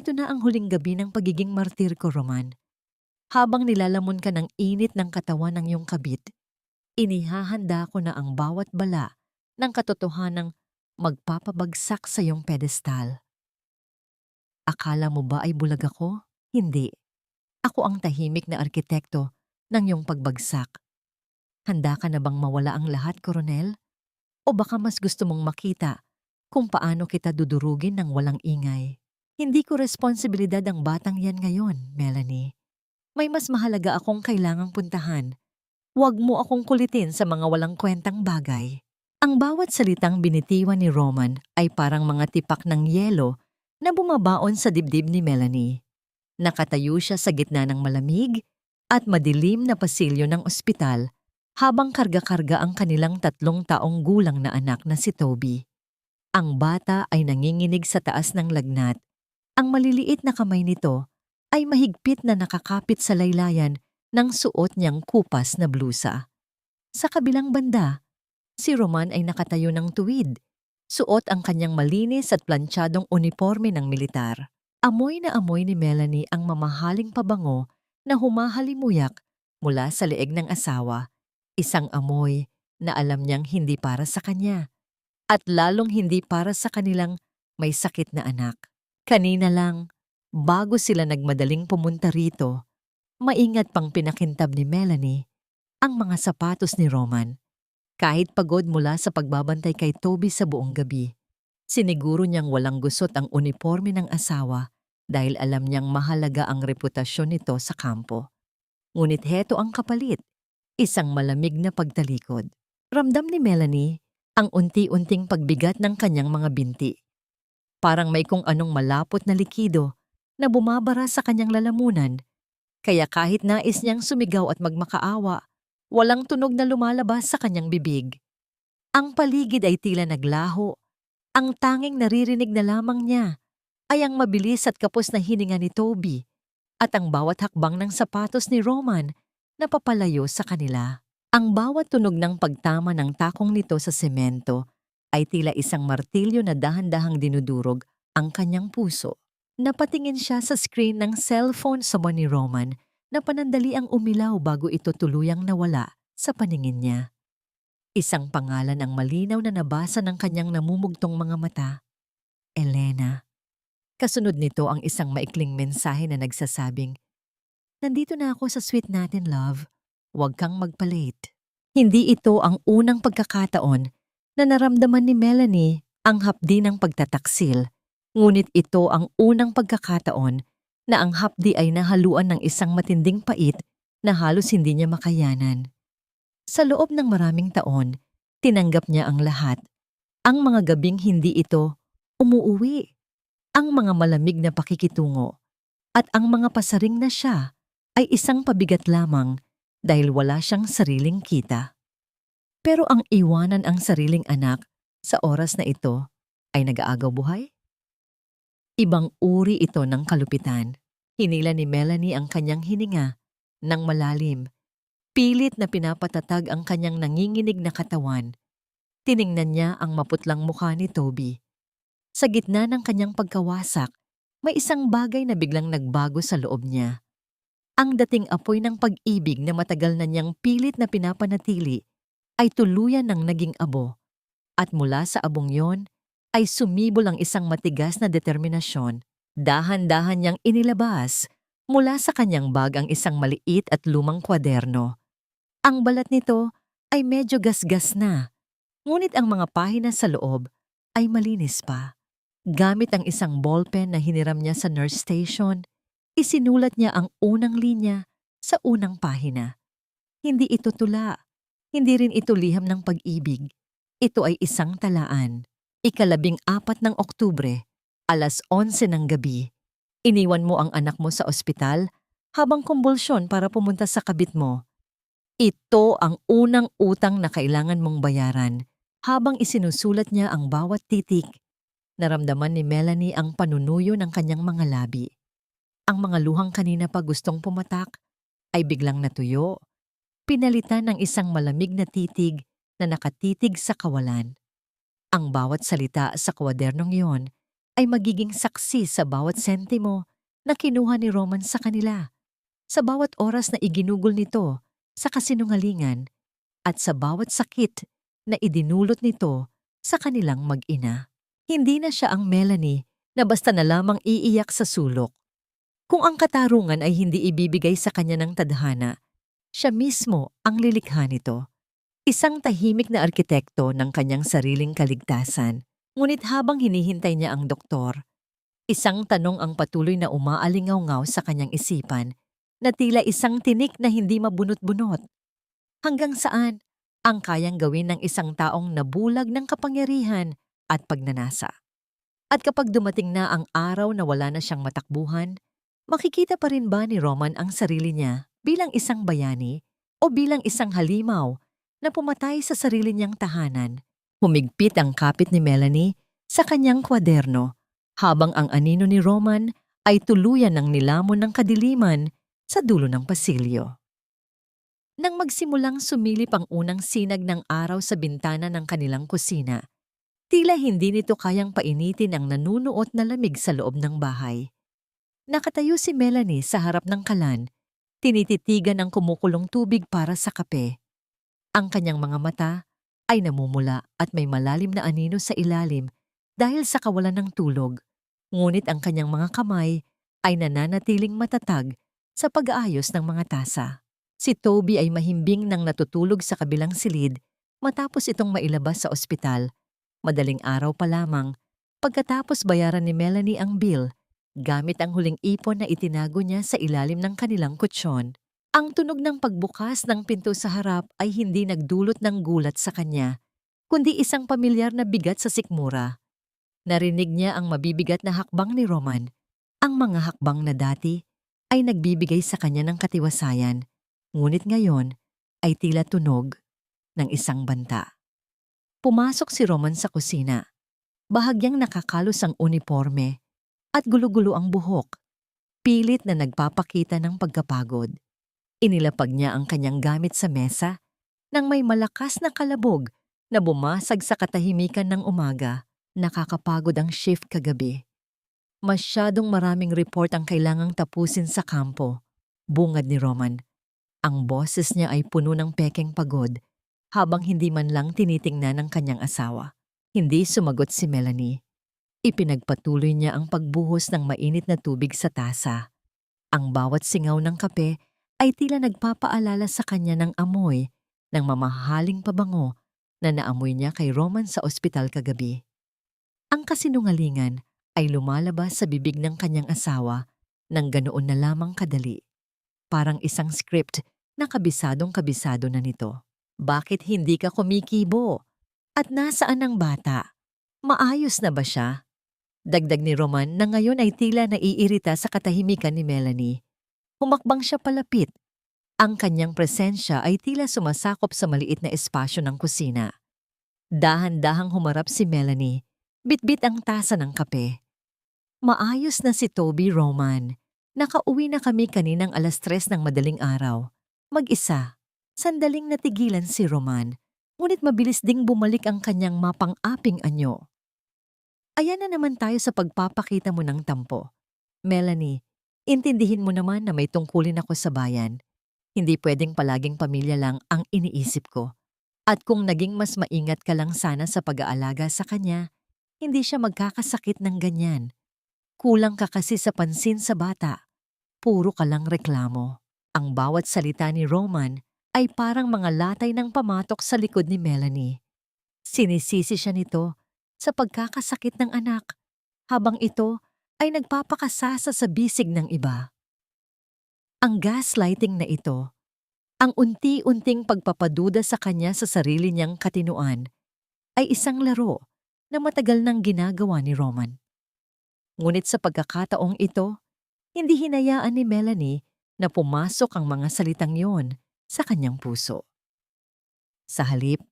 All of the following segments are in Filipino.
Ito na ang huling gabi ng pagiging martir ko, Roman. Habang nilalamon ka ng init ng katawan ng iyong kabit, inihahanda ko na ang bawat bala ng katotohanang magpapabagsak sa iyong pedestal. Akala mo ba ay bulag ako? Hindi. Ako ang tahimik na arkitekto ng iyong pagbagsak. Handa ka na bang mawala ang lahat, Koronel? O baka mas gusto mong makita kung paano kita dudurugin ng walang ingay? Hindi ko responsibilidad ang batang yan ngayon, Melanie. May mas mahalaga akong kailangang puntahan. Huwag mo akong kulitin sa mga walang kwentang bagay. Ang bawat salitang binitiwan ni Roman ay parang mga tipak ng yelo na bumabaon sa dibdib ni Melanie. Nakatayo siya sa gitna ng malamig at madilim na pasilyo ng ospital habang karga-karga ang kanilang 3 taong gulang na anak na si Toby. Ang bata ay nanginginig sa taas ng lagnat. Ang maliliit na kamay nito ay mahigpit na nakakapit sa laylayan ng suot niyang kupas na blusa. Sa kabilang banda, si Roman ay nakatayo ng tuwid. Suot ang kanyang malinis at plantsadong uniforme ng militar. Amoy na amoy ni Melanie ang mamahaling pabango na humahalimuyak mula sa leeg ng asawa. Isang amoy na alam niyang hindi para sa kanya at lalong hindi para sa kanilang may sakit na anak. Kanina lang, bago sila nagmadaling pumunta rito, maingat pang pinakintab ni Melanie ang mga sapatos ni Roman. Kahit pagod mula sa pagbabantay kay Toby sa buong gabi, siniguro niyang walang gusot ang uniforme ng asawa dahil alam niyang mahalaga ang reputasyon nito sa kampo. Ngunit heto ang kapalit, isang malamig na pagtalikod. Ramdam ni Melanie ang unti-unting pagbigat ng kanyang mga binti. Parang may kung anong malapot na likido na bumabara sa kanyang lalamunan, kaya kahit nais niyang sumigaw at magmakaawa, walang tunog na lumalabas sa kanyang bibig. Ang paligid ay tila naglaho. Ang tanging naririnig na lamang niya ay ang mabilis at kapos na hininga ni Toby at ang bawat hakbang ng sapatos ni Roman na papalayo sa kanila. Ang bawat tunog ng pagtama ng takong nito sa semento ay tila isang martilyo na dahan-dahang dinudurog ang kanyang puso. Napatingin siya sa screen ng cellphone sa buwan ni Roman na panandaliang umilaw bago ito tuluyang nawala sa paningin niya. Isang pangalan ang malinaw na nabasa ng kanyang namumugtong mga mata. Elena. Kasunod nito ang isang maikling mensahe na nagsasabing, "Nandito na ako sa suite natin, love. Huwag kang magpa-late." Hindi ito ang unang pagkakataon na naramdaman ni Melanie ang hapdi ng pagtataksil, ngunit ito ang unang pagkakataon na ang hapdi ay nahaluan ng isang matinding pait na halos hindi niya makayanan. Sa loob ng maraming taon, tinanggap niya ang lahat. Ang mga gabing hindi ito umuuwi, ang mga malamig na pakikitungo, at ang mga pasaring na siya ay isang pabigat lamang dahil wala siyang sariling kita. Pero ang iwanan ang sariling anak sa oras na ito ay nag-aagaw buhay? Ibang uri ito ng kalupitan. Hinila ni Melanie ang kanyang hininga ng malalim. Pilit na pinapatatag ang kanyang nanginginig na katawan. Tiningnan niya ang maputlang mukha ni Toby. Sa gitna ng kanyang pagkawasak, may isang bagay na biglang nagbago sa loob niya. Ang dating apoy ng pag-ibig na matagal na niyang pilit na pinapanatili ay tuluyan ng naging abo. At mula sa abong yon ay sumibol ang isang matigas na determinasyon. Dahan-dahan niyang inilabas mula sa kanyang bag ang isang maliit at lumang kwaderno. Ang balat nito ay medyo gasgas na, ngunit ang mga pahina sa loob ay malinis pa. Gamit ang isang ballpen na hiniram niya sa nurse station, isinulat niya ang unang linya sa unang pahina. Hindi ito tula, hindi rin ito liham ng pag-ibig. Ito ay isang talaan. 14 ng Oktubre, 11:11 ng gabi. Iniwan mo ang anak mo sa ospital habang kumbulsyon para pumunta sa kabit mo. Ito ang unang utang na kailangan mong bayaran. Habang isinusulat niya ang bawat titik, naramdaman ni Melanie ang panunuyo ng kanyang mga labi. Ang mga luhang kanina pa gustong pumatak ay biglang natuyo. Pinalitan ng isang malamig na titig na nakatitig sa kawalan. Ang bawat salita sa kwadernong iyon ay magiging saksi sa bawat sentimo na kinuha ni Roman sa kanila, sa bawat oras na iginugol nito sa kasinungalingan at sa bawat sakit na idinulot nito sa kanilang mag-ina. Hindi na siya ang Melanie na basta na lamang iiyak sa sulok. Kung ang katarungan ay hindi ibibigay sa kanya ng tadhana, siya mismo ang lilikha nito. Isang tahimik na arkitekto ng kanyang sariling kaligtasan. Ngunit habang hinihintay niya ang doktor, isang tanong ang patuloy na umaalingaw-ngaw sa kanyang isipan na tila isang tinik na hindi mabunot-bunot. Hanggang saan ang kayang gawin ng isang taong nabulag ng kapangyarihan at pagnanasa? At kapag dumating na ang araw na wala na siyang matakbuhan, makikita pa rin ba ni Roman ang sarili niya bilang isang bayani o bilang isang halimaw na pumatay sa sarili niyang tahanan? Humigpit ang kapit ni Melanie sa kanyang kwaderno habang ang anino ni Roman ay tuluyan ng nilamon ng kadiliman sa dulo ng pasilyo. Nang magsimulang sumilip ang unang sinag ng araw sa bintana ng kanilang kusina, tila hindi nito kayang painitin ang nanunuot na lamig sa loob ng bahay. Nakatayo si Melanie sa harap ng kalan, tinititigan ang kumukulong tubig para sa kape. Ang kanyang mga mata ay namumula at may malalim na anino sa ilalim dahil sa kawalan ng tulog, ngunit ang kanyang mga kamay ay nananatiling matatag sa pag-aayos ng mga tasa. Si Toby ay mahimbing nang natutulog sa kabilang silid matapos itong mailabas sa ospital. Madaling araw pa lamang, pagkatapos bayaran ni Melanie ang bill, gamit ang huling ipon na itinago niya sa ilalim ng kanilang kutsyon. Ang tunog ng pagbukas ng pinto sa harap ay hindi nagdulot ng gulat sa kanya, kundi isang pamilyar na bigat sa sikmura. Narinig niya ang mabibigat na hakbang ni Roman, ang mga hakbang na dati ay nagbibigay sa kanya ng katiwasayan. Ngunit ngayon ay tila tunog ng isang banta. Pumasok si Roman sa kusina. Bahagyang nakakalos ang uniforme at gulo-gulo ang buhok. Pilit na nagpapakita ng pagkapagod. Inilapag niya ang kanyang gamit sa mesa nang may malakas na kalabog na bumasag sa katahimikan ng umaga. Nakakapagod ang shift kagabi. Masyadong maraming report ang kailangang tapusin sa kampo, bungad ni Roman. Ang boses niya ay puno ng pekeng pagod habang hindi man lang tinitingnan ng kanyang asawa. Hindi sumagot si Melanie. Ipinagpatuloy niya ang pagbuhos ng mainit na tubig sa tasa. Ang bawat singaw ng kape ay tila nagpapaalala sa kanya ng amoy ng mamahaling pabango na naamoy niya kay Roman sa ospital kagabi. Ang kasinungalingan ay lumalabas sa bibig ng kanyang asawa ng ganoon na lamang kadali. Parang isang script na kabisadong-kabisado na nito. Bakit hindi ka kumikibo? At nasaan ang bata? Maayos na ba siya? Dagdag ni Roman na ngayon ay tila naiirita sa katahimikan ni Melanie. Humakbang siya palapit. Ang kanyang presensya ay tila sumasakop sa maliit na espasyo ng kusina. Dahan-dahang humarap si Melanie. Bitbit ang tasa ng kape. Maayos na si Toby, Roman. Nakauwi na kami kaninang 3:00 ng madaling araw. Mag-isa. Sandaling natigilan si Roman, ngunit mabilis ding bumalik ang kanyang mapang-aping anyo. Ayan na naman tayo sa pagpapakita mo ng tampo. Melanie, intindihin mo naman na may tungkulin ako sa bayan. Hindi pwedeng palaging pamilya lang ang iniisip ko. At kung naging mas maingat ka lang sana sa pag-aalaga sa kanya, hindi siya magkakasakit ng ganyan. Kulang ka kasi sa pansin sa bata. Puro ka lang reklamo. Ang bawat salita ni Roman ay parang mga latay ng pamatok sa likod ni Melanie. Sinisisi siya nito sa pagkakasakit ng anak, habang ito ay nagpapakasasa sa bisig ng iba. Ang gaslighting na ito, ang unti-unting pagpapaduda sa kanya sa sarili niyang katinuan, ay isang laro na matagal nang ginagawa ni Roman. Ngunit sa pagkakataong ito, hindi hinayaan ni Melanie na pumasok ang mga salitang yon sa kanyang puso. Sa halip,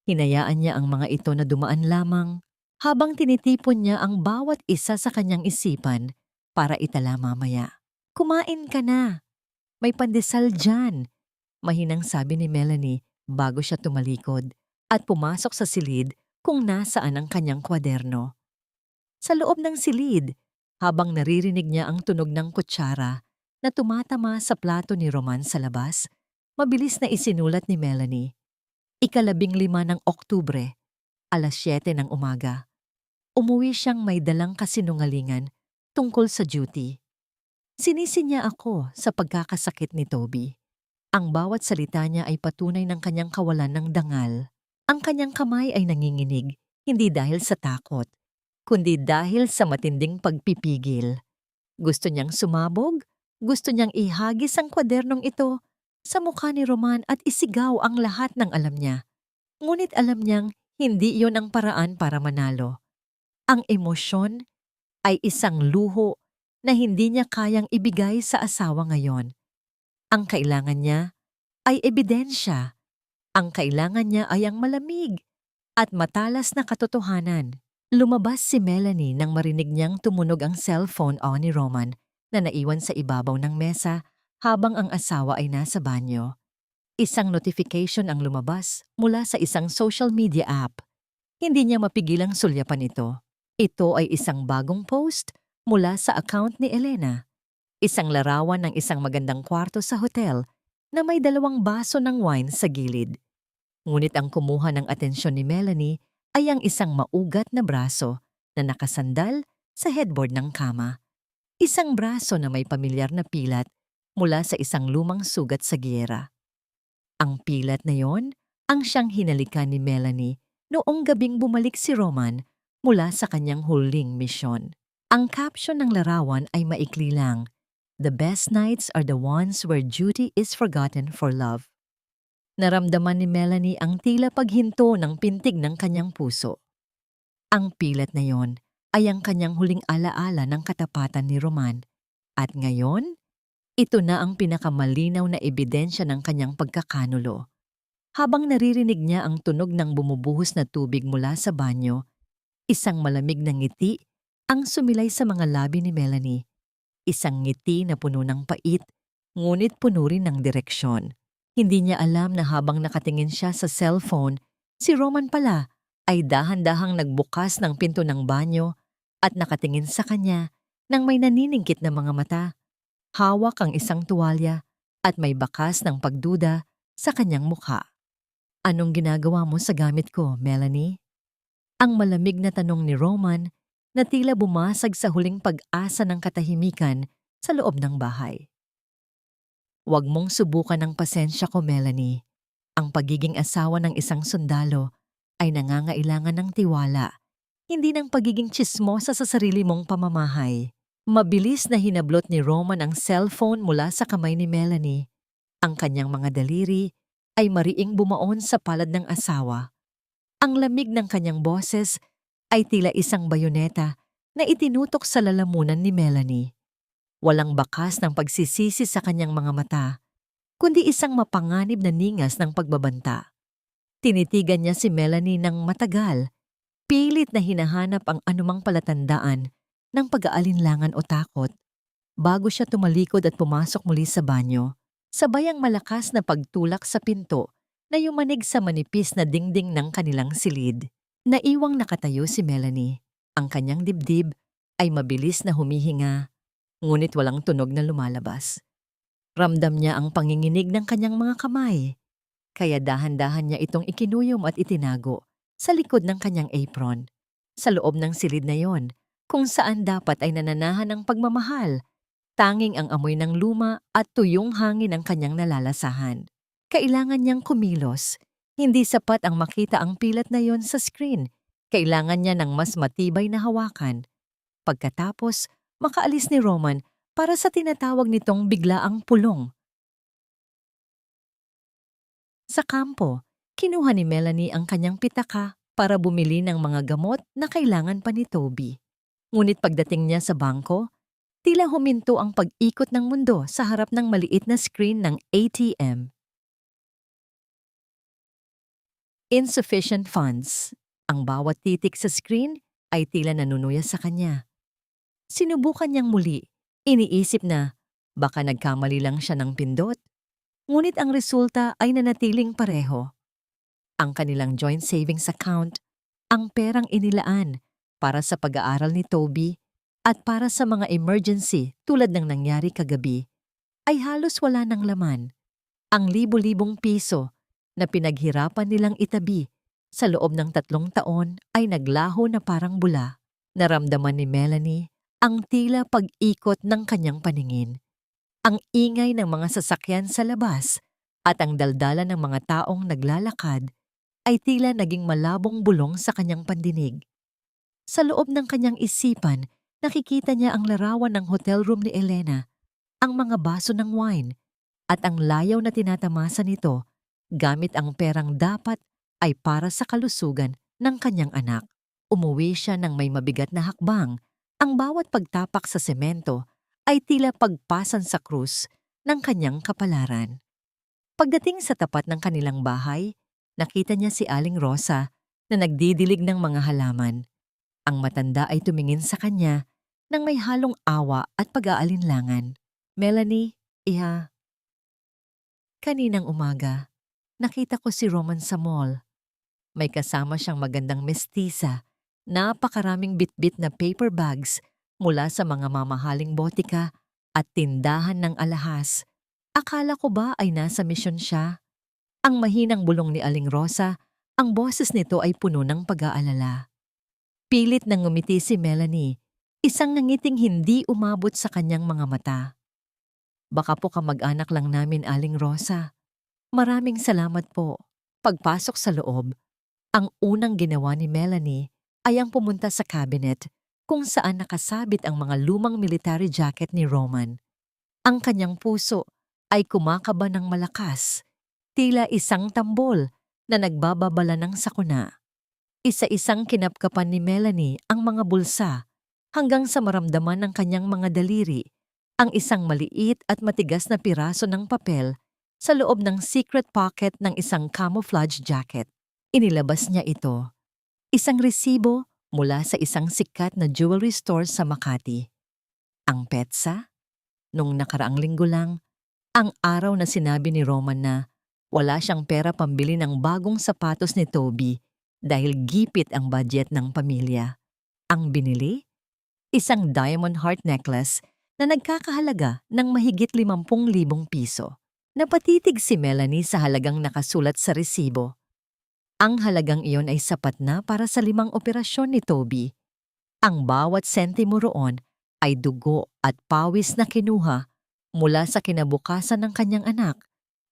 hinayaan niya ang mga ito na dumaan lamang habang tinitipon niya ang bawat isa sa kanyang isipan para itala mamaya. Kumain ka na. May pandesal dyan, mahinang sabi ni Melanie bago siya tumalikod at pumasok sa silid kung nasaan ang kanyang kwaderno. sa loob ng silid habang naririnig niya ang tunog ng kutsara na tumatama sa plato ni Roman sa labas. Mabilis na isinulat ni Melanie. 15 ng Oktubre, 7:00 ng umaga. Umuwi siyang may dalang kasinungalingan tungkol sa duty. Sinisi niya ako sa pagkakasakit ni Toby. Ang bawat salita niya ay patunay ng kanyang kawalan ng dangal. Ang kanyang kamay ay nanginginig, hindi dahil sa takot, kundi dahil sa matinding pagpipigil. Gusto niyang sumabog, gusto niyang ihagis ang kwadernong ito sa mukha ni Roman at isigaw ang lahat ng alam niya. Ngunit alam niyang hindi iyon ang paraan para manalo. Ang emosyon ay isang luho na hindi niya kayang ibigay sa asawa ngayon. Ang kailangan niya ay ebidensya. Ang kailangan niya ay ang malamig at matalas na katotohanan. Lumabas si Melanie nang marinig niyang tumunog ang cellphone ni Roman na naiwan sa ibabaw ng mesa habang ang asawa ay nasa banyo. Isang notification ang lumabas mula sa isang social media app. Hindi niya mapigilang sulyapan ito. Ito ay isang bagong post mula sa account ni Elena. Isang larawan ng isang magandang kwarto sa hotel na may 2 baso ng wine sa gilid. Ngunit ang kumuha ng atensyon ni Melanie ay ang isang maugat na braso na nakasandal sa headboard ng kama. Isang braso na may pamilyar na pilat mula sa isang lumang sugat sa giyera. Ang pilat na yon ang siyang hinalikan ni Melanie noong gabing bumalik si Roman mula sa kanyang huling misyon. Ang caption ng larawan ay maikli lang, "The best nights are the ones where duty is forgotten for love." Naramdaman ni Melanie ang tila paghinto ng pintig ng kanyang puso. Ang pilat na yon ay ang kanyang huling alaala ng katapatan ni Roman. At ngayon, ito na ang pinakamalinaw na ebidensya ng kanyang pagkakanulo. Habang naririnig niya ang tunog ng bumubuhos na tubig mula sa banyo, isang malamig na ngiti ang sumilay sa mga labi ni Melanie. Isang ngiti na puno ng pait, ngunit puno rin ng direksyon. Hindi niya alam na habang nakatingin siya sa cellphone, si Roman pala ay dahan-dahang nagbukas ng pinto ng banyo at nakatingin sa kanya nang may naniningkit na mga mata. Hawak ang isang tuwalya at may bakas ng pagduda sa kanyang mukha. "Anong ginagawa mo sa gamit ko, Melanie?" Ang malamig na tanong ni Roman na tila bumasag sa huling pag-asa ng katahimikan sa loob ng bahay. "Huwag mong subukan ang pasensya ko, Melanie. Ang pagiging asawa ng isang sundalo ay nangangailangan ng tiwala, hindi ng pagiging tsismosa sa sarili mong pamamahay." Mabilis na hinablot ni Roman ang cellphone mula sa kamay ni Melanie. Ang kanyang mga daliri ay mariing bumaon sa palad ng asawa. Ang lamig ng kanyang boses ay tila isang bayoneta na itinutok sa lalamunan ni Melanie. Walang bakas ng pagsisisi sa kanyang mga mata, kundi isang mapanganib na ningas ng pagbabanta. Tinitigan niya si Melanie ng matagal, pilit na hinahanap ang anumang palatandaan ng pag-aalinlangan o takot. Bago siya tumalikod at pumasok muli sa banyo, sabay ang malakas na pagtulak sa pinto na yumanig sa manipis na dingding ng kanilang silid. Naiwang nakatayo si Melanie. Ang kanyang dibdib ay mabilis na humihinga, ngunit walang tunog na lumalabas. Ramdam niya ang panginginig ng kanyang mga kamay, kaya dahan-dahan niya itong ikinuyom at itinago sa likod ng kanyang apron. Sa loob ng silid na yon, kung saan dapat ay nananahan ng pagmamahal, tanging ang amoy ng luma at tuyong hangin ang kanyang nalalasahan. Kailangan niyang kumilos. Hindi sapat ang makita ang pilat na yon sa screen. Kailangan niya ng mas matibay na hawakan. Pagkatapos, makaalis ni Roman para sa tinatawag nitong biglaang pulong. Sa kampo, kinuha ni Melanie ang kanyang pitaka para bumili ng mga gamot na kailangan pa ni Toby. Ngunit pagdating niya sa bangko, tila huminto ang pag-ikot ng mundo sa harap ng maliit na screen ng ATM. Insufficient funds. Ang bawat titik sa screen ay tila nanunuya sa kanya. Sinubukan niyang muli. Iniisip na baka nagkamali lang siya ng pindot. Ngunit ang resulta ay nanatiling pareho. Ang kanilang joint savings account, ang perang inilaan para sa pag-aaral ni Toby at para sa mga emergency tulad ng nangyari kagabi, ay halos wala ng laman. Ang libo-libong piso na pinaghirapan nilang itabi sa loob ng 3 taon ay naglaho na parang bula. Naramdaman ni Melanie ang tila pag-ikot ng kanyang paningin. Ang ingay ng mga sasakyan sa labas at ang daldalan ng mga taong naglalakad ay tila naging malabong bulong sa kanyang pandinig. Sa loob ng kanyang isipan, nakikita niya ang larawan ng hotel room ni Elena, ang mga baso ng wine, at ang layaw na tinatamasa nito gamit ang perang dapat ay para sa kalusugan ng kanyang anak. Umuwi siya ng may mabigat na hakbang. Ang bawat pagtapak sa semento ay tila pagpasan sa krus ng kanyang kapalaran. Pagdating sa tapat ng kanilang bahay, nakita niya si Aling Rosa na nagdidilig ng mga halaman. Ang matanda ay tumingin sa kanya nang may halong awa at pag-aalinlangan. Melanie, iha. Kaninang umaga, nakita ko si Roman sa mall. May kasama siyang magandang mestisa, napakaraming bitbit na paper bags mula sa mga mamahaling botika at tindahan ng alahas. Akala ko ba ay nasa misyon siya? Ang mahinang bulong ni Aling Rosa, ang boses nito ay puno ng pag-aalala. Pilit nang ngumiti si Melanie, isang nangiting hindi umabot sa kanyang mga mata. Baka po kamag-anak lang namin, Aling Rosa. Maraming salamat po. Pagpasok sa loob, ang unang ginawa ni Melanie ay ang pumunta sa cabinet kung saan nakasabit ang mga lumang military jacket ni Roman. Ang kanyang puso ay kumakaba ng malakas, tila isang tambol na nagbababala ng sakuna. Isa-isang kinapkapan ni Melanie ang mga bulsa hanggang sa maramdaman ng kanyang mga daliri ang isang maliit at matigas na piraso ng papel sa loob ng secret pocket ng isang camouflage jacket. Inilabas niya ito, isang resibo mula sa isang sikat na jewelry store sa Makati. Ang petsa? Nung nakaraang linggo lang, ang araw na sinabi ni Roman na wala siyang pera pambili ng bagong sapatos ni Toby dahil gipit ang budget ng pamilya. Ang binili? Isang diamond heart necklace na nagkakahalaga ng mahigit 50,000 piso. Napatitig si Melanie sa halagang nakasulat sa resibo. Ang halagang iyon ay sapat na para sa 5 operasyon ni Toby. Ang bawat sentimo roon ay dugo at pawis na kinuha mula sa kinabukasan ng kanyang anak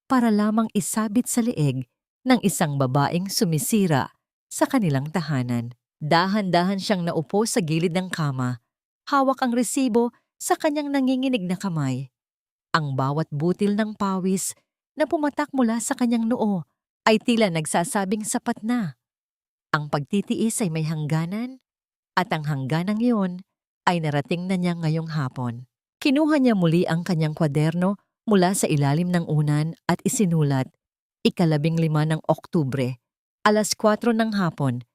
para lamang isabit sa leeg ng isang babaeng sumisira sa kanilang tahanan. Dahan-dahan siyang naupo sa gilid ng kama, hawak ang resibo sa kanyang nanginginig na kamay. Ang bawat butil ng pawis na pumatak mula sa kanyang noo ay tila nagsasabing sapat na. Ang pagtitiis ay may hangganan at ang hangganang iyon ay narating na niya ngayong hapon. Kinuha niya muli ang kanyang kwaderno mula sa ilalim ng unan at isinulat, 15 ng Oktubre, 4:00 ng hapon.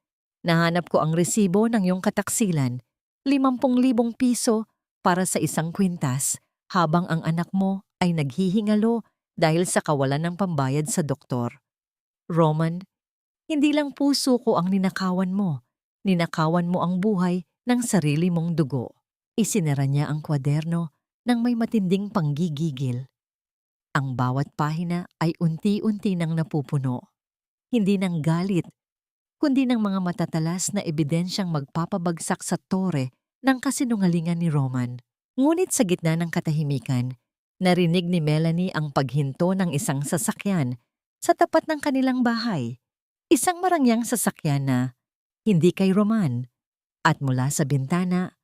Nahanap ko ang resibo ng iyong kataksilan, 50,000 piso para sa isang kwintas habang ang anak mo ay naghihingalo dahil sa kawalan ng pambayad sa doktor. Roman, hindi lang puso ko ang ninakawan mo ang buhay ng sarili mong dugo. Isinara niya ang kwaderno nang may matinding panggigigil. Ang bawat pahina ay unti-unti nang napupuno. Hindi ng galit, kundi ng mga matatalas na ebidensyang magpapabagsak sa tore ng kasinungalingan ni Roman. Ngunit sa gitna ng katahimikan, narinig ni Melanie ang paghinto ng isang sasakyan sa tapat ng kanilang bahay. Isang marangyang sasakyan na hindi kay Roman. At mula sa bintana,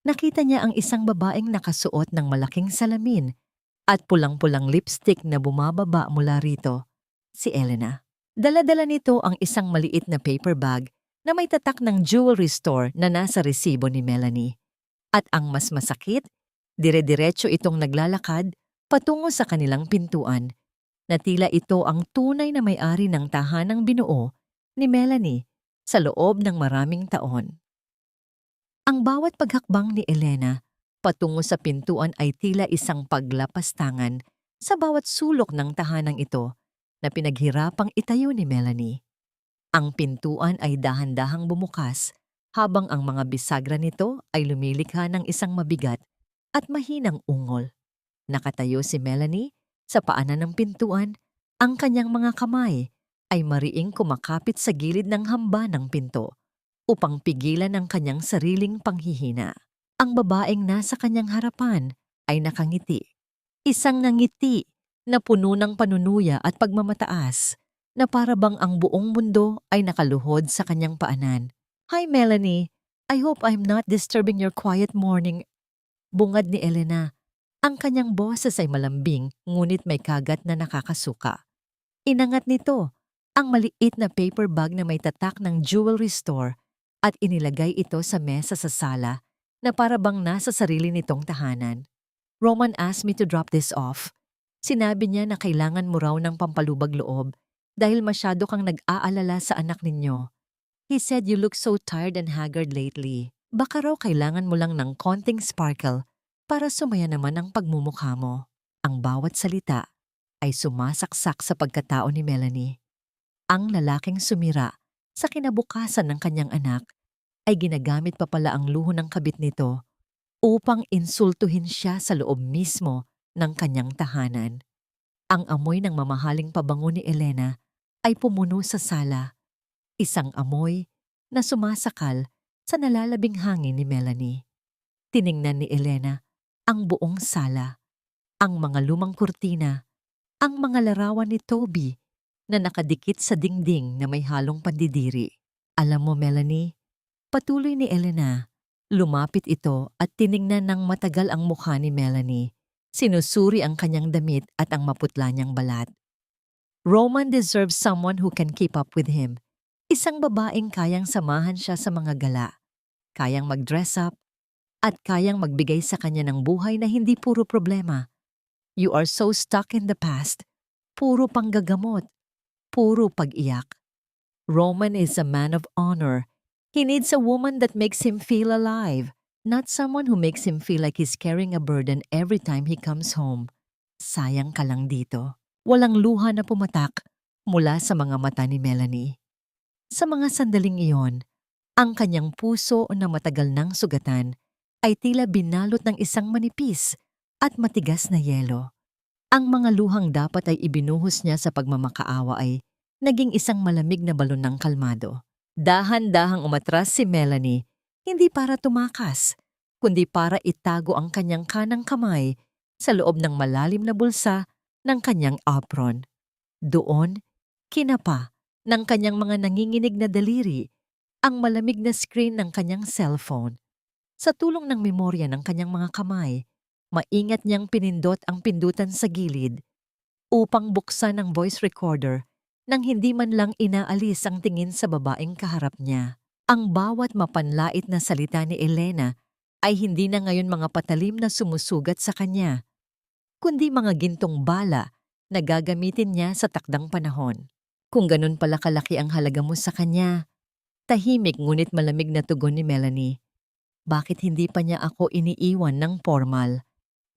nakita niya ang isang babaeng nakasuot ng malaking salamin at pulang-pulang lipstick na bumababa mula rito, si Elena. Dala-dala nito ang isang maliit na paper bag na may tatak ng jewelry store na nasa resibo ni Melanie. At ang mas masakit, dire-diretso itong naglalakad patungo sa kanilang pintuan, na tila ito ang tunay na may-ari ng tahanang binuo ni Melanie sa loob ng maraming taon. Ang bawat paghakbang ni Elena patungo sa pintuan ay tila isang paglapastangan sa bawat sulok ng tahanang ito na pinaghirapang itayo ni Melanie. Ang pintuan ay dahan-dahang bumukas habang ang mga bisagra nito ay lumilikha ng isang mabigat at mahinang ungol. Nakatayo si Melanie sa paanan ng pintuan, ang kanyang mga kamay ay mariing kumakapit sa gilid ng hamba ng pinto upang pigilan ang kanyang sariling panghihina. Ang babaeng nasa kanyang harapan ay nakangiti. Isang nangiti na puno ng panunuya at pagmamataas na para bang ang buong mundo ay nakaluhod sa kanyang paanan. "Hi Melanie, I hope I'm not disturbing your quiet morning," bungad ni Elena. Ang kanyang boses ay malambing ngunit may kagat na nakakasuka. Inangat nito ang maliit na paper bag na may tatak ng jewelry store at inilagay ito sa mesa sa sala na para bang nasa sarili nitong tahanan. "Roman asked me to drop this off. Sinabi niya na kailangan mo raw ng pampalubag loob dahil masyado kang nag-aalala sa anak ninyo. He said you look so tired and haggard lately. Baka raw kailangan mo lang ng konting sparkle para sumaya naman ang pagmumukha mo." Ang bawat salita ay sumasaksak sa pagkatao ni Melanie. Ang lalaking sumira sa kinabukasan ng kanyang anak ay ginagamit pa pala ang luho ng kabit nito upang insultuhin siya sa loob mismo ng kanyang tahanan. Ang amoy ng mamahaling pabango ni Elena ay pumuno sa sala, isang amoy na sumasakal sa nalalabing hangin ni Melanie. Tiningnan ni Elena ang buong sala, ang mga lumang kurtina, ang mga larawan ni Toby na nakadikit sa dingding na may halong pandidiri. "Alam mo, Melanie," patuloy ni Elena, lumapit ito at tiningnan ng matagal ang mukha ni Melanie. Sinusuri ang kanyang damit at ang maputla niyang balat. "Roman deserves someone who can keep up with him. Isang babaeng kayang samahan siya sa mga gala, kayang mag-dress up, at kayang magbigay sa kanya ng buhay na hindi puro problema. You are so stuck in the past. Puro panggagamot, puro pag-iyak. Roman is a man of honor. He needs a woman that makes him feel alive, not someone who makes him feel like he's carrying a burden every time he comes home." Sayang ka lang dito. Walang luha na pumatak mula sa mga mata ni Melanie. Sa mga sandaling iyon, ang kanyang puso na matagal nang sugatan ay tila binalot ng isang manipis at matigas na yelo. Ang mga luhang dapat ay ibinuhos niya sa pagmamakaawa ay naging isang malamig na balon ng kalmado. Dahan-dahang umatras si Melanie, hindi para tumakas, kundi para itago ang kanyang kanang kamay sa loob ng malalim na bulsa ng kanyang apron. Doon, kinapa ng kanyang mga nanginginig na daliri ang malamig na screen ng kanyang cellphone. Sa tulong ng memorya ng kanyang mga kamay, maingat niyang pinindot ang pindutan sa gilid upang buksan ang voice recorder nang hindi man lang inaalis ang tingin sa babaeng kaharap niya. Ang bawat mapanlait na salita ni Elena ay hindi na ngayon mga patalim na sumusugat sa kanya, kundi mga gintong bala na gagamitin niya sa takdang panahon. "Kung ganun pala kalaki ang halaga mo sa kanya." Tahimik ngunit malamig na tugon ni Melanie. "Bakit hindi pa niya ako iniiwan ng formal?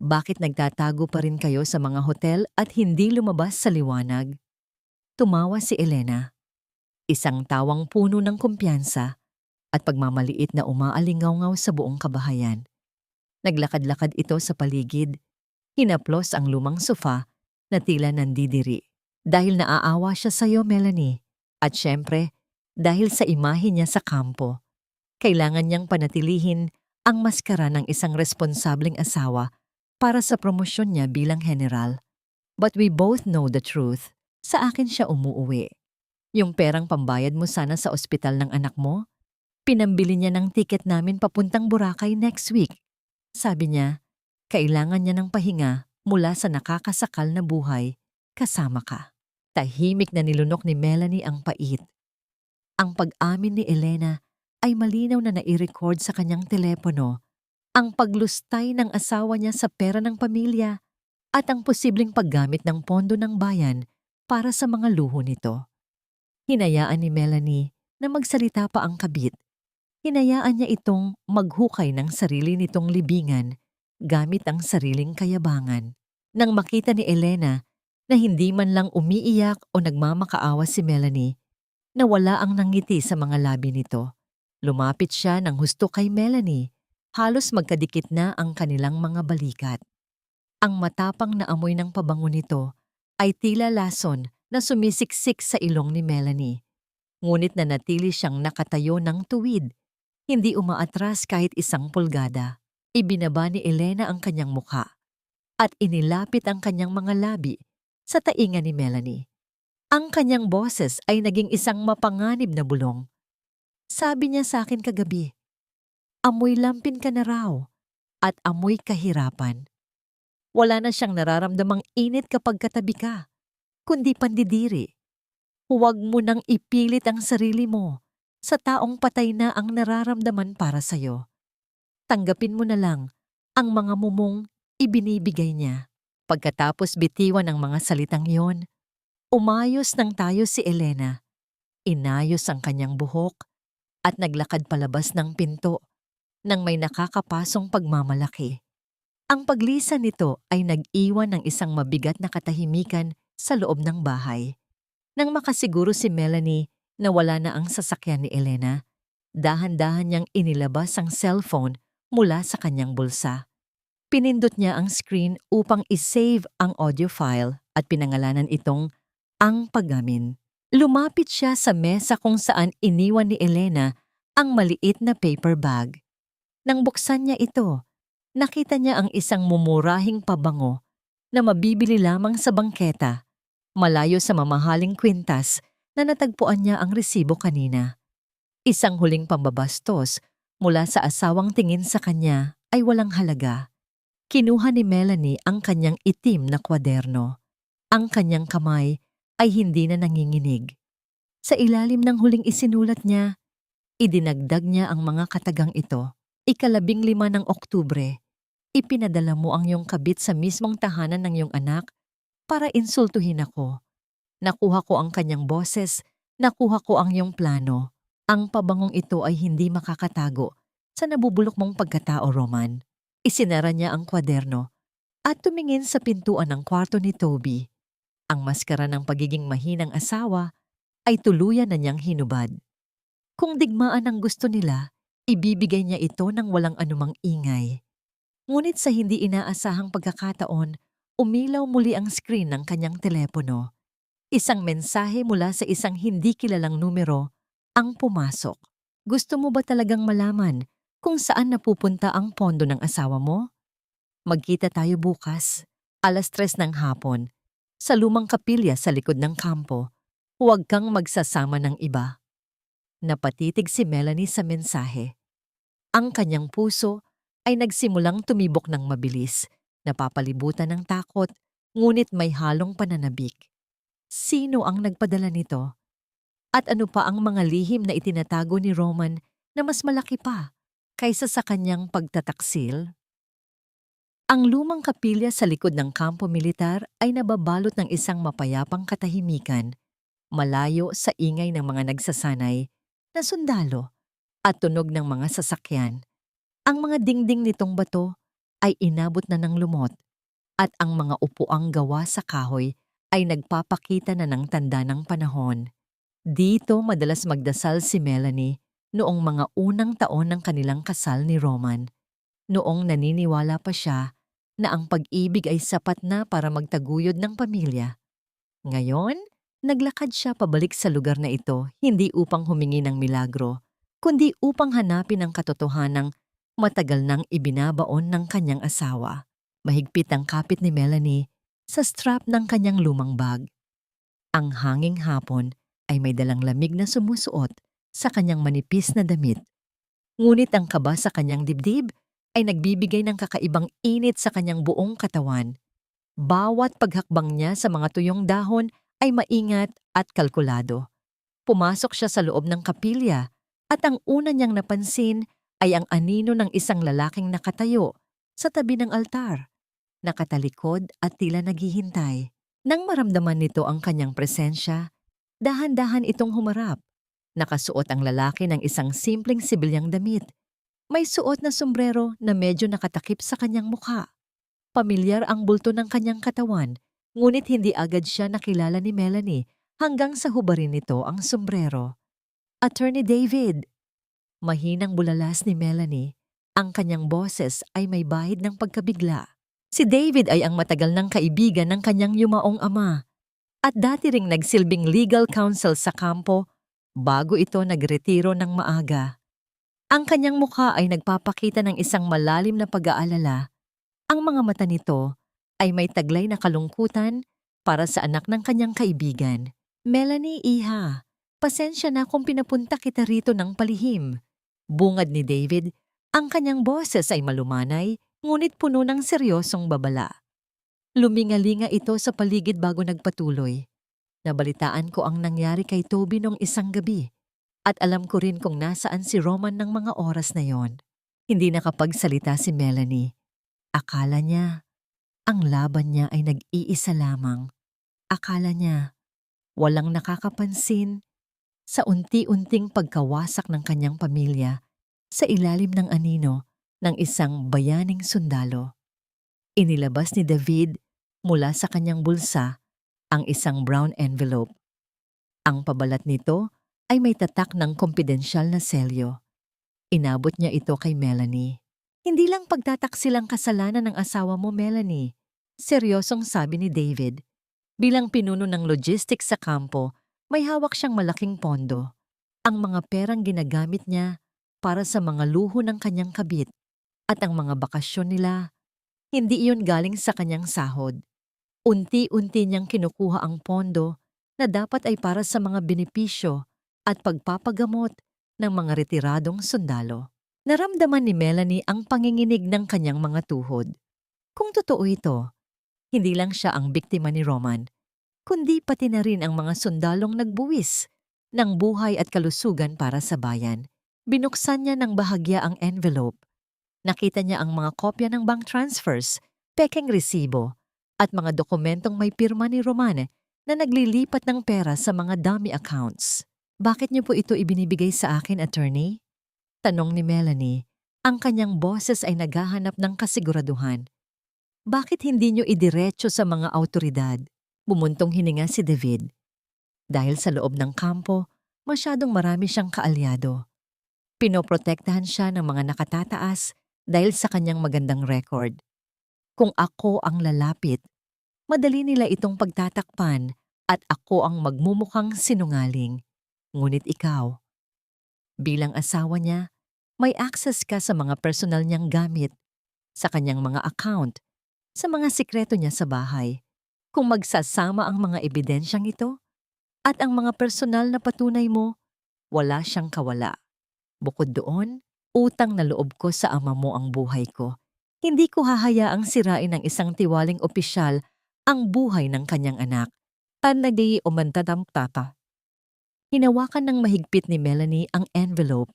Bakit nagtatago pa rin kayo sa mga hotel at hindi lumabas sa liwanag?" Tumawa si Elena. Isang tawang puno ng kumpiyansa at pagmamaliit na umaalingaw-ngaw sa buong kabahayan. Naglakad-lakad ito sa paligid. Hinaplos ang lumang sofa na tila nandidiri. "Dahil naaawa siya sa'yo, Melanie. At syempre, dahil sa imahe niya sa kampo. Kailangan niyang panatilihin ang maskara ng isang responsableng asawa para sa promosyon niya bilang general. But we both know the truth. Sa akin siya umuuwi. Yung perang pambayad mo sana sa ospital ng anak mo, pinambili niya ng tiket namin papuntang Boracay next week. Sabi niya, kailangan niya ng pahinga mula sa nakakasakal na buhay kasama ka." Tahimik na nilunok ni Melanie ang pait. Ang pag-amin ni Elena ay malinaw na nai-record sa kanyang telepono, ang paglustay ng asawa niya sa pera ng pamilya at ang posibleng paggamit ng pondo ng bayan para sa mga luho nito. Hinayaan ni Melanie na magsalita pa ang kabit. Hinayaan niya itong maghukay ng sarili nitong libingan gamit ang sariling kayabangan. Nang makita ni Elena na hindi man lang umiiyak o nagmamakaawa si Melanie, nawala ang nangiti sa mga labi nito. Lumapit siya ng husto kay Melanie. Halos magkadikit na ang kanilang mga balikat. Ang matapang na amoy ng pabango nito ay tila lason na sumisiksik sa ilong ni Melanie. Ngunit nanatili siyang nakatayo ng tuwid, hindi umaatras kahit isang pulgada. Ibinaba ni Elena ang kanyang mukha at inilapit ang kanyang mga labi sa tainga ni Melanie. Ang kanyang boses ay naging isang mapanganib na bulong. Sabi niya sa akin kagabi, amoy lampin ka na raw at amoy kahirapan. Wala na siyang nararamdamang init kapag katabi ka, kundi pandidiri. Huwag mo nang ipilit ang sarili mo sa taong patay na ang nararamdaman para sa'yo. Tanggapin mo na lang ang mga mumong ibinibigay niya. Pagkatapos bitiwan ang mga salitang iyon, umayos ng tayo si Elena. Inayos ang kanyang buhok at naglakad palabas ng pinto nang may nakakapasong pagmamalaki. Ang paglisan nito ay nag-iwan ng isang mabigat na katahimikan sa loob ng bahay. Nang makasiguro si Melanie na wala na ang sasakyan ni Elena, dahan-dahan niyang inilabas ang cellphone mula sa kanyang bulsa. Pinindot niya ang screen upang isave ang audio file at pinangalanan itong Ang Pagamin. Lumapit siya sa mesa kung saan iniwan ni Elena ang maliit na paper bag. Nang buksan niya ito, nakita niya ang isang mumurahing pabango na mabibili lamang sa bangketa, malayo sa mamahaling kwintas na natagpuan niya ang resibo kanina. Isang huling pambabastos mula sa asawang tingin sa kanya ay walang halaga. Kinuha ni Melanie ang kanyang itim na kwaderno. Ang kanyang kamay ay hindi na nanginginig. Sa ilalim ng huling isinulat niya, idinagdag niya ang mga katagang ito. 15 ng Oktubre, ipinadala mo ang iyong kabit sa mismong tahanan ng iyong anak para insultuhin ako. Nakuha ko ang kanyang boses, nakuha ko ang iyong plano. Ang pabangong ito ay hindi makakatago sa nabubulok mong pagkatao, Roman. Isinara niya ang kwaderno at tumingin sa pintuan ng kwarto ni Toby. Ang maskara ng pagiging mahinang asawa ay tuluyan na niyang hinubad. Kung digmaan ang gusto nila, ibibigay niya ito ng walang anumang ingay. Ngunit sa hindi inaasahang pagkakataon, umilaw muli ang screen ng kanyang telepono. Isang mensahe mula sa isang hindi kilalang numero ang pumasok. Gusto mo ba talagang malaman kung saan napupunta ang pondo ng asawa mo? Magkita tayo bukas, 3:00 ng hapon, sa lumang kapilya sa likod ng kampo. Huwag kang magsasama ng iba. Napatitig si Melanie sa mensahe. Ang kanyang puso ay nagsimulang tumibok ng mabilis, napapalibutan ng takot, ngunit may halong pananabik. Sino ang nagpadala nito? At ano pa ang mga lihim na itinatago ni Roman na mas malaki pa kaysa sa kanyang pagtataksil? Ang lumang kapilya sa likod ng kampo militar ay nababalot ng isang mapayapang katahimikan, malayo sa ingay ng mga nagsasanay na sundalo at tunog ng mga sasakyan. Ang mga dingding nitong bato ay inabot na ng lumot at ang mga upuang gawa sa kahoy ay nagpapakita na ng tanda ng panahon. Dito madalas magdasal si Melanie noong mga unang taon ng kanilang kasal ni Roman, noong naniniwala pa siya na ang pag-ibig ay sapat na para magtaguyod ng pamilya. Ngayon, naglakad siya pabalik sa lugar na ito hindi upang humingi ng milagro, kundi upang hanapin ang katotohanang matagal nang ibinabaon ng kanyang asawa. Mahigpit ang kapit ni Melanie sa strap ng kanyang lumang bag. Ang hanging hapon ay may dalang lamig na sumusuot sa kanyang manipis na damit. Ngunit ang kaba sa kanyang dibdib ay nagbibigay ng kakaibang init sa kanyang buong katawan. Bawat paghakbang niya sa mga tuyong dahon ay maingat at kalkulado. Pumasok siya sa loob ng kapilya at ang una niyang napansin ay ang anino ng isang lalaking nakatayo sa tabi ng altar, nakatalikod at tila naghihintay. Nang maramdaman nito ang kanyang presensya, dahan-dahan itong humarap. Nakasuot ang lalaki ng isang simpleng sibilyang damit. May suot na sombrero na medyo nakatakip sa kanyang mukha. Pamilyar ang bulto ng kanyang katawan, ngunit hindi agad siya nakilala ni Melanie hanggang sa hubarin nito ang sombrero. Attorney David! Mahinang bulalas ni Melanie, ang kanyang boses ay may bahid ng pagkabigla. Si David ay ang matagal ng kaibigan ng kanyang yumaong ama at dati ring nagsilbing legal counsel sa kampo bago ito nagretiro ng maaga. Ang kanyang mukha ay nagpapakita ng isang malalim na pag-aalala. Ang mga mata nito ay may taglay na kalungkutan para sa anak ng kanyang kaibigan. Melanie, iha, pasensya na kung pinapunta kita rito ng palihim. Bungad ni David, ang kanyang boses ay malumanay, ngunit puno ng seryosong babala. Lumingalinga ito sa paligid bago nagpatuloy. Nabalitaan ko ang nangyari kay Toby nung isang gabi at alam ko rin kung nasaan si Roman ng mga oras na yon. Hindi nakapagsalita si Melanie. Akala niya, ang laban niya ay nag-iisa lamang. Akala niya, walang nakakapansin sa unti-unting pagkawasak ng kanyang pamilya sa ilalim ng anino ng isang bayaning sundalo. Inilabas ni David mula sa kanyang bulsa ang isang brown envelope. Ang pabalat nito ay may tatak ng kompidensyal na selyo. Inabot niya ito kay Melanie. Hindi lang pagtataksilang kasalanan ng asawa mo, Melanie. Seryosong sabi ni David. Bilang pinuno ng logistics sa kampo, may hawak siyang malaking pondo. Ang mga perang ginagamit niya para sa mga luho ng kanyang kabit at ang mga bakasyon nila, hindi iyon galing sa kanyang sahod. Unti-unti niyang kinukuha ang pondo na dapat ay para sa mga benepisyo at pagpapagamot ng mga retiradong sundalo. Naramdaman ni Melanie ang panginginig ng kanyang mga tuhod. Kung totoo ito, hindi lang siya ang biktima ni Roman, kundi pati na rin ang mga sundalong nagbuwis ng buhay at kalusugan para sa bayan. Binuksan niya ng bahagya ang envelope. Nakita niya ang mga kopya ng bank transfers, pekeng resibo, at mga dokumentong may pirma ni Roman na naglilipat ng pera sa mga dummy accounts. Bakit niyo po ito ibinibigay sa akin, attorney? Tanong ni Melanie. Ang kanyang boses ay naghahanap ng kasiguraduhan. Bakit hindi niyo idiretso sa mga autoridad? Bumuntong hininga si David. Dahil sa loob ng kampo, masyadong marami siyang kaalyado. Pinoprotektahan siya ng mga nakatataas dahil sa kanyang magandang record. Kung ako ang lalapit, madali nila itong pagtatakpan at ako ang magmumukhang sinungaling. Ngunit ikaw, bilang asawa niya, may access ka sa mga personal niyang gamit, sa kanyang mga account, sa mga sikreto niya sa bahay. Kung magsasama ang mga ebidensyang ito at ang mga personal na patunay mo, wala siyang kawala. Bukod doon, utang na loob ko sa ama mo ang buhay ko. Hindi ko hahayaang sirain ng isang tiwaling opisyal ang buhay ng kanyang anak. Tanagi umantadam tata. Hinawakan ng mahigpit ni Melanie ang envelope.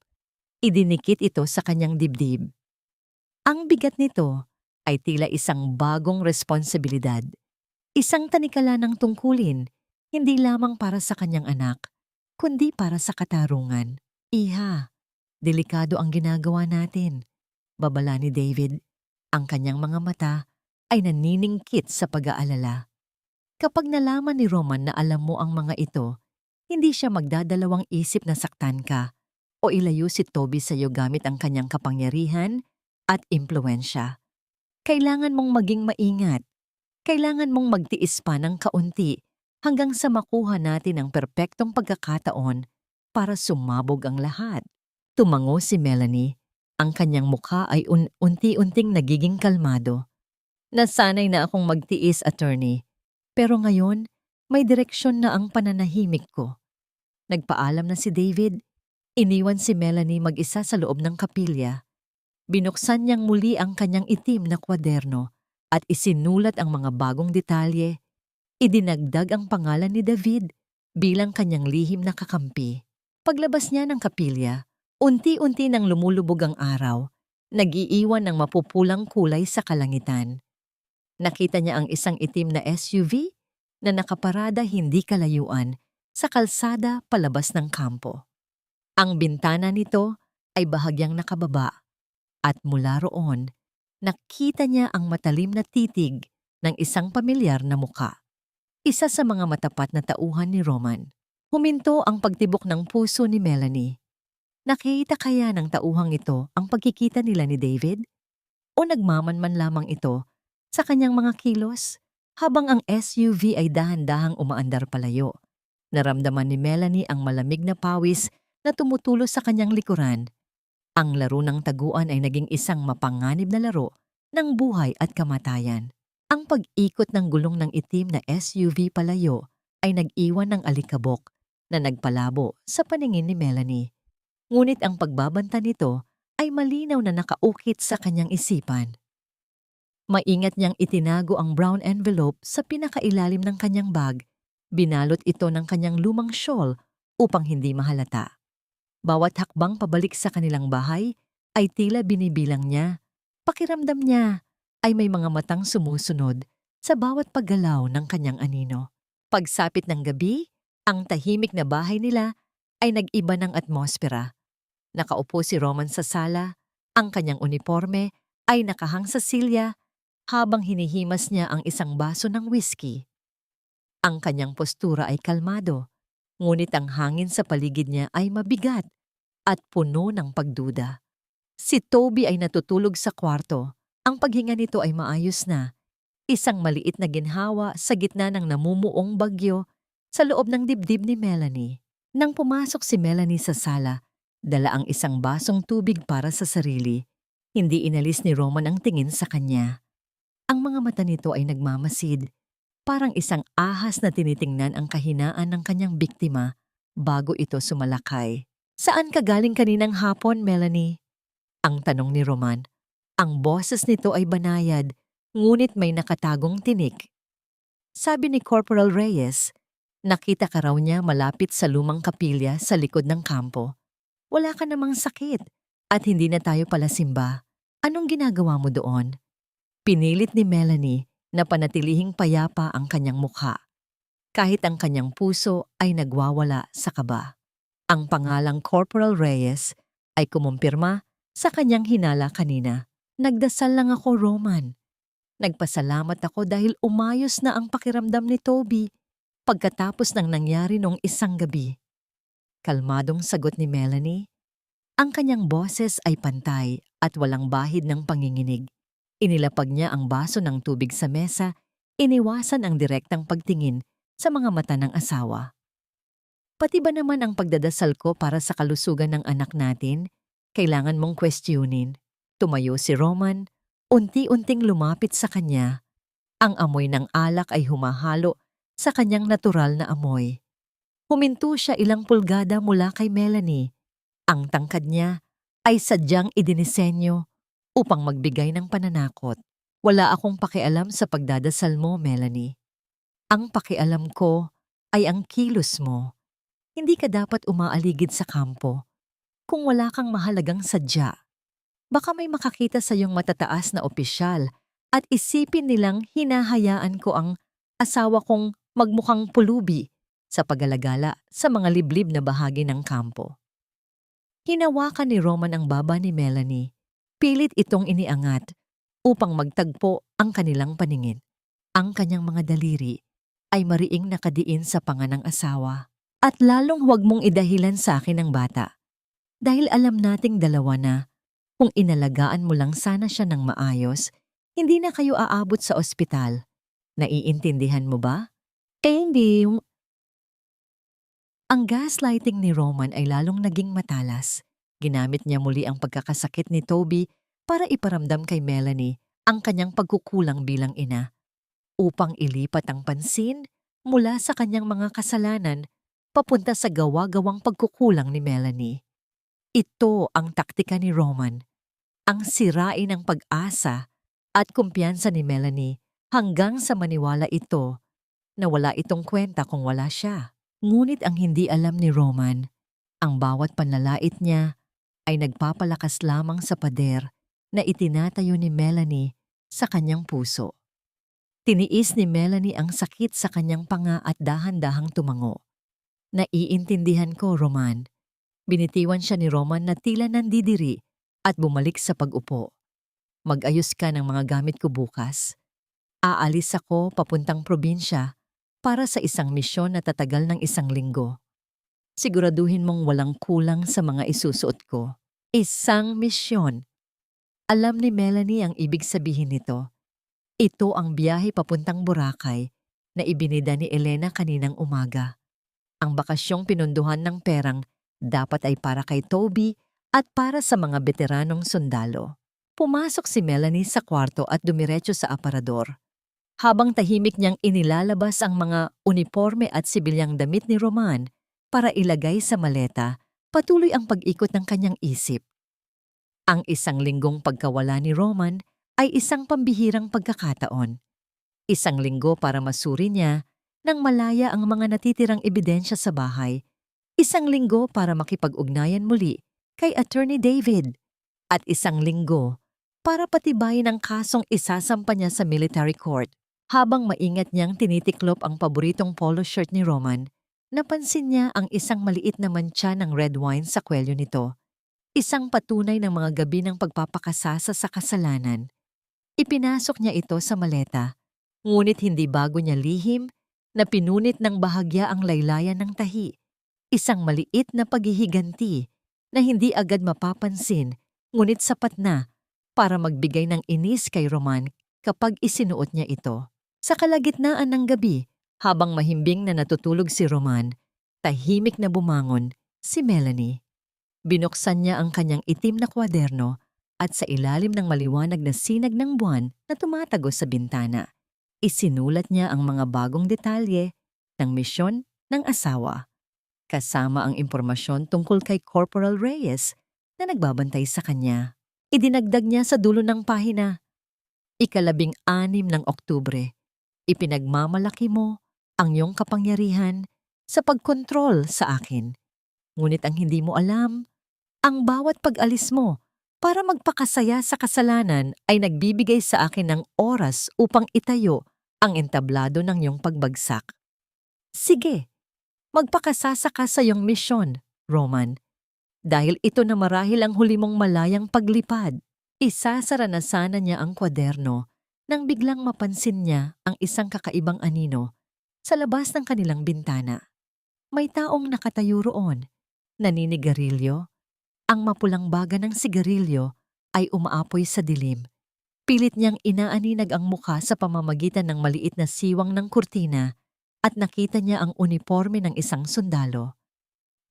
Idinikit ito sa kanyang dibdib. Ang bigat nito ay tila isang bagong responsibilidad. Isang tanikala ng tungkulin, hindi lamang para sa kanyang anak, kundi para sa katarungan. Iha, delikado ang ginagawa natin. Babala ni David. Ang kanyang mga mata ay naniningkit sa pag-aalala. Kapag nalaman ni Roman na alam mo ang mga ito, hindi siya magdadalawang isip na saktan ka o ilayo si Toby sa iyo gamit ang kanyang kapangyarihan at impluensya. Kailangan mong maging maingat. Kailangan mong magtiis pa ng kaunti hanggang sa makuha natin ang perpektong pagkakataon para sumabog ang lahat. Tumango si Melanie. Ang kanyang mukha ay unti-unting nagiging kalmado. Nasanay na akong magtiis, attorney. Pero ngayon, may direksyon na ang pananahimik ko. Nagpaalam na si David. Iniwan si Melanie mag-isa sa loob ng kapilya. Binuksan niyang muli ang kanyang itim na kwaderno at isinulat ang mga bagong detalye. Idinagdag ang pangalan ni David bilang kanyang lihim na kakampi. Paglabas niya ng kapilya, unti-unti nang lumulubog ang araw, nag-iiwan ng mapupulang kulay sa kalangitan. Nakita niya ang isang itim na SUV na nakaparada hindi kalayuan sa kalsada palabas ng kampo. Ang bintana nito ay bahagyang nakababa at mula roon, nakita niya ang matalim na titig ng isang pamilyar na muka. Isa sa mga matapat na tauhan ni Roman. Huminto ang pagtibok ng puso ni Melanie. Nakita kaya ng tauhang ito ang pagkikita nila ni David? O nagmamanman lamang ito sa kanyang mga kilos habang ang SUV ay dahan-dahang umaandar palayo? Naramdaman ni Melanie ang malamig na pawis na tumutulo sa kanyang likuran. Ang laro ng taguan ay naging isang mapanganib na laro ng buhay at kamatayan. Ang pag-ikot ng gulong ng itim na SUV palayo ay nag-iwan ng alikabok na nagpalabo sa paningin ni Melanie. Ngunit ang pagbabanta nito ay malinaw na nakaukit sa kanyang isipan. Maingat niyang itinago ang brown envelope sa pinakailalim ng kanyang bag. Binalot ito ng kanyang lumang shawl upang hindi mahalata. Bawat hakbang pabalik sa kanilang bahay ay tila binibilang niya. Pakiramdam niya ay may mga matang sumusunod sa bawat paggalaw ng kanyang anino. Pagsapit ng gabi, ang tahimik na bahay nila ay nag-iba ng atmospera. Nakaupo si Roman sa sala, ang kanyang uniforme ay nakahang sa silya habang hinihimas niya ang isang baso ng whiskey. Ang kanyang postura ay kalmado, ngunit ang hangin sa paligid niya ay mabigat at puno ng pagduda. Si Toby ay natutulog sa kwarto. Ang paghinga nito ay maayos na. Isang maliit na ginhawa sa gitna ng namumuong bagyo sa loob ng dibdib ni Melanie. Nang pumasok si Melanie sa sala, dala ang isang basong tubig para sa sarili. Hindi inalis ni Roman ang tingin sa kanya. Ang mga mata nito ay nagmamasid, parang isang ahas na tinitingnan ang kahinaan ng kanyang biktima bago ito sumalakay. "Saan ka galing kaninang hapon, Melanie?" Ang tanong ni Roman. Ang boses nito ay banayad, ngunit may nakatagong tinik. Sabi ni Corporal Reyes, nakita ka raw niya malapit sa lumang kapilya sa likod ng kampo. Wala ka namang sakit at hindi na tayo palasimba. Anong ginagawa mo doon? Pinilit ni Melanie na panatilihing payapa ang kanyang mukha, kahit ang kanyang puso ay nagwawala sa kaba. Ang pangalang Corporal Reyes ay kumumpirma sa kanyang hinala kanina. "Nagdasal lang ako, Roman. Nagpasalamat ako dahil umayos na ang pakiramdam ni Toby pagkatapos ng nangyari noong isang gabi." Kalmadong sagot ni Melanie. Ang kanyang boses ay pantay at walang bahid ng panginginig. Inilapag niya ang baso ng tubig sa mesa, iniwasan ang direktang pagtingin sa mga mata ng asawa. "Pati ba naman ang pagdadasal ko para sa kalusugan ng anak natin, kailangan mong questionin?" Tumayo si Roman, unti-unting lumapit sa kanya. Ang amoy ng alak ay humahalo sa kanyang natural na amoy. Huminto siya ilang pulgada mula kay Melanie. Ang tangkad niya ay sadyang idinisenyo upang magbigay ng pananakot. "Wala akong pakialam sa pagdadasal mo, Melanie. Ang pakialam ko ay ang kilos mo. Hindi ka dapat umaaligid sa kampo kung wala kang mahalagang sadya. Baka may makakita sa iyong matataas na opisyal at isipin nilang hinahayaan ko ang asawa kong magmukhang pulubi sa pag-alagala sa mga liblib na bahagi ng kampo." Hinawakan ni Roman ang baba ni Melanie. Pilit itong iniangat upang magtagpo ang kanilang paningin. Ang kanyang mga daliri ay mariing nakadiin sa panga ng asawa. "At lalong huwag mong idahilan sa akin ang bata. Dahil alam nating dalawa na kung inalagaan mo lang sana siya ng maayos, hindi na kayo aabot sa ospital. Naiintindihan mo ba?" Hindi. Ang gaslighting ni Roman ay lalong naging matalas. Ginamit niya muli ang pagkakasakit ni Toby para iparamdam kay Melanie ang kanyang pagkukulang bilang ina, upang ilipat ang pansin mula sa kanyang mga kasalanan papunta sa gawa-gawang pagkukulang ni Melanie. Ito ang taktika ni Roman, ang sirain ng pag-asa at kumpiyansa ni Melanie hanggang sa maniwala ito na wala itong kwenta kung wala siya. Ngunit ang hindi alam ni Roman, ang bawat panlalait niya ay nagpapalakas lamang sa pader na itinatayo ni Melanie sa kanyang puso. Tiniis ni Melanie ang sakit sa kanyang panga at dahan-dahang tumango. "Naiintindihan ko, Roman." Binitiwan siya ni Roman na tila nandidiri at bumalik sa pag-upo. "Mag-ayos ka ng mga gamit ko bukas. Aalis ako papuntang probinsya para sa isang misyon na tatagal ng 1 linggo. Siguraduhin mong walang kulang sa mga isusuot ko. Isang misyon. Alam ni Melanie ang ibig sabihin nito. Ito ang biyahe papuntang Boracay na ibinida ni Elena kaninang umaga. Ang bakasyong pinunduhan ng perang dapat ay para kay Toby at para sa mga veteranong sundalo. Pumasok si Melanie sa kwarto at dumiretso sa aparador. Habang tahimik niyang inilalabas ang mga uniforme at sibilyang damit ni Roman para ilagay sa maleta, patuloy ang pag-ikot ng kanyang isip. Ang isang linggong pagkawala ni Roman ay isang pambihirang pagkakataon. Isang linggo para masuri niya nang malaya ang mga natitirang ebidensya sa bahay. Isang linggo para makipag-ugnayan muli kay Attorney David. At isang linggo para patibayin ang kasong isasampa niya sa military court. Habang maingat niyang tinitiklop ang paboritong polo shirt ni Roman, napansin niya ang isang maliit na mantsa ng red wine sa kwelyo nito. Isang patunay ng mga gabi ng pagpapakasasa sa kasalanan. Ipinasok niya ito sa maleta, ngunit hindi bago niya lihim na pinunit ng bahagya ang laylayan ng tahi. Isang maliit na paghihiganti na hindi agad mapapansin, ngunit sapat na para magbigay ng inis kay Roman kapag isinuot niya ito. Sa kalagitnaan ng gabi, habang mahimbing na natutulog si Roman, tahimik na bumangon si Melanie. Binuksan niya ang kanyang itim na kwaderno at sa ilalim ng maliwanag na sinag ng buwan na tumatagos sa bintana, isinulat niya ang mga bagong detalye ng misyon ng asawa, kasama ang impormasyon tungkol kay Corporal Reyes na nagbabantay sa kanya. Idinagdag niya sa dulo ng pahina, 16 ng Oktubre, ipinagmamalaki mo ang iyong kapangyarihan sa pagkontrol sa akin. Ngunit ang hindi mo alam, ang bawat pag-alis mo para magpakasaya sa kasalanan ay nagbibigay sa akin ng oras upang itayo ang entablado ng iyong pagbagsak. Sige, magpakasasa ka sa iyong misyon, Roman. Dahil ito na marahil ang huli mong malayang paglipad. Isasara na sana niya ang kwaderno nang biglang mapansin niya ang isang kakaibang anino sa labas ng kanilang bintana. May taong nakatayo roon, naninigarilyo. Ang mapulang baga ng sigarilyo ay umaapoy sa dilim. Pilit niyang inaaninag ang mukha sa pamamagitan ng maliit na siwang ng kurtina at nakita niya ang uniforme ng isang sundalo.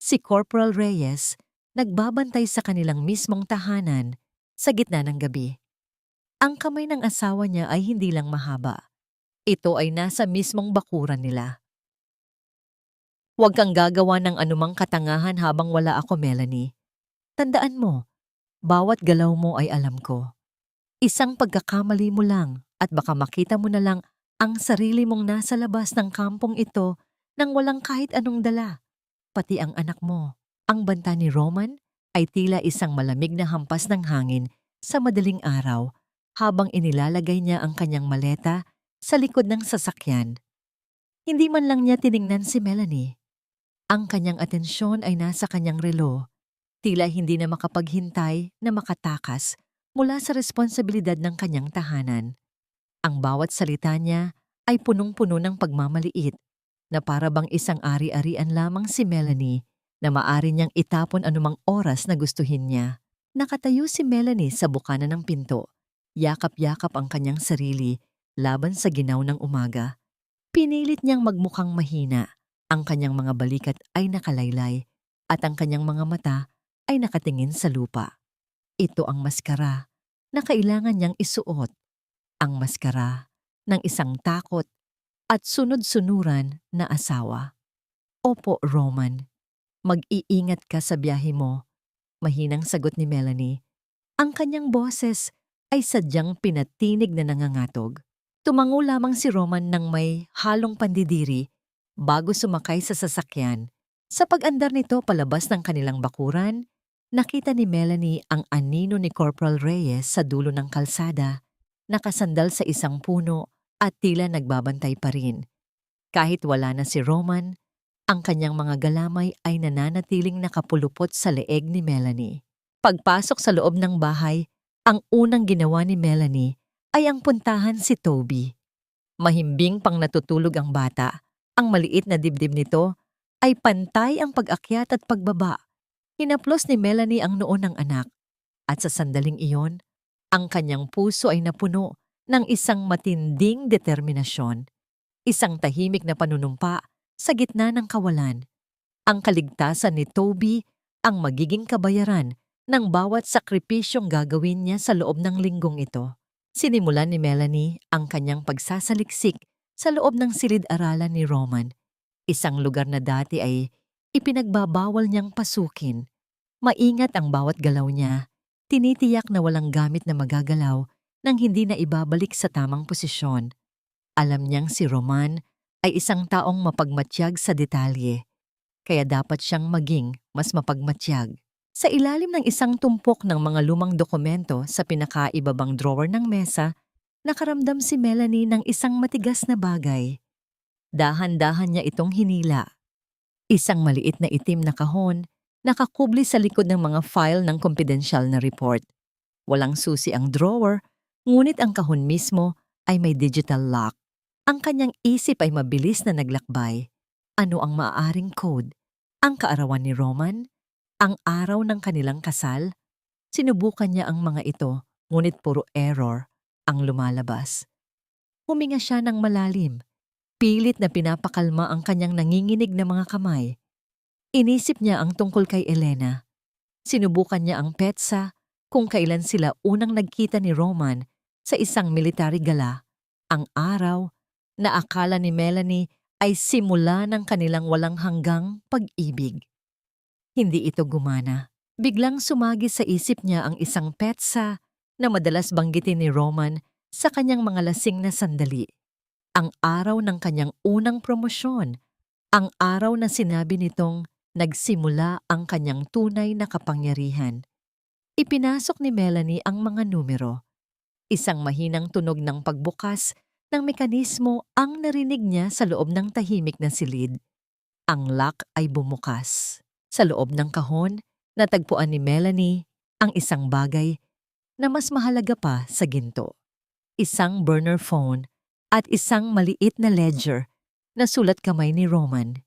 Si Corporal Reyes nagbabantay sa kanilang mismong tahanan sa gitna ng gabi. Ang kamay ng asawa niya ay hindi lang mahaba. Ito ay nasa mismong bakuran nila. Huwag kang gagawa ng anumang katangahan habang wala ako, Melanie. Tandaan mo, bawat galaw mo ay alam ko. Isang pagkakamali mo lang at baka makita mo na lang ang sarili mong nasa labas ng kampong ito nang walang kahit anong dala. Pati ang anak mo. Ang banta ni Roman ay tila isang malamig na hampas ng hangin sa madaling araw habang inilalagay niya ang kanyang maleta sa likod ng sasakyan. Hindi man lang niya tiningnan si Melanie. Ang kanyang atensyon ay nasa kanyang relo. Tila hindi na makapaghintay na makatakas mula sa responsibilidad ng kanyang tahanan. Ang bawat salita niya ay punong-puno ng pagmamaliit na para bang isang ari-arian lamang si Melanie na maari niyang itapon anumang oras na gustuhin niya. Nakatayo si Melanie sa bukana ng pinto. Yakap-yakap ang kanyang sarili laban sa ginaw ng umaga. Pinilit niyang magmukhang mahina. Ang kanyang mga balikat ay nakalaylay at ang kanyang mga mata ay nakatingin sa lupa. Ito ang maskara na kailangan niyang isuot. Ang maskara ng isang takot at sunod-sunuran na asawa. Opo, Roman. Mag-iingat ka sa biyahe mo, mahinang sagot ni Melanie. Ang kanyang boses ay sadyang pinatinig na nangangatog. Tumango lamang si Roman ng may halong pandidiri bago sumakay sa sasakyan. Sa pag-andar nito palabas ng kanilang bakuran, nakita ni Melanie ang anino ni Corporal Reyes sa dulo ng kalsada, nakasandal sa isang puno at tila nagbabantay pa rin. Kahit wala na si Roman, ang kanyang mga galamay ay nananatiling nakapulupot sa leeg ni Melanie. Pagpasok sa loob ng bahay, ang unang ginawa ni Melanie ay ang puntahan si Toby. Mahimbing pang natutulog ang bata. Ang maliit na dibdib nito ay pantay ang pag-akyat at pagbaba. Hinaplos ni Melanie ang noo ng anak at sa sandaling iyon, ang kanyang puso ay napuno ng isang matinding determinasyon, isang tahimik na panunumpa sa gitna ng kawalan. Ang kaligtasan ni Toby ang magiging kabayaran ng bawat sakripisyong gagawin niya sa loob ng linggong ito. Sinimulan ni Melanie ang kanyang pagsasaliksik sa loob ng silid-aralan ni Roman, isang lugar na dati ay ipinagbabawal niyang pasukin. Maingat ang bawat galaw niya, tinitiyak na walang gamit na magagalaw nang hindi na ibabalik sa tamang posisyon. Alam niyang si Roman ay isang taong mapagmatyag sa detalye, kaya dapat siyang maging mas mapagmatyag. Sa ilalim ng isang tumpok ng mga lumang dokumento sa pinakaibabang drawer ng mesa, nakaramdam si Melanie ng isang matigas na bagay. Dahan-dahan niya itong hinila. Isang maliit na itim na kahon, nakakubli sa likod ng mga file ng kumpidensyal na report. Walang susi ang drawer, ngunit ang kahon mismo ay may digital lock. Ang kanyang isip ay mabilis na naglakbay. Ano ang maaaring code? Ang kaarawan ni Roman? Ang araw ng kanilang kasal? Sinubukan niya ang mga ito, ngunit puro error ang lumalabas. Huminga siya ng malalim. Pilit na pinapakalma ang kanyang nanginginig na mga kamay. Inisip niya ang tungkol kay Elena. Sinubukan niya ang petsa kung kailan sila unang nagkita ni Roman sa isang military gala. Ang araw na akala ni Melanie ay simula ng kanilang walang hanggang pag-ibig. Hindi ito gumana. Biglang sumagi sa isip niya ang isang petsa na madalas banggitin ni Roman sa kanyang mga lasing na sandali. Ang araw ng kanyang unang promosyon, ang araw na sinabi nitong nagsimula ang kanyang tunay na kapangyarihan. Ipinasok ni Melanie ang mga numero. Isang mahinang tunog ng pagbukas ng mekanismo ang narinig niya sa loob ng tahimik na silid. Ang lock ay bumukas. Sa loob ng kahon, natagpuan ni Melanie ang isang bagay na mas mahalaga pa sa ginto. Isang burner phone at isang maliit na ledger na sulat kamay ni Roman.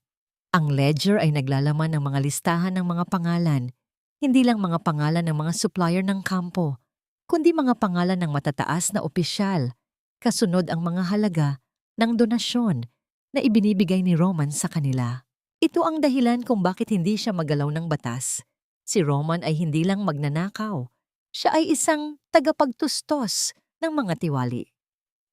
Ang ledger ay naglalaman ng mga listahan ng mga pangalan, hindi lang mga pangalan ng mga supplier ng kampo, kundi mga pangalan ng matataas na opisyal, kasunod ang mga halaga ng donasyon na ibinibigay ni Roman sa kanila. Ito ang dahilan kung bakit hindi siya magalaw ng batas. Si Roman ay hindi lang magnanakaw. Siya ay isang tagapagtustos ng mga tiwali.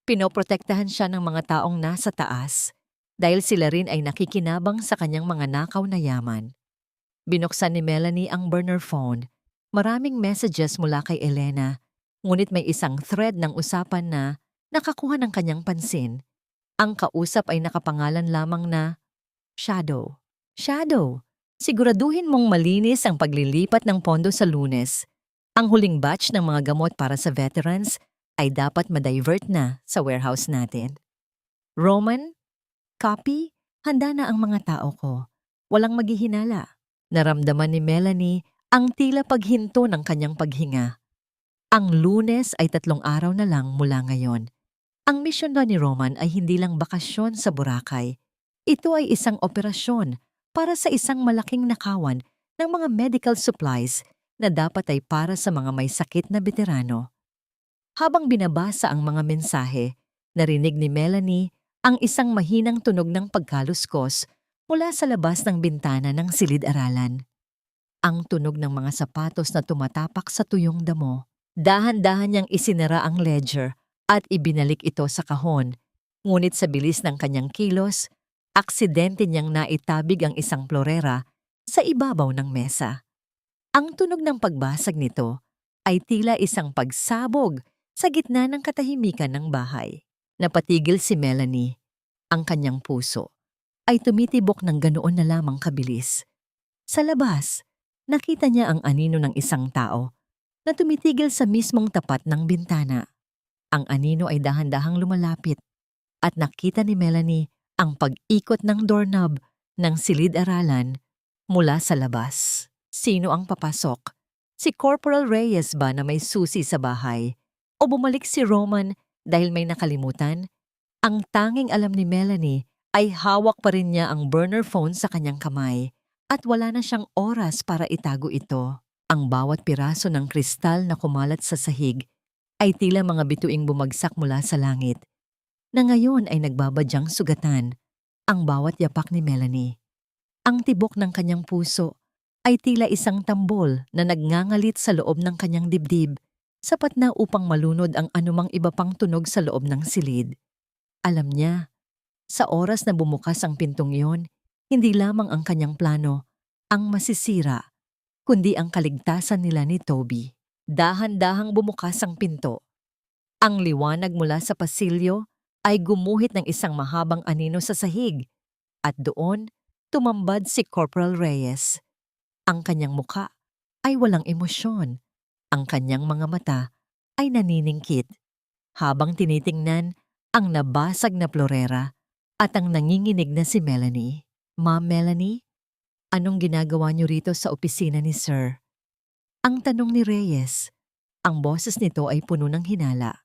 Pinoprotektahan siya ng mga taong nasa taas dahil sila rin ay nakikinabang sa kanyang mga nakaw na yaman. Binuksan ni Melanie ang burner phone. Maraming messages mula kay Elena, ngunit may isang thread ng usapan na nakakuha ng kanyang pansin. Ang kausap ay nakapangalan lamang na Shadow. Shadow, siguraduhin mong malinis ang paglilipat ng pondo sa Lunes. Ang huling batch ng mga gamot para sa veterans ay dapat ma-divert na sa warehouse natin. Roman, copy, handa na ang mga tao ko. Walang maghihinala. Naramdaman ni Melanie ang tila paghinto ng kanyang paghinga. Ang Lunes ay 3 araw na lang mula ngayon. Ang misyon ni Roman ay hindi lang bakasyon sa Boracay. Ito ay isang operasyon para sa isang malaking nakawan ng mga medical supplies na dapat ay para sa mga may sakit na veterano. Habang binabasa ang mga mensahe, narinig ni Melanie ang isang mahinang tunog ng pagkaluskos mula sa labas ng bintana ng silid-aralan. Ang tunog ng mga sapatos na tumatapak sa tuyong damo. Dahan-dahan niyang isinara ang ledger at ibinalik ito sa kahon, ngunit sa bilis ng kanyang kilos, aksidente niyang naitabig ang isang plorera sa ibabaw ng mesa. Ang tunog ng pagbasag nito ay tila isang pagsabog sa gitna ng katahimikan ng bahay. Napatigil si Melanie. Ang kanyang puso ay tumitibok ng ganoon na lamang kabilis. Sa labas, nakita niya ang anino ng isang tao na tumitigil sa mismong tapat ng bintana. Ang anino ay dahan-dahang lumalapit at nakita ni Melanie ang pag-ikot ng doorknob ng silid-aralan mula sa labas. Sino ang papasok? Si Corporal Reyes ba na may susi sa bahay? O bumalik si Roman dahil may nakalimutan? Ang tanging alam ni Melanie ay hawak pa rin niya ang burner phone sa kanyang kamay at wala na siyang oras para itago ito. Ang bawat piraso ng kristal na kumalat sa sahig ay tila mga bituing bumagsak mula sa langit na ngayon ay nagbabadyang sugatan ang bawat yapak ni Melanie. Ang tibok ng kanyang puso ay tila isang tambol na nagngangalit sa loob ng kanyang dibdib, sapat na upang malunod ang anumang iba pang tunog sa loob ng silid. Alam niya, sa oras na bumukas ang pintong iyon, hindi lamang ang kanyang plano ang masisira, kundi ang kaligtasan nila ni Toby. Dahan-dahang bumukas ang pinto. Ang liwanag mula sa pasilyo ay gumuhit ng isang mahabang anino sa sahig at doon tumambad si Corporal Reyes. Ang kanyang muka ay walang emosyon. Ang kanyang mga mata ay naniningkit habang tinitingnan ang nabasag na florera at ang nanginginig na si Melanie. Ma'am Melanie, anong ginagawa niyo rito sa opisina ni Sir? Ang tanong ni Reyes. Ang boses nito ay puno ng hinala.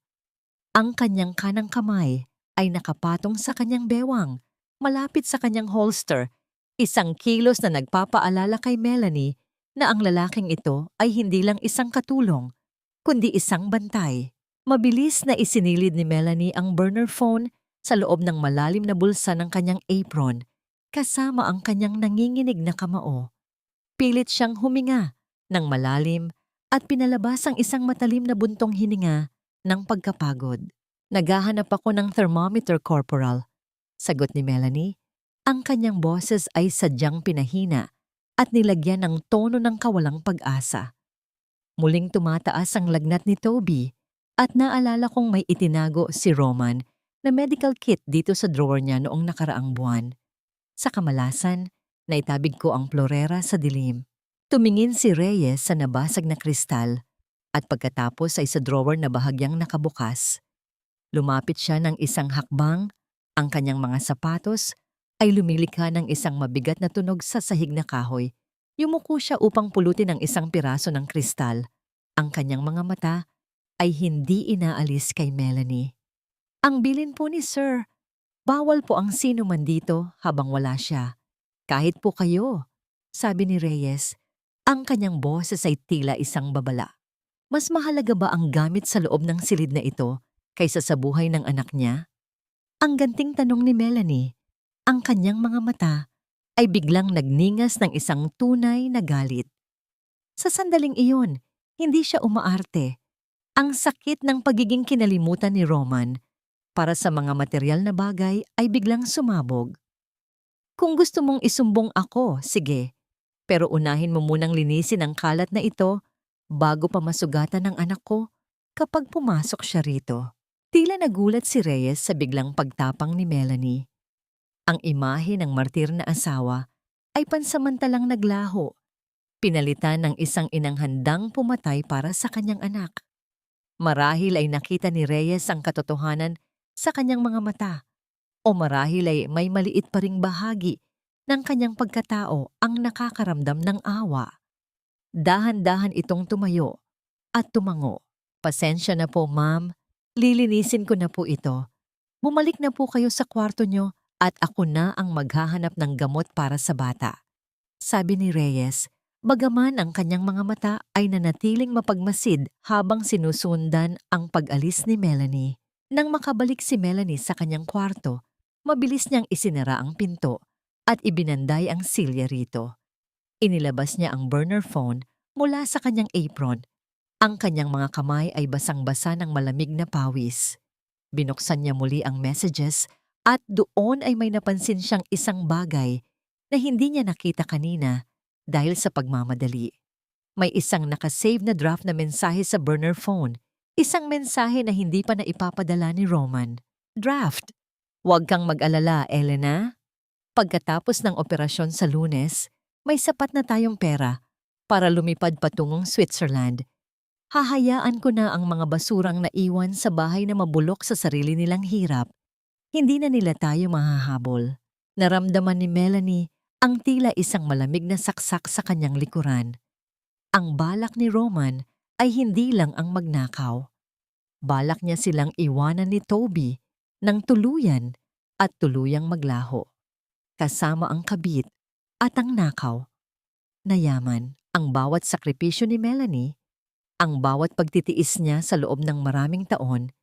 Ang kanyang kanang kamay ay nakapatong sa kanyang bewang, malapit sa kanyang holster, isang kilos na nagpapaalala kay Melanie na ang lalaking ito ay hindi lang isang katulong, kundi isang bantay. Mabilis na isinilid ni Melanie ang burner phone sa loob ng malalim na bulsa ng kanyang apron, kasama ang kanyang nanginginig na kamao. Pilit siyang huminga ng malalim at pinalabas ang isang matalim na buntong hininga ng pagkapagod. Naghahanap ako ng thermometer, Corporal. Sagot ni Melanie. Ang kanyang boses ay sadyang pinahina at nilagyan ng tono ng kawalang pag-asa. Muling tumataas ang lagnat ni Toby at naalala kong may itinago si Roman na medical kit dito sa drawer niya noong nakaraang buwan. Sa kamalasan, naitabig ko ang florera sa dilim. Tumingin si Reyes sa nabasag na kristal at pagkatapos ay sa drawer na bahagyang nakabukas. Lumapit siya ng isang hakbang, ang kanyang mga sapatos ay lumilikha ng isang mabigat na tunog sa sahig na kahoy. Yumuko siya upang pulutin ang isang piraso ng kristal. Ang kanyang mga mata ay hindi inaalis kay Melanie. Ang bilin po ni Sir, bawal po ang sino man dito habang wala siya. Kahit po kayo, sabi ni Reyes. Ang kanyang boses ay tila isang babala. Mas mahalaga ba ang gamit sa loob ng silid na ito kaysa sa buhay ng anak niya? Ang ganting tanong ni Melanie. Ang kanyang mga mata ay biglang nagningas ng isang tunay na galit. Sa sandaling iyon, hindi siya umaarte. Ang sakit ng pagiging kinalimutan ni Roman para sa mga material na bagay ay biglang sumabog. Kung gusto mong isumbong ako, sige. Pero unahin mo munang linisin ang kalat na ito bago pa masugatan ng anak ko kapag pumasok siya rito. Tila nagulat si Reyes sa biglang pagtapang ni Melanie. Ang imahe ng martir na asawa ay pansamantalang naglaho, pinalitan ng isang inang handang pumatay para sa kanyang anak. Marahil ay nakita ni Reyes ang katotohanan sa kanyang mga mata, o marahil ay may maliit pa ring bahagi ng kanyang pagkatao ang nakakaramdam ng awa. Dahan-dahan itong tumayo at tumango. Pasensya na po, ma'am. Lilinisin ko na po ito. Bumalik na po kayo sa kwarto nyo at ako na ang maghahanap ng gamot para sa bata. Sabi ni Reyes, bagaman ang kanyang mga mata ay nanatiling mapagmasid habang sinusundan ang pag-alis ni Melanie. Nang makabalik si Melanie sa kanyang kwarto, mabilis niyang isinara ang pinto at ibinanday ang silya rito. Inilabas niya ang burner phone mula sa kanyang apron. Ang kanyang mga kamay ay basang-basa ng malamig na pawis. Binuksan niya muli ang messages at doon ay may napansin siyang isang bagay na hindi niya nakita kanina dahil sa pagmamadali. May isang nakasave na draft na mensahe sa burner phone. Isang mensahe na hindi pa naipapadala ni Roman. Draft. Huwag kang mag-alala, Elena. Pagkatapos ng operasyon sa Lunes, may sapat na tayong pera para lumipad patungong Switzerland. Hahayaan ko na ang mga basurang naiwan sa bahay na mabulok sa sarili nilang hirap. Hindi na nila tayo mahahabol. Naramdaman ni Melanie ang tila isang malamig na saksak sa kanyang likuran. Ang balak ni Roman ay hindi lang ang magnakaw. Balak niya silang iwanan ni Toby ng tuluyan at tuluyang maglaho. Kasama ang kabit at ang nakaw na yaman. Ang bawat sakripisyo ni Melanie, ang bawat pagtitiis niya sa loob ng maraming taon,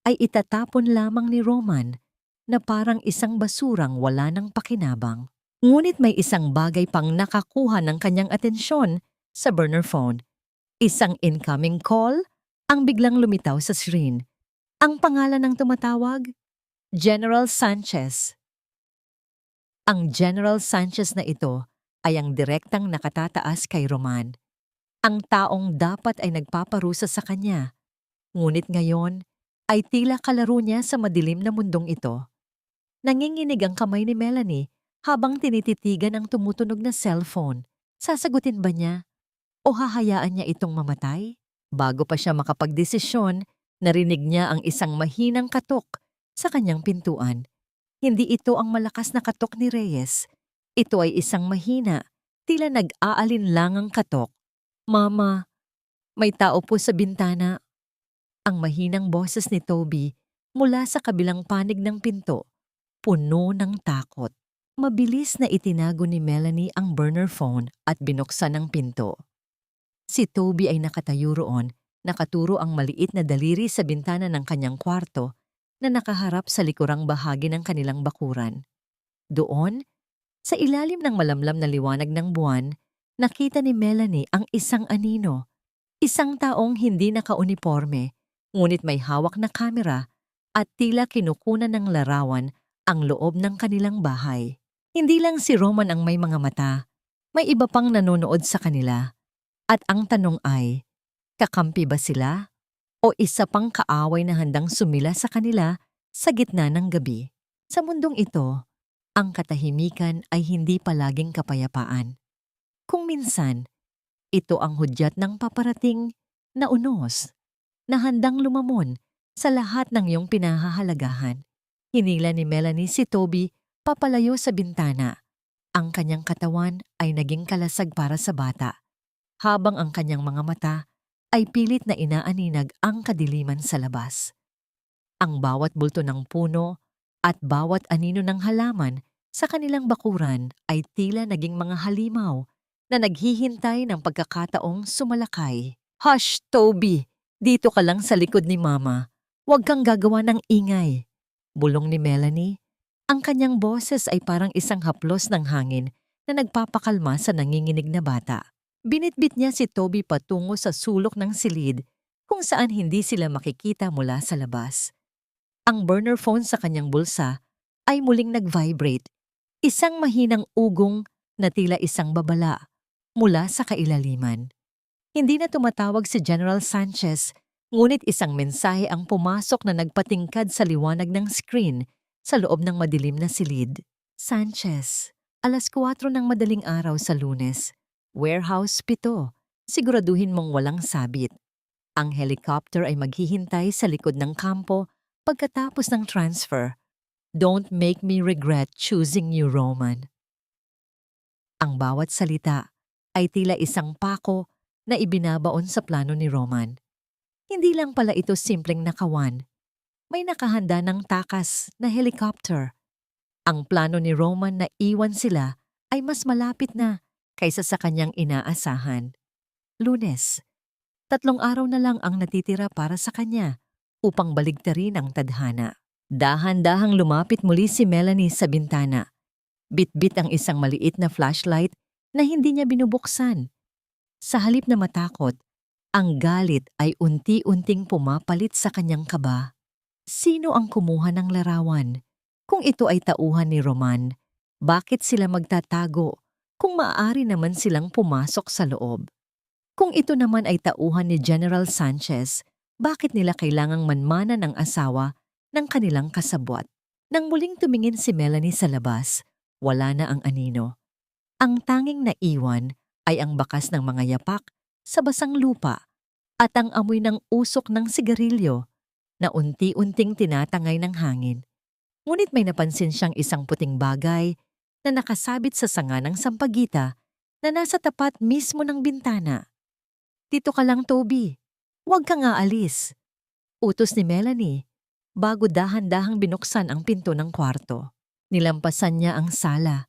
ay itatapon lamang ni Roman na parang isang basurang wala ng pakinabang. Ngunit may isang bagay pang nakakuha ng kanyang atensyon sa burner phone. Isang incoming call ang biglang lumitaw sa screen. Ang pangalan ng tumatawag? General Sanchez. Ang General Sanchez na ito ay ang direktang nakatataas kay Roman. Ang taong dapat ay nagpaparusa sa kanya. Ngunit ngayon ay tila kalaro niya sa madilim na mundong ito. Nanginginig ang kamay ni Melanie habang tinititigan ang tumutunog na cellphone. Sasagutin ba niya o hahayaan niya itong mamatay? Bago pa siya makapagdesisyon, narinig niya ang isang mahinang katok sa kanyang pintuan. Hindi ito ang malakas na katok ni Reyes. Ito ay isang mahina, tila nag-aalinlangang katok. "Mama, may tao po sa bintana." Ang mahinang boses ni Toby mula sa kabilang panig ng pinto, puno ng takot. Mabilis na itinago ni Melanie ang burner phone at binuksan ang pinto. Si Toby ay nakatayo roon, nakaturo ang maliit na daliri sa bintana ng kanyang kwarto na nakaharap sa likurang bahagi ng kanilang bakuran. Doon, sa ilalim ng malamlam na liwanag ng buwan, nakita ni Melanie ang isang anino, isang taong hindi nakauniporme, ngunit may hawak na kamera at tila kinukunan ng larawan ang loob ng kanilang bahay. Hindi lang si Roman ang may mga mata, may iba pang nanonood sa kanila. At ang tanong ay, kakampi ba sila? O isa pang kaaway na handang sumila sa kanila sa gitna ng gabi? Sa mundong ito, ang katahimikan ay hindi palaging kapayapaan. Kung minsan, ito ang hudyat ng paparating na unos, na handang lumamon sa lahat ng iyong pinahahalagahan. Hinila ni Melanie si Toby papalayo sa bintana. Ang kanyang katawan ay naging kalasag para sa bata, habang ang kanyang mga mata ay pilit na inaaninag ang kadiliman sa labas. Ang bawat bulto ng puno at bawat anino ng halaman sa kanilang bakuran ay tila naging mga halimaw na naghihintay ng pagkakataong sumalakay. "Hush, Toby! Dito ka lang sa likod ni Mama. Huwag kang gagawa ng ingay," bulong ni Melanie. Ang kanyang boses ay parang isang haplos ng hangin na nagpapakalma sa nanginginig na bata. Binitbit niya si Toby patungo sa sulok ng silid kung saan hindi sila makikita mula sa labas. Ang burner phone sa kanyang bulsa ay muling nag-vibrate, isang mahinang ugong na tila isang babala mula sa kailaliman. Hindi na tumatawag si General Sanchez, ngunit isang mensahe ang pumasok na nagpatingkad sa liwanag ng screen sa loob ng madilim na silid. "Sanchez, 4:00 ng madaling araw sa Lunes. Warehouse 7. Siguraduhin mong walang sabit. Ang helicopter ay maghihintay sa likod ng kampo pagkatapos ng transfer. Don't make me regret choosing you, Roman." Ang bawat salita ay tila isang pako na ibinabaon sa plano ni Roman. Hindi lang pala ito simpleng nakawan. May nakahanda ng takas na helicopter. Ang plano ni Roman na iwan sila ay mas malapit na kaysa sa kanyang inaasahan. Lunes, 3 araw na lang ang natitira para sa kanya upang baligtarin ang tadhana. Dahan-dahang lumapit muli si Melanie sa bintana. Bitbit ang isang maliit na flashlight na hindi niya binubuksan. Sa halip na matakot, ang galit ay unti-unting pumapalit sa kanyang kaba. Sino ang kumuha ng larawan? Kung ito ay tauhan ni Roman, bakit sila magtatago kung maaari naman silang pumasok sa loob? Kung ito naman ay tauhan ni General Sanchez, bakit nila kailangang manmanan ng asawa ng kanilang kasabwat? Nang muling tumingin si Melanie sa labas, wala na ang anino. Ang tanging naiwan ay ang bakas ng mga yapak sa basang lupa at ang amoy ng usok ng sigarilyo na unti-unting tinatangay ng hangin. Ngunit may napansin siyang isang puting bagay na nakasabit sa sanga ng sampagita na nasa tapat mismo ng bintana. "Dito ka lang, Toby. Huwag kang aalis," utos ni Melanie. bago dahan-dahang binuksan ang pinto ng kwarto. Nilampasan niya ang sala,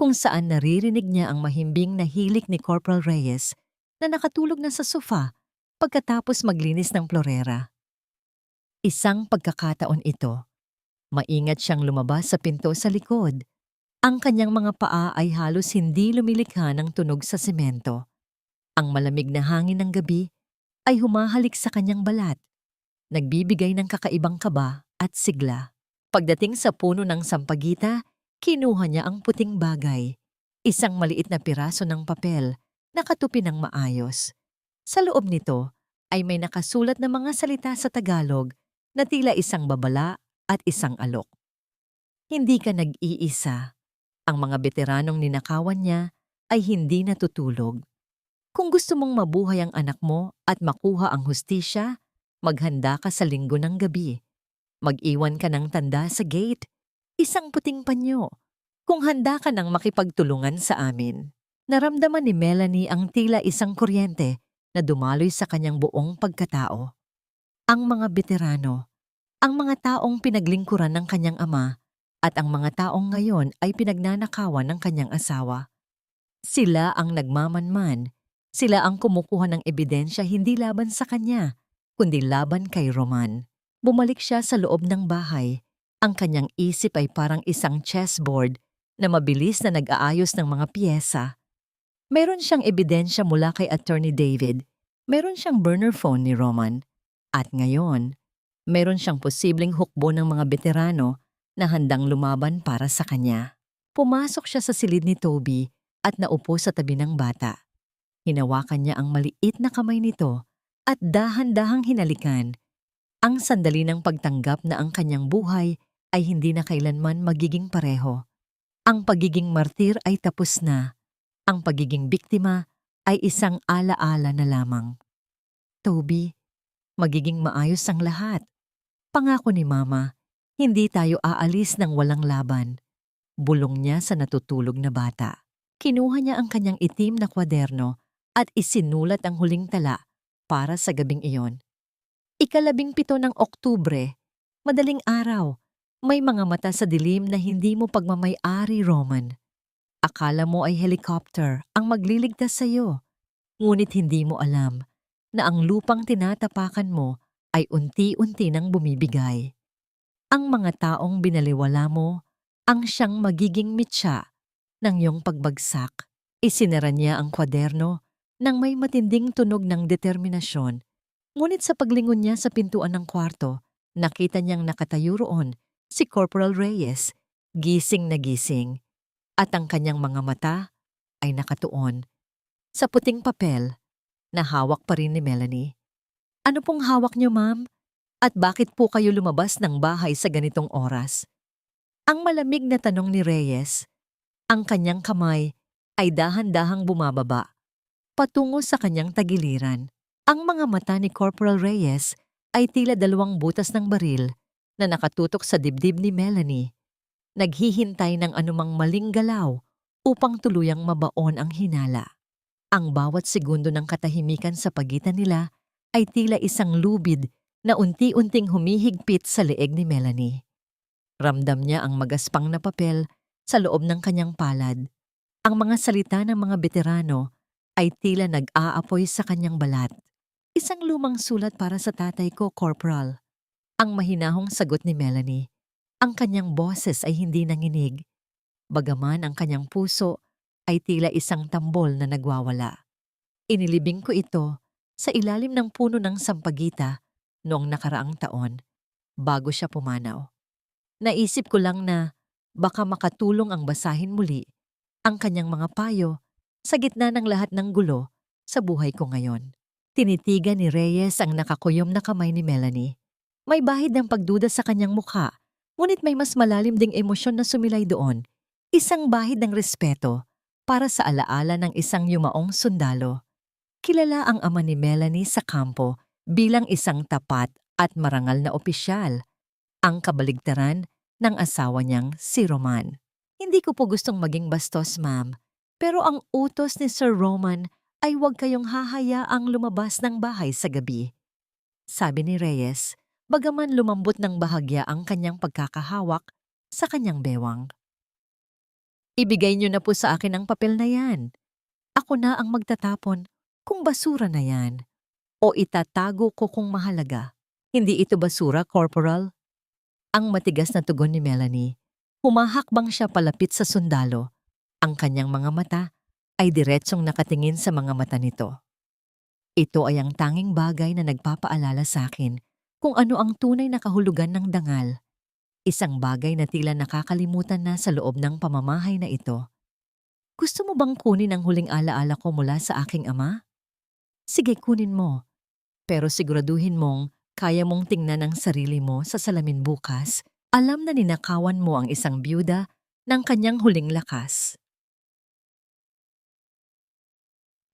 kung saan naririnig niya ang mahimbing na hilik ni Corporal Reyes na nakatulog na sa sofa pagkatapos maglinis ng florera. Isang pagkakataon ito, maingat siyang lumabas sa pinto sa likod. Ang kanyang mga paa ay halos hindi lumilikha ng tunog sa semento. Ang malamig na hangin ng gabi ay humahalik sa kanyang balat, nagbibigay ng kakaibang kaba at sigla. Pagdating sa puno ng sampagita, kinuha niya ang puting bagay, isang maliit na piraso ng papel na katupi ng maayos. Sa loob nito ay may nakasulat na mga salita sa Tagalog na tila isang babala at isang alok. Hindi ka nag-iisa. Ang mga veteranong ninakawan niya ay hindi natutulog. Kung gusto mong mabuhay ang anak mo at makuha ang hustisya, maghanda ka sa linggo ng gabi. Mag-iwan ka ng tanda sa gate, isang puting panyo, kung handa ka nang makipagtulungan sa amin. Naramdaman ni Melanie ang tila isang kuryente na dumaloy sa kanyang buong pagkatao. Ang mga veterano, ang mga taong pinaglingkuran ng kanyang ama, at ang mga taong ngayon ay pinagnanakawan ng kanyang asawa. Sila ang nagmamanman, sila ang kumukuha ng ebidensya hindi laban sa kanya, kundi laban kay Roman. Bumalik siya sa loob ng bahay. Ang kanyang isip ay parang isang chessboard na mabilis na nag-aayos ng mga piyesa. Meron siyang ebidensya mula kay Attorney David, meron siyang burner phone ni Roman, at ngayon, meron siyang posibleng hukbo ng mga veterano na handang lumaban para sa kanya. Pumasok siya sa silid ni Toby at naupo sa tabi ng bata. Hinawakan niya ang maliit na kamay nito at dahan-dahang hinalikan. Ang sandali ng pagtanggap na ang kanyang buhay ay hindi na kailanman magiging pareho. Ang pagiging martir ay tapos na. Ang pagiging biktima ay isang alaala na lamang. Toby, magiging maayos ang lahat. Pangako ni Mama, hindi tayo aalis ng walang laban. Bulong niya sa natutulog na bata. Kinuha niya ang kanyang itim na kwaderno at isinulat ang huling tala para sa gabing iyon. 17 ng Oktubre, madaling araw, may mga mata sa dilim na hindi mo pagmamay-ari, Roman. Akala mo ay helicopter ang magliligtas sa iyo, ngunit hindi mo alam na ang lupang tinatapakan mo ay unti-unti nang bumibigay. Ang mga taong binaliwala mo ang siyang magiging mitya ng iyong pagbagsak. Isinara niya ang kwaderno nang may matinding tunog ng determinasyon. Ngunit sa paglingon niya sa pintuan ng kwarto, nakita niyang nakatayo roon si Corporal Reyes, gising na gising, at ang kanyang mga mata ay nakatuon sa puting papel na hawak pa rin ni Melanie. Ano pong hawak niyo, ma'am? At bakit po kayo lumabas ng bahay sa ganitong oras? Ang malamig na tanong ni Reyes. Ang kanyang kamay ay dahan-dahang bumababa, patungo sa kanyang tagiliran. Ang mga mata ni Corporal Reyes ay tila 2 butas ng baril na nakatutok sa dibdib ni Melanie, naghihintay ng anumang maling galaw upang tuluyang mabaon ang hinala. Ang bawat segundo ng katahimikan sa pagitan nila ay tila isang lubid na unti-unting humihigpit sa leeg ni Melanie. Ramdam niya ang magaspang na papel sa loob ng kanyang palad. Ang mga salita ng mga veterano ay tila nag-aapoy sa kanyang balat. Isang lumang sulat para sa tatay ko, Corporal. Ang mahinahong sagot ni Melanie. Ang kanyang boses ay hindi nanginig. Bagaman ang kanyang puso ay tila isang tambol na nagwawala. Inilibing ko ito sa ilalim ng puno ng sampagita noong nakaraang taon, bago siya pumanaw. Naisip ko lang na baka makatulong ang basahin muli ang kanyang mga payo sa gitna ng lahat ng gulo sa buhay ko ngayon. Tinitigan ni Reyes ang nakakuyom na kamay ni Melanie. May bahid ng pagduda sa kanyang mukha, ngunit may mas malalim ding emosyon na sumilay doon. Isang bahid ng respeto para sa alaala ng isang yumaong sundalo. Kilala ang ama ni Melanie sa kampo bilang isang tapat at marangal na opisyal, ang kabaligtaran ng asawa niyang si Roman. Hindi ko po gustong maging bastos, ma'am, pero ang utos ni Sir Roman ay huwag kayong hahayaang lumabas ng bahay sa gabi. Sabi ni Reyes, bagaman lumambot ng bahagya ang kanyang pagkakahawak sa kanyang bewang. Ibigay niyo na po sa akin ang papel na yan. Ako na ang magtatapon kung basura na yan. O itatago ko kung mahalaga. Hindi ito basura, Corporal? Ang matigas na tugon ni Melanie. Humahakbang siya palapit sa sundalo. Ang kanyang mga mata ay diretsong nakatingin sa mga mata nito. Ito ay ang tanging bagay na nagpapaalala sa akin kung ano ang tunay na kahulugan ng dangal. Isang bagay na tila nakakalimutan na sa loob ng pamamahay na ito. Gusto mo bang kunin ang huling alaala ko mula sa aking ama? Sige, kunin mo. Pero siguraduhin mong kaya mong tingnan ang sarili mo sa salamin bukas. Alam na ninakawan mo ang isang byuda ng kanyang huling lakas.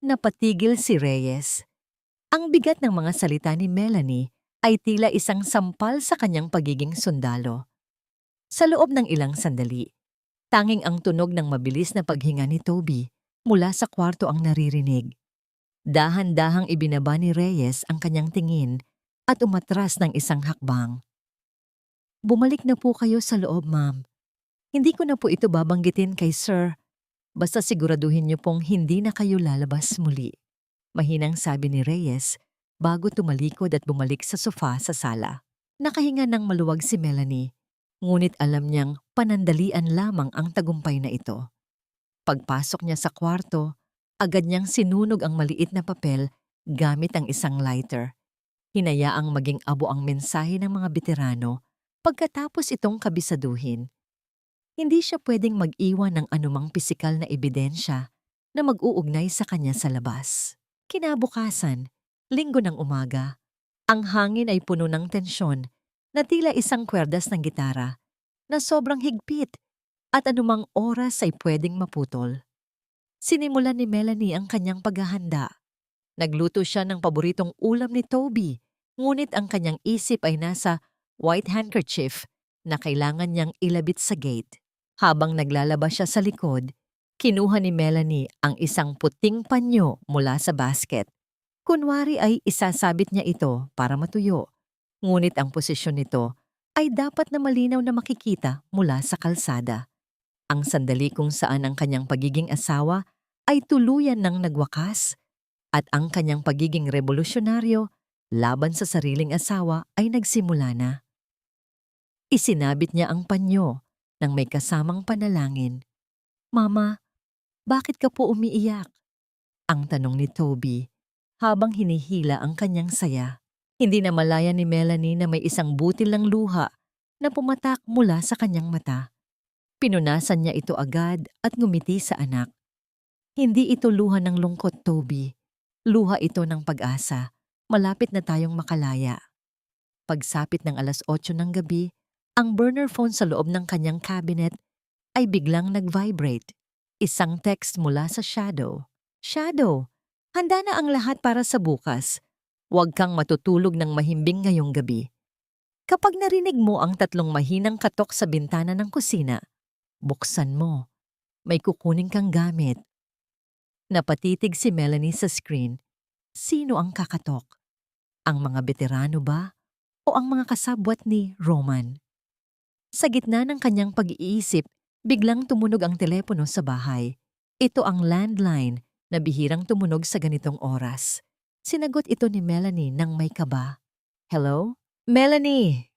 Napatigil si Reyes. Ang bigat ng mga salita ni Melanie ay tila isang sampal sa kanyang pagiging sundalo. Sa loob ng ilang sandali, tanging ang tunog ng mabilis na paghinga ni Toby mula sa kwarto ang naririnig. Dahan-dahang ibinaba ni Reyes ang kanyang tingin at umatras ng isang hakbang. Bumalik na po kayo sa loob, ma'am. Hindi ko na po ito babanggitin kay sir. Basta siguraduhin niyo pong hindi na kayo lalabas muli. Mahinang sabi ni Reyes bago tumalikod at bumalik sa sofa sa sala. Nakahinga ng maluwag si Melanie. Ngunit alam niyang panandalian lamang ang tagumpay na ito. Pagpasok niya sa kwarto, agad niyang sinunog ang maliit na papel gamit ang isang lighter. Hinayaang maging abo ang mensahe ng mga veterano pagkatapos itong kabisaduhin. Hindi siya pwedeng mag-iwan ng anumang pisikal na ebidensya na mag-uugnay sa kanya sa labas. Kinabukasan, linggo ng umaga, ang hangin ay puno ng tensyon na tila isang kwerdas ng gitara na sobrang higpit at anumang oras ay pwedeng maputol. Sinimulan ni Melanie ang kanyang paghahanda. Nagluto siya ng paboritong ulam ni Toby, ngunit ang kanyang isip ay nasa white handkerchief na kailangan niyang ilabit sa gate. Habang naglalaba siya sa likod, kinuha ni Melanie ang isang puting panyo mula sa basket. Kunwari ay isasabit niya ito para matuyo. Ngunit ang posisyon nito ay dapat na malinaw na makikita mula sa kalsada. Ang sandali kung saan ang kanyang pagiging asawa ay tuluyan ng nagwakas at ang kanyang pagiging revolusyonaryo laban sa sariling asawa ay nagsimula na. Isinabit niya ang panyo nang may kasamang panalangin. Mama, bakit ka po umiiyak? Ang tanong ni Toby habang hinihila ang kanyang saya. Hindi na malaya ni Melanie na may isang butil ng luha na pumatak mula sa kanyang mata. Pinunasan niya ito agad at ngumiti sa anak. Hindi ito luha ng lungkot, Toby. Luha ito ng pag-asa. Malapit na tayong makalaya. Pagsapit ng 8:00 ng gabi, ang burner phone sa loob ng kanyang cabinet ay biglang nag-vibrate. Isang text mula sa Shadow. Shadow, handa na ang lahat para sa bukas. Huwag kang matutulog ng mahimbing ngayong gabi. Kapag narinig mo ang 3 mahinang katok sa bintana ng kusina, buksan mo. May kukunin kang gamit. Napatitig si Melanie sa screen. Sino ang kakatok? Ang mga veterano ba? O ang mga kasabwat ni Roman? Sa gitna ng kanyang pag-iisip, biglang tumunog ang telepono sa bahay. Ito ang landline na bihirang tumunog sa ganitong oras. Sinagot ito ni Melanie nang may kaba. Hello? Melanie!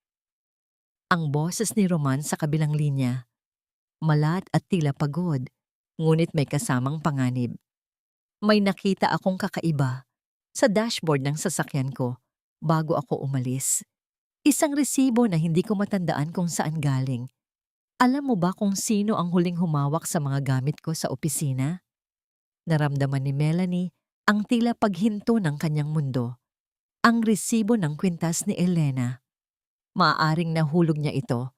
Ang boses ni Roman sa kabilang linya. Malat at tila pagod, ngunit may kasamang panganib. May nakita akong kakaiba sa dashboard ng sasakyan ko bago ako umalis. Isang resibo na hindi ko matandaan kung saan galing. Alam mo ba kung sino ang huling humawak sa mga gamit ko sa opisina? Naramdaman ni Melanie ang tila paghinto ng kanyang mundo. Ang resibo ng kwintas ni Elena. Maaaring nahulog niya ito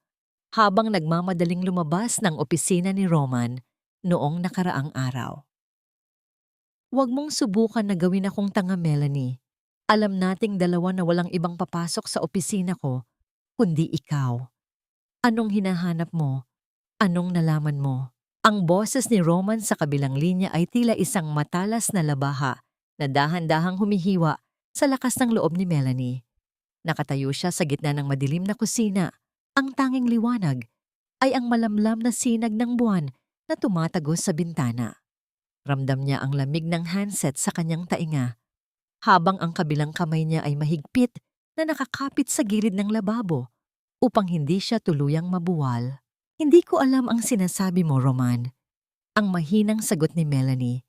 habang nagmamadaling lumabas ng opisina ni Roman noong nakaraang araw. Huwag mong subukan na gawin akong tanga, Melanie. Alam nating dalawa na walang ibang papasok sa opisina ko, kundi ikaw. Anong hinahanap mo? Anong nalaman mo? Ang boses ni Roman sa kabilang linya ay tila isang matalas na labaha na dahan-dahang humihiwa sa lakas ng loob ni Melanie. Nakatayo siya sa gitna ng madilim na kusina. Ang tanging liwanag ay ang malamlam na sinag ng buwan na tumatagos sa bintana. Ramdam niya ang lamig ng handset sa kanyang tainga, habang ang kabilang kamay niya ay mahigpit na nakakapit sa gilid ng lababo upang hindi siya tuluyang mabuwal. Hindi ko alam ang sinasabi mo, Roman. Ang mahinang sagot ni Melanie.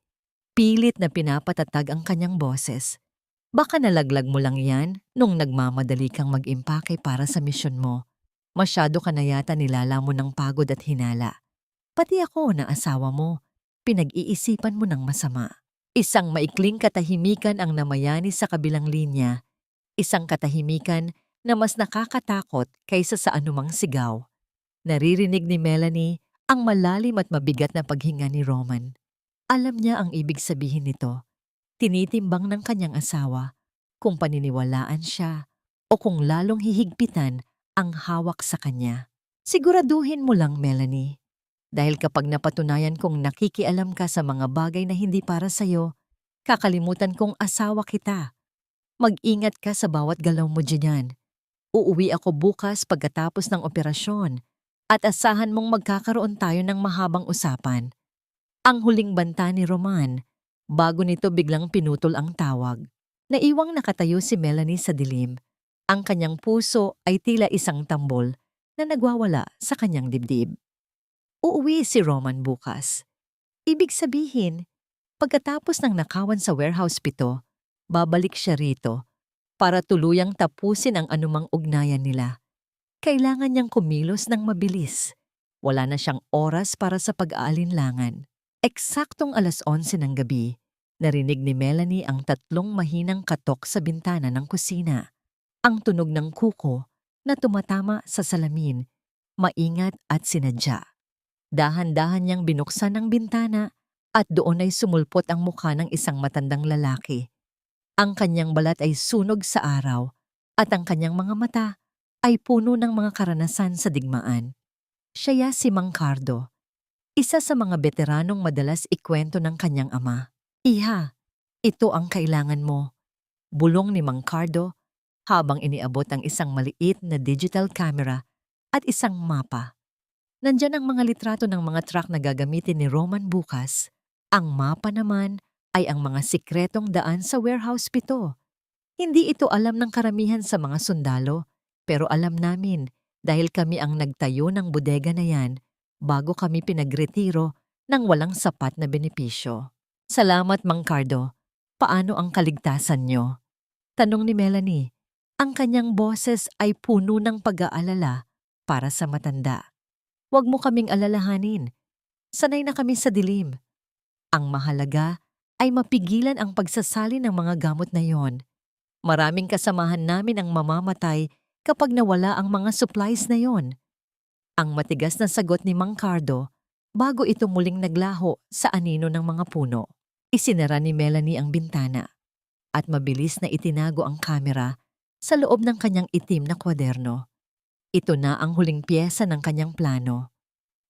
Pilit na pinapatatag ang kanyang boses. Baka nalaglag mo lang yan nung nagmamadali kang mag-impake para sa misyon mo. Masyado ka na yata nilalamon ng pagod at hinala. Pati ako na asawa mo, pinag-iisipan mo ng masama. Isang maikling katahimikan ang namayani sa kabilang linya. Isang katahimikan na mas nakakatakot kaysa sa anumang sigaw. Naririnig ni Melanie ang malalim at mabigat na paghinga ni Roman. Alam niya ang ibig sabihin nito. Tinitimbang ng kanyang asawa kung paniniwalaan siya o kung lalong hihigpitan ang hawak sa kanya. Siguraduhin mo lang, Melanie. Dahil kapag napatunayan kong nakikialam ka sa mga bagay na hindi para sa'yo, kakalimutan kong asawa kita. Mag-ingat ka sa bawat galaw mo diyan. Uuwi ako bukas pagkatapos ng operasyon at asahan mong magkakaroon tayo ng mahabang usapan. Ang huling banta ni Roman. Bago nito biglang pinutol ang tawag. Naiwang nakatayo si Melanie sa dilim. Ang kanyang puso ay tila isang tambol na nagwawala sa kanyang dibdib. Uuwi si Roman bukas. Ibig sabihin, pagkatapos ng nakawan sa warehouse 7, babalik siya rito para tuluyang tapusin ang anumang ugnayan nila. Kailangan niyang kumilos ng mabilis. Wala na siyang oras para sa pag-aalinlangan. Eksaktong 11:00 ng gabi, narinig ni Melanie ang 3 mahinang katok sa bintana ng kusina. Ang tunog ng kuko na tumatama sa salamin, maingat at sinadya. Dahan-dahan niyang binuksan ang bintana at doon ay sumulpot ang mukha ng isang matandang lalaki. Ang kanyang balat ay sunog sa araw at ang kanyang mga mata ay puno ng mga karanasan sa digmaan. Siya si Mang Cardo. Isa sa mga veteranong madalas ikwento ng kanyang ama. Iha, ito ang kailangan mo. Bulong ni Mang Cardo habang iniabot ang isang maliit na digital camera at isang mapa. Nandyan ang mga litrato ng mga truck na gagamitin ni Roman bukas. Ang mapa naman ay ang mga sikretong daan sa warehouse 7. Hindi ito alam ng karamihan sa mga sundalo, pero alam namin dahil kami ang nagtayo ng bodega na yan bago kami pinagretiro ng walang sapat na benepisyo. Salamat, Mang Cardo. Paano ang kaligtasan nyo? Tanong ni Melanie. Ang kanyang boses ay puno ng pag-aalala para sa matanda. Huwag mo kaming alalahanin. Sanay na kami sa dilim. Ang mahalaga ay mapigilan ang pagsasali ng mga gamot na yon. Maraming kasamahan namin ang mamamatay kapag nawala ang mga supplies na yon. Ang matigas na sagot ni Mang Cardo bago ito muling naglaho sa anino ng mga puno. Isinara ni Melanie ang bintana at mabilis na itinago ang kamera sa loob ng kanyang itim na kwaderno. Ito na ang huling piyesa ng kanyang plano.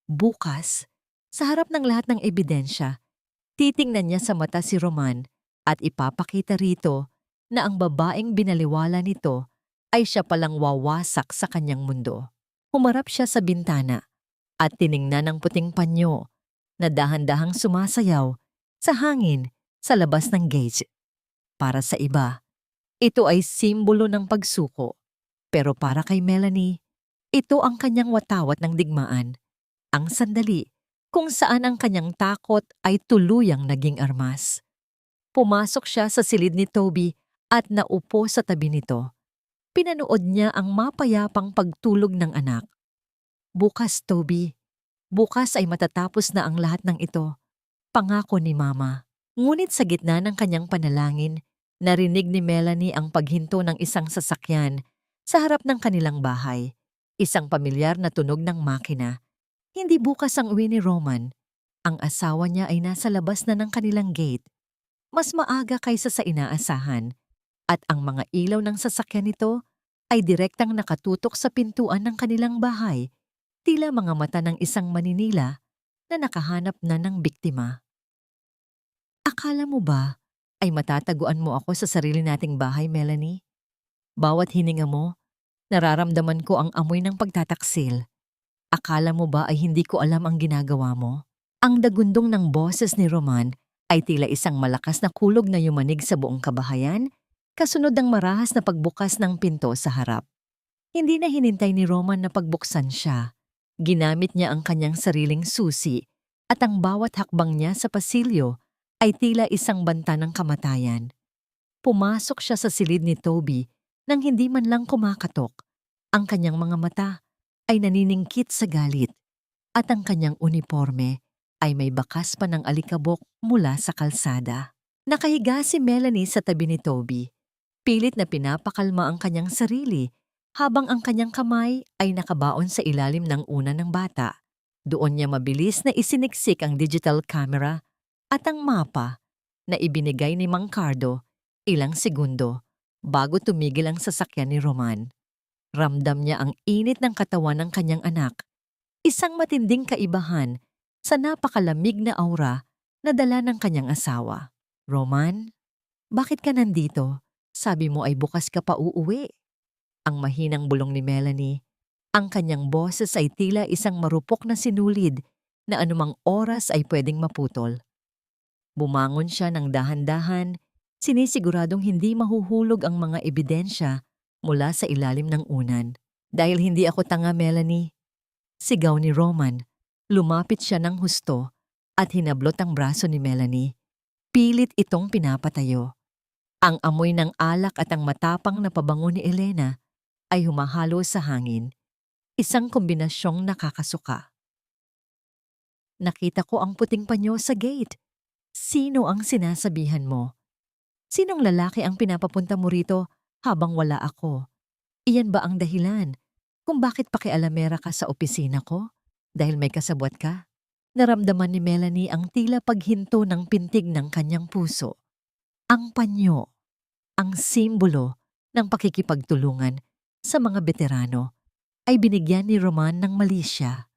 Bukas, sa harap ng lahat ng ebidensya, titingnan niya sa mata si Roman at ipapakita rito na ang babaeng binaliwala nito ay siya palang wawasak sa kanyang mundo. Humarap siya sa bintana at tiningnan ang puting panyo na dahan-dahang sumasayaw sa hangin sa labas ng gate. Para sa iba, ito ay simbolo ng pagsuko. Pero para kay Melanie, ito ang kanyang watawat ng digmaan. Ang sandali kung saan ang kanyang takot ay tuluyang naging armas. Pumasok siya sa silid ni Toby at naupo sa tabi nito. Pinanood niya ang mapayapang pagtulog ng anak. Bukas, Toby. Bukas ay matatapos na ang lahat ng ito. Pangako ni Mama. Ngunit sa gitna ng kanyang panalangin, narinig ni Melanie ang paghinto ng isang sasakyan sa harap ng kanilang bahay. Isang pamilyar na tunog ng makina. Hindi bukas ang uwi ni Roman. Ang asawa niya ay nasa labas na ng kanilang gate. Mas maaga kaysa sa inaasahan. At ang mga ilaw ng sasakyan nito ay direktang nakatutok sa pintuan ng kanilang bahay, tila mga mata ng isang Maninila na nakahanap na ng biktima. Akala mo ba ay matataguan mo ako sa sarili nating bahay, Melanie? Bawat hininga mo, nararamdaman ko ang amoy ng pagtataksil. Akala mo ba ay hindi ko alam ang ginagawa mo? Ang dagundong ng boses ni Roman ay tila isang malakas na kulog na yumanig sa buong kabahayan, kasunod ng marahas na pagbukas ng pinto sa harap. Hindi na hinintay ni Roman na pagbuksan siya. Ginamit niya ang kanyang sariling susi at ang bawat hakbang niya sa pasilyo ay tila isang banta ng kamatayan. Pumasok siya sa silid ni Toby nang hindi man lang kumakatok. Ang kanyang mga mata ay naniningkit sa galit at ang kanyang uniforme ay may bakas pa ng alikabok mula sa kalsada. Nakahiga si Melanie sa tabi ni Toby. Pilit na pinapakalma ang kanyang sarili habang ang kanyang kamay ay nakabaon sa ilalim ng una ng bata. Doon niya mabilis na isiniksik ang digital camera at ang mapa na ibinigay ni Mang Cardo ilang segundo bago tumigil ang sasakyan ni Roman. Ramdam niya ang init ng katawan ng kanyang anak, isang matinding kaibahan sa napakalamig na aura na dala ng kanyang asawa. Roman, bakit ka nandito? Sabi mo ay bukas ka pa uuwi. Ang mahinang bulong ni Melanie, ang kanyang boses ay tila isang marupok na sinulid na anumang oras ay pwedeng maputol. Bumangon siya ng dahan-dahan, sinisiguradong hindi mahuhulog ang mga ebidensya mula sa ilalim ng unan. Dahil hindi ako tanga, Melanie. Sigaw ni Roman. Lumapit siya ng husto at hinablot ang braso ni Melanie. Pilit itong pinapatayo. Ang amoy ng alak at ang matapang na pabango ni Elena ay humahalo sa hangin. Isang kombinasyong nakakasuka. Nakita ko ang puting panyo sa gate. Sino ang sinasabihan mo? Sinong lalaki ang pinapapunta mo rito habang wala ako? Iyan ba ang dahilan kung bakit pakialamera ka sa opisina ko? Dahil may kasabwat ka? Naramdaman ni Melanie ang tila paghinto ng pintig ng kanyang puso. Ang panyo, ang simbolo ng pakikipagtulungan sa mga veterano, ay binigyan ni Roman ng mali siya.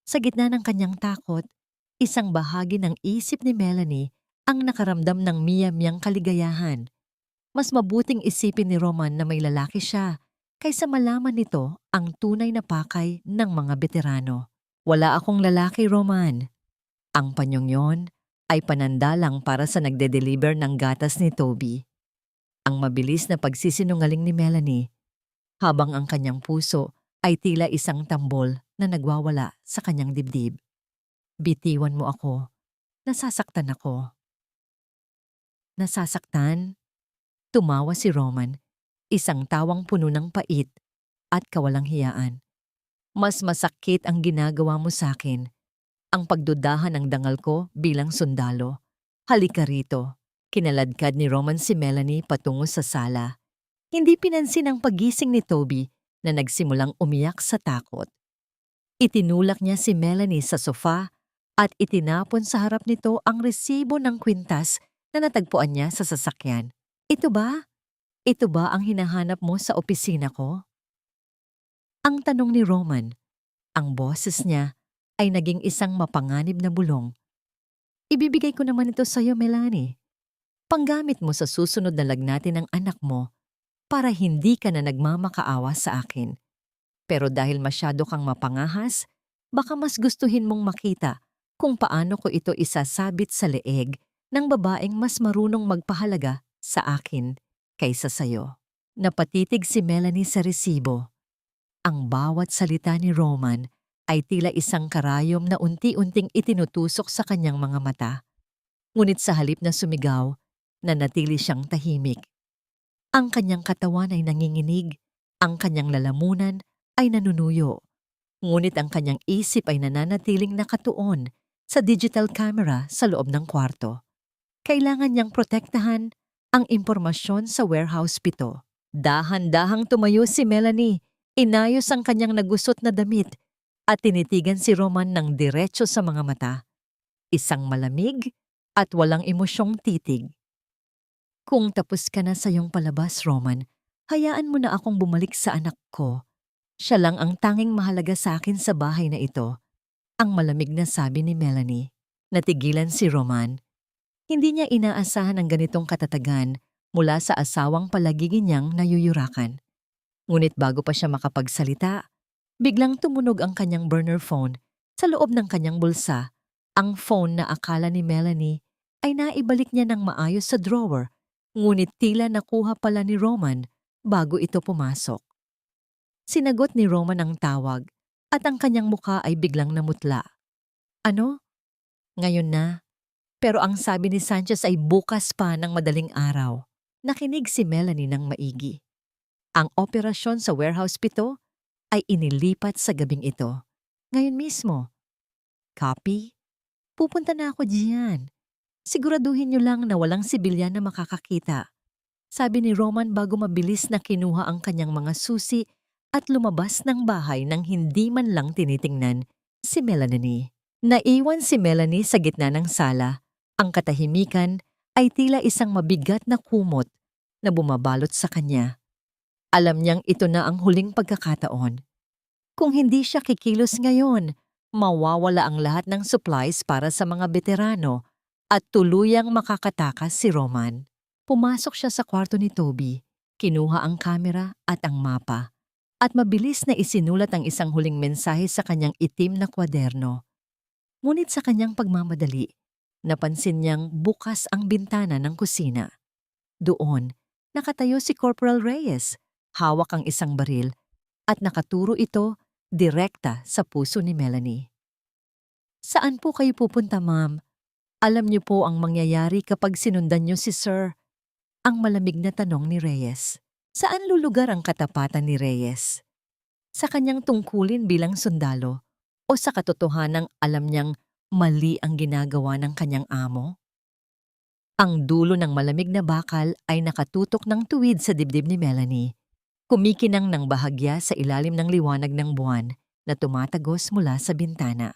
Sa gitna ng kanyang takot, isang bahagi ng isip ni Melanie ang nakaramdam ng miyamyang kaligayahan. Mas mabuting isipin ni Roman na may lalaki siya kaysa malaman nito ang tunay na pakay ng mga veterano. Wala akong lalaki, Roman. Ang panyong yon ay panandalang para sa nagde-deliver ng gatas ni Toby. Ang mabilis na pagsisinungaling ni Melanie, habang ang kanyang puso ay tila isang tambol na nagwawala sa kanyang dibdib. Bitiwan mo ako. Nasasaktan ako. Nasasaktan? Tumawa si Roman, isang tawang puno ng pait at kawalang hiyaan. Mas masakit ang ginagawa mo sa akin, ang pagdudahan ng dangal ko bilang sundalo. Halika rito. Kinaladkad ni Roman si Melanie patungo sa sala. Hindi pinansin ang pagising ni Toby na nagsimulang umiyak sa takot. Itinulak niya si Melanie sa sofa at itinapon sa harap nito ang resibo ng kwintas na natagpuan niya sa sasakyan. Ito ba? Ito ba ang hinahanap mo sa opisina ko? Ang tanong ni Roman, ang boses niya ay naging isang mapanganib na bulong. Ibibigay ko naman ito sa iyo, Melanie. Panggamit mo sa susunod na lagnatin ng anak mo para hindi ka na nagmamakaawa sa akin. Pero dahil masyado kang mapangahas, baka mas gustuhin mong makita kung paano ko ito isasabit sa leeg ng babaeng mas marunong magpahalaga sa akin kaysa sayo. Napatitig si Melanie sa resibo. Ang bawat salita ni Roman ay tila isang karayom na unti-unting itinutusok sa kanyang mga mata. Ngunit sa halip na sumigaw, nanatili siyang tahimik. Ang kanyang katawan ay nanginginig, ang kanyang lalamunan ay nanunuyo. Ngunit ang kanyang isip ay nananatiling nakatuon sa digital camera sa loob ng kwarto. Kailangan niyang protektahan ang impormasyon sa warehouse 7. Dahan-dahang tumayo si Melanie, inayos ang kanyang nagusot na damit at tinitigan si Roman ng diretso sa mga mata. Isang malamig at walang emosyong titig. Kung tapos ka na sa iyong palabas, Roman, hayaan mo na akong bumalik sa anak ko. Siya lang ang tanging mahalaga sa akin sa bahay na ito, ang malamig na sabi ni Melanie. Natigilan si Roman. Hindi niya inaasahan ang ganitong katatagan mula sa asawang palagigi niyang nayuyurakan. Ngunit bago pa siya makapagsalita, biglang tumunog ang kanyang burner phone sa loob ng kanyang bulsa. Ang phone na akala ni Melanie ay naibalik niya ng maayos sa drawer, ngunit tila nakuha pala ni Roman bago ito pumasok. Sinagot ni Roman ang tawag at ang kanyang muka ay biglang namutla. Ano? Ngayon na? Pero ang sabi ni Sanchez ay bukas pa ng madaling araw. Nakinig si Melanie ng maigi. Ang operasyon sa Warehouse 7 ay inilipat sa gabing ito. Ngayon mismo. Copy? Pupunta na ako diyan. Siguraduhin niyo lang na walang sibilyan na makakakita. Sabi ni Roman bago mabilis na kinuha ang kanyang mga susi at lumabas ng bahay nang hindi man lang tinitingnan si Melanie. Naiwan si Melanie sa gitna ng sala. Ang katahimikan ay tila isang mabigat na kumot na bumabalot sa kanya. Alam niyang ito na ang huling pagkakataon. Kung hindi siya kikilos ngayon, mawawala ang lahat ng supplies para sa mga veterano at tuluyang makakatakas si Roman. Pumasok siya sa kwarto ni Toby, kinuha ang kamera at ang mapa, at mabilis na isinulat ang isang huling mensahe sa kanyang itim na kwaderno. Ngunit sa kanyang pagmamadali, napansin niyang bukas ang bintana ng kusina. Doon, nakatayo si Corporal Reyes, hawak ang isang baril, at nakaturo ito direkta sa puso ni Melanie. Saan po kayo pupunta, ma'am? Alam niyo po ang mangyayari kapag sinundan niyo si Sir. Ang malamig na tanong ni Reyes. Saan lulugar ang katapatan ni Reyes? Sa kanyang tungkulin bilang sundalo o sa katotohanang alam niyang mali ang ginagawa ng kanyang amo? Ang dulo ng malamig na bakal ay nakatutok ng tuwid sa dibdib ni Melanie. Kumikinang ng bahagya sa ilalim ng liwanag ng buwan na tumatagos mula sa bintana.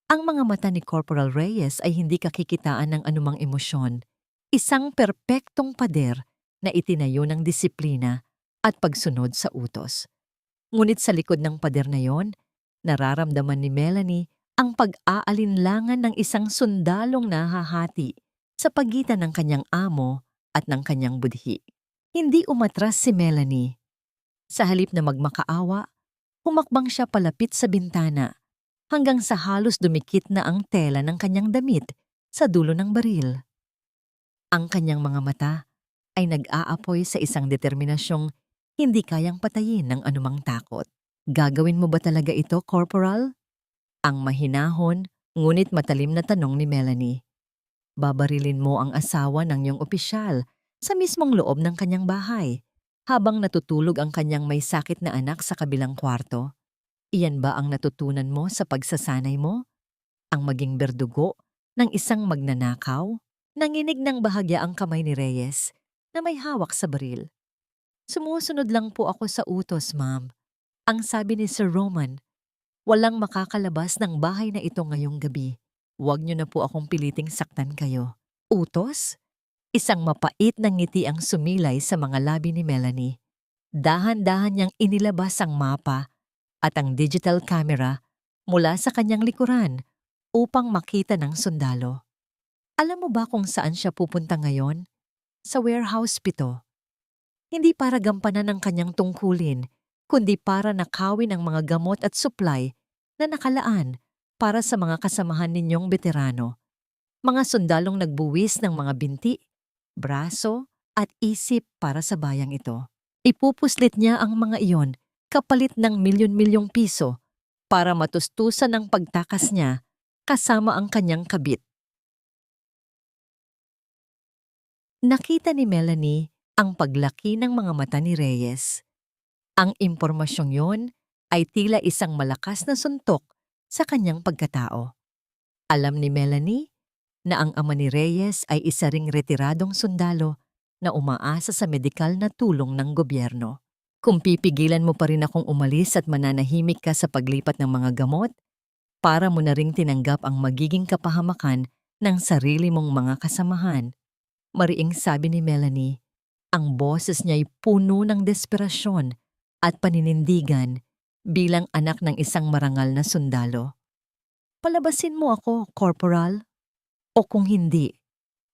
Ang mga mata ni Corporal Reyes ay hindi kakikitaan ng anumang emosyon. Isang perpektong pader na itinayo ng disiplina at pagsunod sa utos. Ngunit sa likod ng pader na yon, nararamdaman ni Melanie ang pag-aalinlangan ng isang sundalong nahahati sa pagitan ng kanyang amo at ng kanyang budhi. Hindi umatras si Melanie. Sa halip na magmakaawa, humakbang siya palapit sa bintana hanggang sa halos dumikit na ang tela ng kanyang damit sa dulo ng baril. Ang kanyang mga mata ay nag-aapoy sa isang determinasyong hindi kayang patayin ng anumang takot. Gagawin mo ba talaga ito, Corporal? Ang mahinahon, ngunit matalim na tanong ni Melanie. Babarilin mo ang asawa ng iyong opisyal sa mismong loob ng kanyang bahay habang natutulog ang kanyang may sakit na anak sa kabilang kwarto. Iyan ba ang natutunan mo sa pagsasanay mo? Ang maging berdugo ng isang magnanakaw? Nanginig ng bahagya ang kamay ni Reyes na may hawak sa baril. Sumusunod lang po ako sa utos, ma'am. Ang sabi ni Sir Roman, walang makakalabas ng bahay na ito ngayong gabi. Huwag niyo na po akong piliting saktan kayo. Utos? Isang mapait na ngiti ang sumilay sa mga labi ni Melanie. Dahan-dahan niyang inilabas ang mapa at ang digital camera mula sa kanyang likuran upang makita ng sundalo. Alam mo ba kung saan siya pupunta ngayon? Sa Warehouse 7. Hindi para gampanan ng kanyang tungkulin, kundi para nakawin ang mga gamot at supply na nakalaan para sa mga kasamahan ninyong veterano. Mga sundalong nagbuwis ng mga binti, braso at isip para sa bayang ito. Ipupuslit niya ang mga iyon kapalit ng milyon-milyong piso para matustusan ang pagtakas niya kasama ang kanyang kabit. Nakita ni Melanie ang paglaki ng mga mata ni Reyes. Ang impormasyong yon ay tila isang malakas na suntok sa kanyang pagkatao. Alam ni Melanie na ang ama ni Reyes ay isa ring retiradong sundalo na umaasa sa medikal na tulong ng gobyerno. Kung pipigilan mo pa rin akong umalis at mananahimik ka sa paglipat ng mga gamot, para mo na ring tinanggap ang magiging kapahamakan ng sarili mong mga kasamahan. Mariing sabi ni Melanie, ang boses niya'y puno ng desperasyon at paninindigan bilang anak ng isang marangal na sundalo. Palabasin mo ako, Corporal. O kung hindi,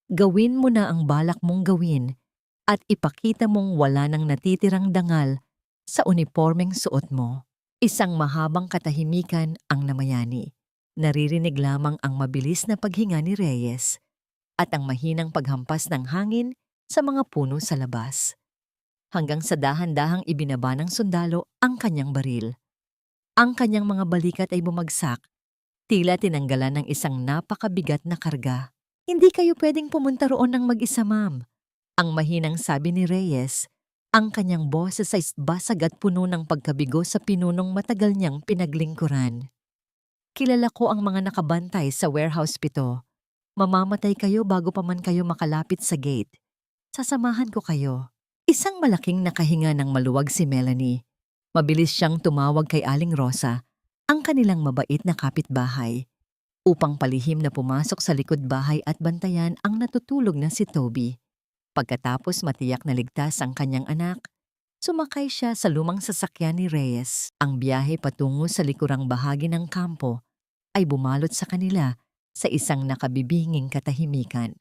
gawin mo na ang balak mong gawin at ipakita mong wala nang natitirang dangal sa unipormeng suot mo. Isang mahabang katahimikan ang namayani. Naririnig lamang ang mabilis na paghinga ni Reyes at ang mahinang paghampas ng hangin sa mga puno sa labas. Hanggang sa dahan-dahang ibinaba ng sundalo ang kanyang baril. Ang kanyang mga balikat ay bumagsak, tila tinanggalan ng isang napakabigat na karga. Hindi kayo pwedeng pumunta roon ng mag-isa, ma'am. Ang mahinang sabi ni Reyes, ang kanyang boses ay basag at puno ng pagkabigo sa pinunong matagal niyang pinaglingkuran. Kilala ko ang mga nakabantay sa warehouse pito. Mamamatay kayo bago pa man kayo makalapit sa gate. Sasamahan ko kayo. Isang malaking nakahinga ng maluwag si Melanie. Mabilis siyang tumawag kay Aling Rosa, ang kanilang mabait na kapitbahay, upang palihim na pumasok sa likod bahay at bantayan ang natutulog na si Toby. Pagkatapos matiyak na ligtas ang kanyang anak, sumakay siya sa lumang sasakyan ni Reyes. Ang biyahe patungo sa likurang bahagi ng kampo ay bumalot sa kanila sa isang nakabibinging katahimikan.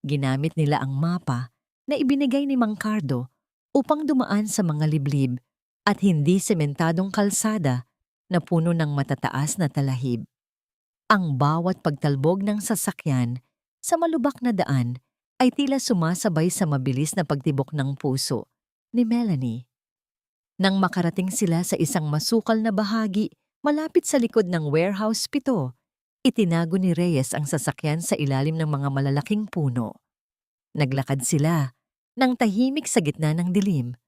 Ginamit nila ang mapa na ibinigay ni Mang Cardo upang dumaan sa mga liblib at hindi sementadong kalsada na puno ng matataas na talahib. Ang bawat pagtalbog ng sasakyan sa malubak na daan ay tila sumasabay sa mabilis na pagtibok ng puso ni Melanie. Nang makarating sila sa isang masukal na bahagi malapit sa likod ng warehouse pito, itinago ni Reyes ang sasakyan sa ilalim ng mga malalaking puno. Naglakad sila nang tahimik sa gitna ng dilim.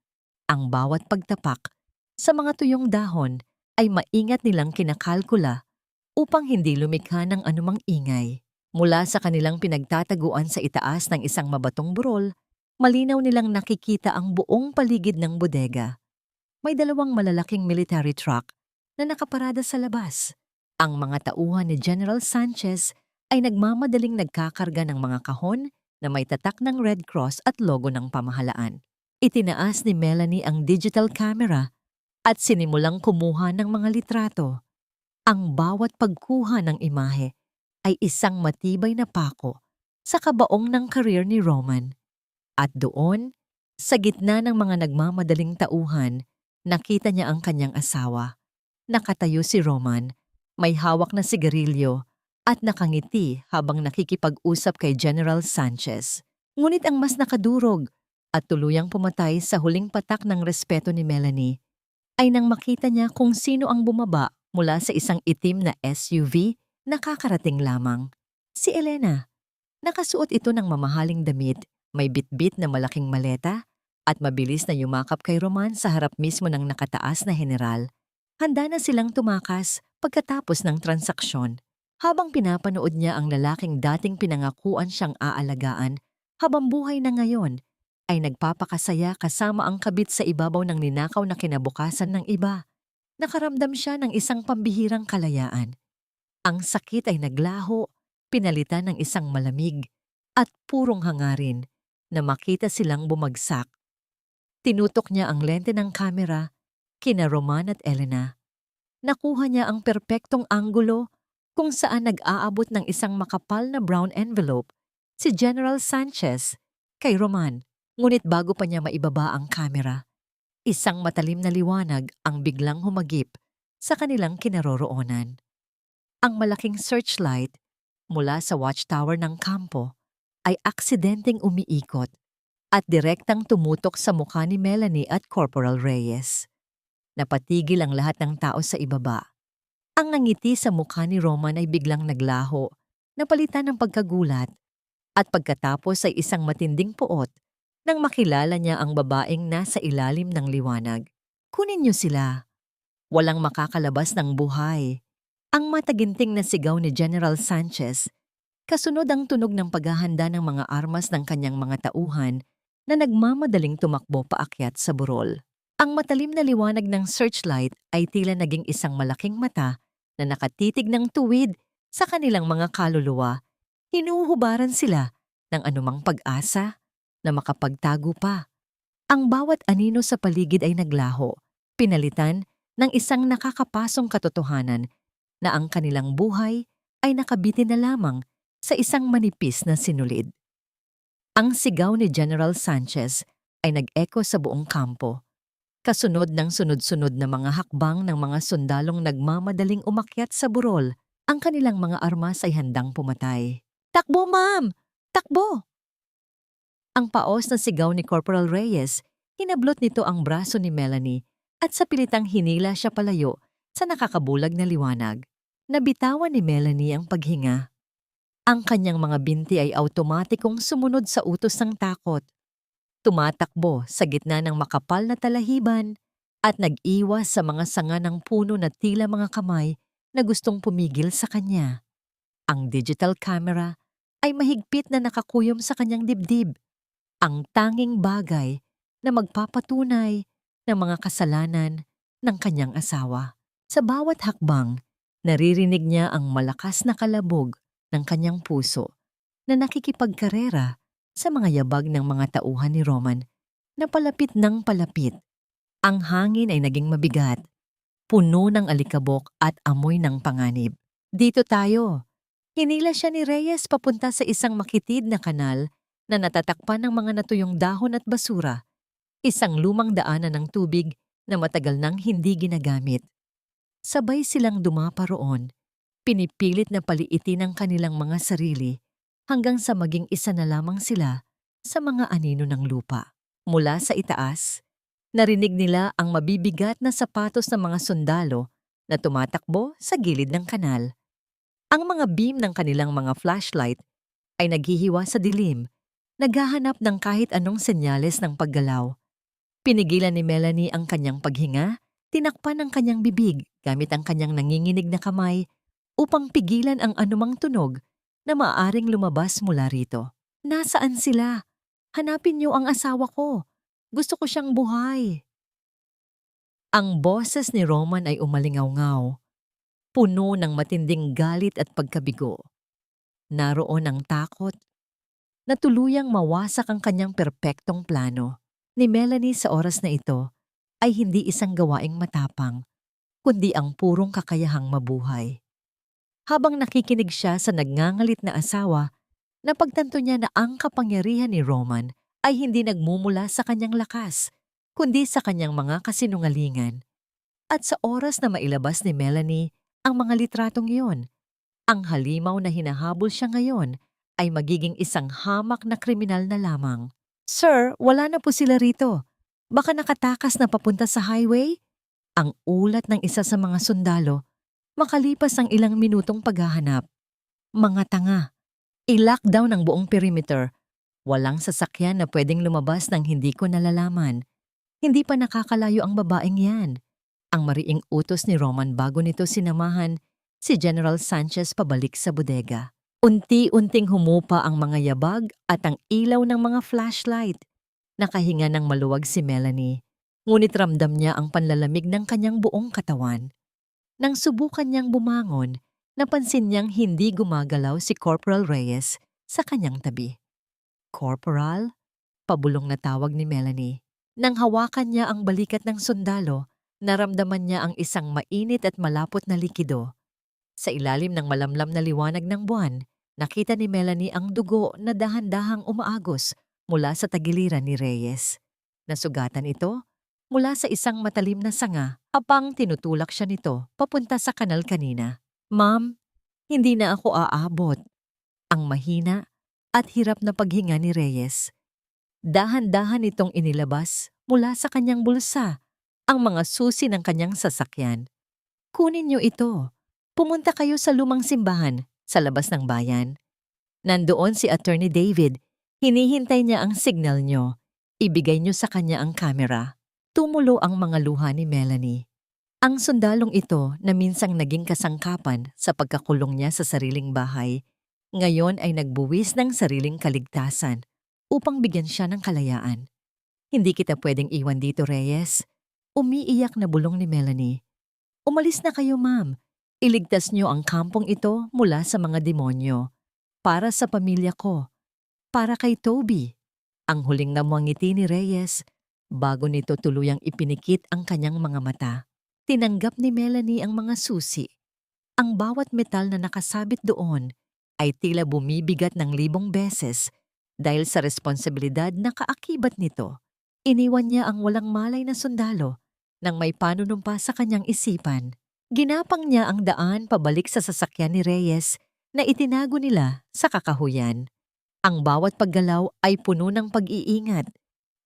Ang bawat pagtapak sa mga tuyong dahon ay maingat nilang kinakalkula upang hindi lumikha ng anumang ingay. Mula sa kanilang pinagtataguan sa itaas ng isang mabatong burol, malinaw nilang nakikita ang buong paligid ng bodega. May dalawang malalaking military truck na nakaparada sa labas. Ang mga tauhan ni General Sanchez ay nagmamadaling nagkakarga ng mga kahon na may tatak ng Red Cross at logo ng pamahalaan. Itinaas ni Melanie ang digital camera at sinimulang kumuha ng mga litrato. Ang bawat pagkuha ng imahe ay isang matibay na pako sa kabaong ng career ni Roman. At doon, sa gitna ng mga nagmamadaling tauhan, nakita niya ang kanyang asawa. Nakatayo si Roman, may hawak na sigarilyo at nakangiti habang nakikipag-usap kay General Sanchez. Ngunit ang mas nakadurog at tuluyang pumatay sa huling patak ng respeto ni Melanie ay nang makita niya kung sino ang bumaba mula sa isang itim na SUV na kakarating lamang. Si Elena. Nakasuot ito ng mamahaling damit, may bitbit na malaking maleta at mabilis na yumakap kay Roman sa harap mismo ng nakataas na general. Handa na silang tumakas pagkatapos ng transaksyon. Habang pinapanood niya ang lalaking dating pinangakuan siyang aalagaan, habang buhay na ngayon, ay nagpapakasaya kasama ang kabit sa ibabaw ng ninakaw na kinabukasan ng iba. Nakaramdam siya ng isang pambihirang kalayaan. Ang sakit ay naglaho, pinalitan ng isang malamig at purong hangarin na makita silang bumagsak. Tinutok niya ang lente ng kamera kina Roman at Elena. Nakuha niya ang perpektong anggulo kung saan nag-aabot ng isang makapal na brown envelope si General Sanchez kay Roman. Ngunit bago pa niya maibaba ang kamera, isang matalim na liwanag ang biglang humagip sa kanilang kinaroroonan. Ang malaking searchlight mula sa watchtower ng kampo ay aksidenteng umiikot at direktang tumutok sa mukha ni Melanie at Corporal Reyes. Napatigil ang lahat ng tao sa ibaba. Ang ngiti sa mukha ni Roman ay biglang naglaho, napalitan ng pagkagulat, at pagkatapos ay isang matinding puot nang makilala niya ang babaeng nasa ilalim ng liwanag. Kunin niyo sila. Walang makakalabas ng buhay. Ang mataginting na sigaw ni General Sanchez, kasunod ang tunog ng paghahanda ng mga armas ng kanyang mga tauhan na nagmamadaling tumakbo paakyat sa burol. Ang matalim na liwanag ng searchlight ay tila naging isang malaking mata na nakatitig ng tuwid sa kanilang mga kaluluwa. Hinuhubaran sila ng anumang pag-asa na makapagtago pa. Ang bawat anino sa paligid ay naglaho, pinalitan ng isang nakakapasong katotohanan na ang kanilang buhay ay nakabitin na lamang sa isang manipis na sinulid. Ang sigaw ni General Sanchez ay nag-echo sa buong kampo, kasunod ng sunod-sunod na mga hakbang ng mga sundalong nagmamadaling umakyat sa burol. Ang kanilang mga armas ay handang pumatay. "Takbo, ma'am! Takbo!" Ang paos na sigaw ni Corporal Reyes, hinablot nito ang braso ni Melanie at sa pilitang hinila siya palayo sa nakakabulag na liwanag. Nabitawan ni Melanie ang paghinga. Ang kanyang mga binti ay automatikong sumunod sa utos ng takot. Tumatakbo sa gitna ng makapal na talahiban at nag-iwas sa mga sanga ng puno na tila mga kamay na gustong pumigil sa kanya. Ang digital camera ay mahigpit na nakakuyom sa kanyang dibdib, ang tanging bagay na magpapatunay ng mga kasalanan ng kanyang asawa. Sa bawat hakbang, naririnig niya ang malakas na kalabog ng kanyang puso na nakikipagkarera sa mga yabag ng mga tauhan ni Roman na palapit ng palapit. Ang hangin ay naging mabigat, puno ng alikabok at amoy ng panganib. "Dito tayo." Hinila siya ni Reyes papunta sa isang makitid na kanal na natatakpan ng mga natuyong dahon at basura, isang lumang daanan ng tubig na matagal nang hindi ginagamit. Sabay silang dumapa roon, pinipilit na paliitin ang kanilang mga sarili hanggang sa maging isa na lamang sila sa mga anino ng lupa. Mula sa itaas, narinig nila ang mabibigat na sapatos ng mga sundalo na tumatakbo sa gilid ng kanal. Ang mga beam ng kanilang mga flashlight ay naghihiwa sa dilim, naghahanap ng kahit anong senyales ng paggalaw. Pinigilan ni Melanie ang kanyang paghinga, tinakpan ang kanyang bibig gamit ang kanyang nanginginig na kamay upang pigilan ang anumang tunog na maaaring lumabas mula rito. "Nasaan sila? Hanapin niyo ang asawa ko. Gusto ko siyang buhay." Ang boses ni Roman ay umalingaw-ngaw, puno ng matinding galit at pagkabigo. Naroon ang takot na tuluyang mawasak ang kanyang perpektong plano. Ni Melanie sa oras na ito ay hindi isang gawaing matapang, kundi ang purong kakayahang mabuhay. Habang nakikinig siya sa nagngangalit na asawa, napagtanto niya na ang kapangyarihan ni Roman ay hindi nagmumula sa kanyang lakas, kundi sa kanyang mga kasinungalingan. At sa oras na mailabas ni Melanie ang mga litratong iyon, ang halimaw na hinahabol siya ngayon ay magiging isang hamak na kriminal na lamang. "Sir, wala na po sila rito. Baka nakatakas na papunta sa highway?" Ang ulat ng isa sa mga sundalo makalipas ang ilang minutong paghahanap. "Mga tanga. I-lockdown ang buong perimeter. Walang sasakyan na pwedeng lumabas nang hindi ko nalalaman. Hindi pa nakakalayo ang babaeng yan." Ang mariing utos ni Roman bago nito sinamahan si General Sanchez pabalik sa bodega. Unti-unting humupa ang mga yabag at ang ilaw ng mga flashlight. Nakahinga ng maluwag si Melanie, ngunit ramdam niya ang panlalamig ng kanyang buong katawan. Nang subukan niyang bumangon, napansin niyang hindi gumagalaw si Corporal Reyes sa kanyang tabi. "Corporal?" Pabulong na tawag ni Melanie. Nang hawakan niya ang balikat ng sundalo, naramdaman niya ang isang mainit at malapot na likido. Sa ilalim ng malamlam na liwanag ng buwan, nakita ni Melanie ang dugo na dahan-dahang umaagos mula sa tagiliran ni Reyes. Nasugatan ito mula sa isang matalim na sanga habang tinutulak siya nito papunta sa kanal kanina. "Ma'am, hindi na ako aabot." Ang mahina at hirap na paghinga ni Reyes. Dahan-dahan itong inilabas mula sa kanyang bulsa ang mga susi ng kanyang sasakyan. "Kunin niyo ito. Pumunta kayo sa lumang simbahan sa labas ng bayan. Nandoon si Attorney David. Hinihintay niya ang signal niyo. Ibigay niyo sa kanya ang kamera." Tumulo ang mga luha ni Melanie. Ang sundalong ito na minsang naging kasangkapan sa pagkakulong niya sa sariling bahay, ngayon ay nagbuwis ng sariling kaligtasan upang bigyan siya ng kalayaan. "Hindi kita pwedeng iwan dito, Reyes." Umiiyak na bulong ni Melanie. "Umalis na kayo, ma'am. Iligtas niyo ang kampong ito mula sa mga demonyo. Para sa pamilya ko. Para kay Toby." Ang huling namwangiti ni Reyes bago nito tuluyang ipinikit ang kanyang mga mata. Tinanggap ni Melanie ang mga susi. Ang bawat metal na nakasabit doon ay tila bumibigat ng 1,000 beses Dahil sa responsibilidad na kaakibat nito, iniwan niya ang walang malay na sundalo nang may panunumpa sa kanyang isipan. Ginapang niya ang daan pabalik sa sasakyan ni Reyes na itinago nila sa kakahuyan. Ang bawat paggalaw ay puno ng pag-iingat,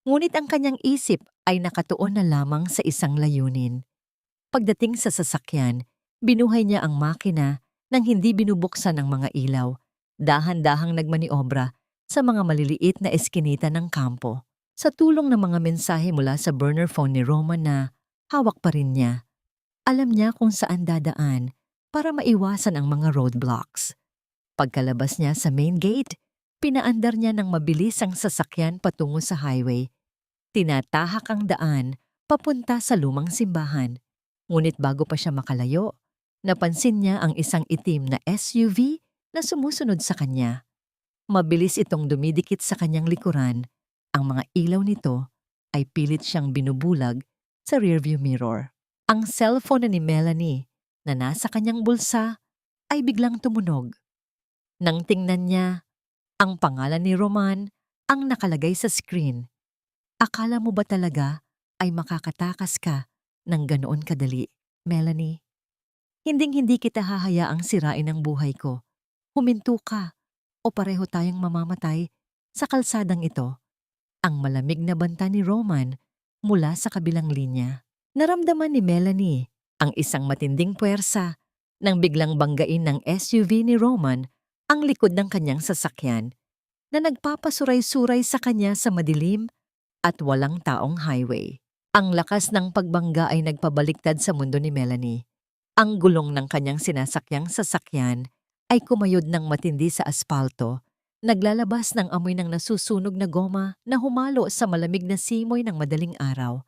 ngunit ang kanyang isip ay nakatuon na lamang sa isang layunin. Pagdating sa sasakyan, binuhay niya ang makina nang hindi binubuksan ng mga ilaw, dahan-dahang nagmaniobra sa mga maliliit na eskinita ng kampo. Sa tulong ng mga mensahe mula sa burner phone ni Roman na hawak pa rin niya, alam niya kung saan dadaan para maiwasan ang mga roadblocks. Pagkalabas niya sa main gate, pinaandar niya ng mabilis ang sasakyan patungo sa highway. Tinatahak ang daan papunta sa lumang simbahan. Ngunit bago pa siya makalayo, napansin niya ang isang itim na SUV na sumusunod sa kanya. Mabilis itong dumidikit sa kanyang likuran. Ang mga ilaw nito ay pilit siyang binubulag sa rearview mirror. Ang cellphone ni Melanie na nasa kanyang bulsa ay biglang tumunog. Nang tingnan niya, ang pangalan ni Roman ang nakalagay sa screen. Akala mo ba talaga ay makakatakas ka ng ganoon kadali, Melanie? Hinding-hindi kita hahayaang sirain ang buhay ko. Huminto ka o pareho tayong mamamatay sa kalsadang ito. Ang malamig na banta ni Roman mula sa kabilang linya. Naramdaman ni Melanie ang isang matinding puwersa nang biglang banggain ng SUV ni Roman ang likod ng kanyang sasakyan na nagpapasuray-suray sa kanya sa madilim at walang taong highway. Ang lakas ng pagbangga ay nagpabaliktad sa mundo ni Melanie. Ang gulong ng kanyang sinasakyang sasakyan ay kumayod ng matindi sa aspalto, naglalabas ng amoy ng nasusunog na goma na humalo sa malamig na simoy ng madaling araw.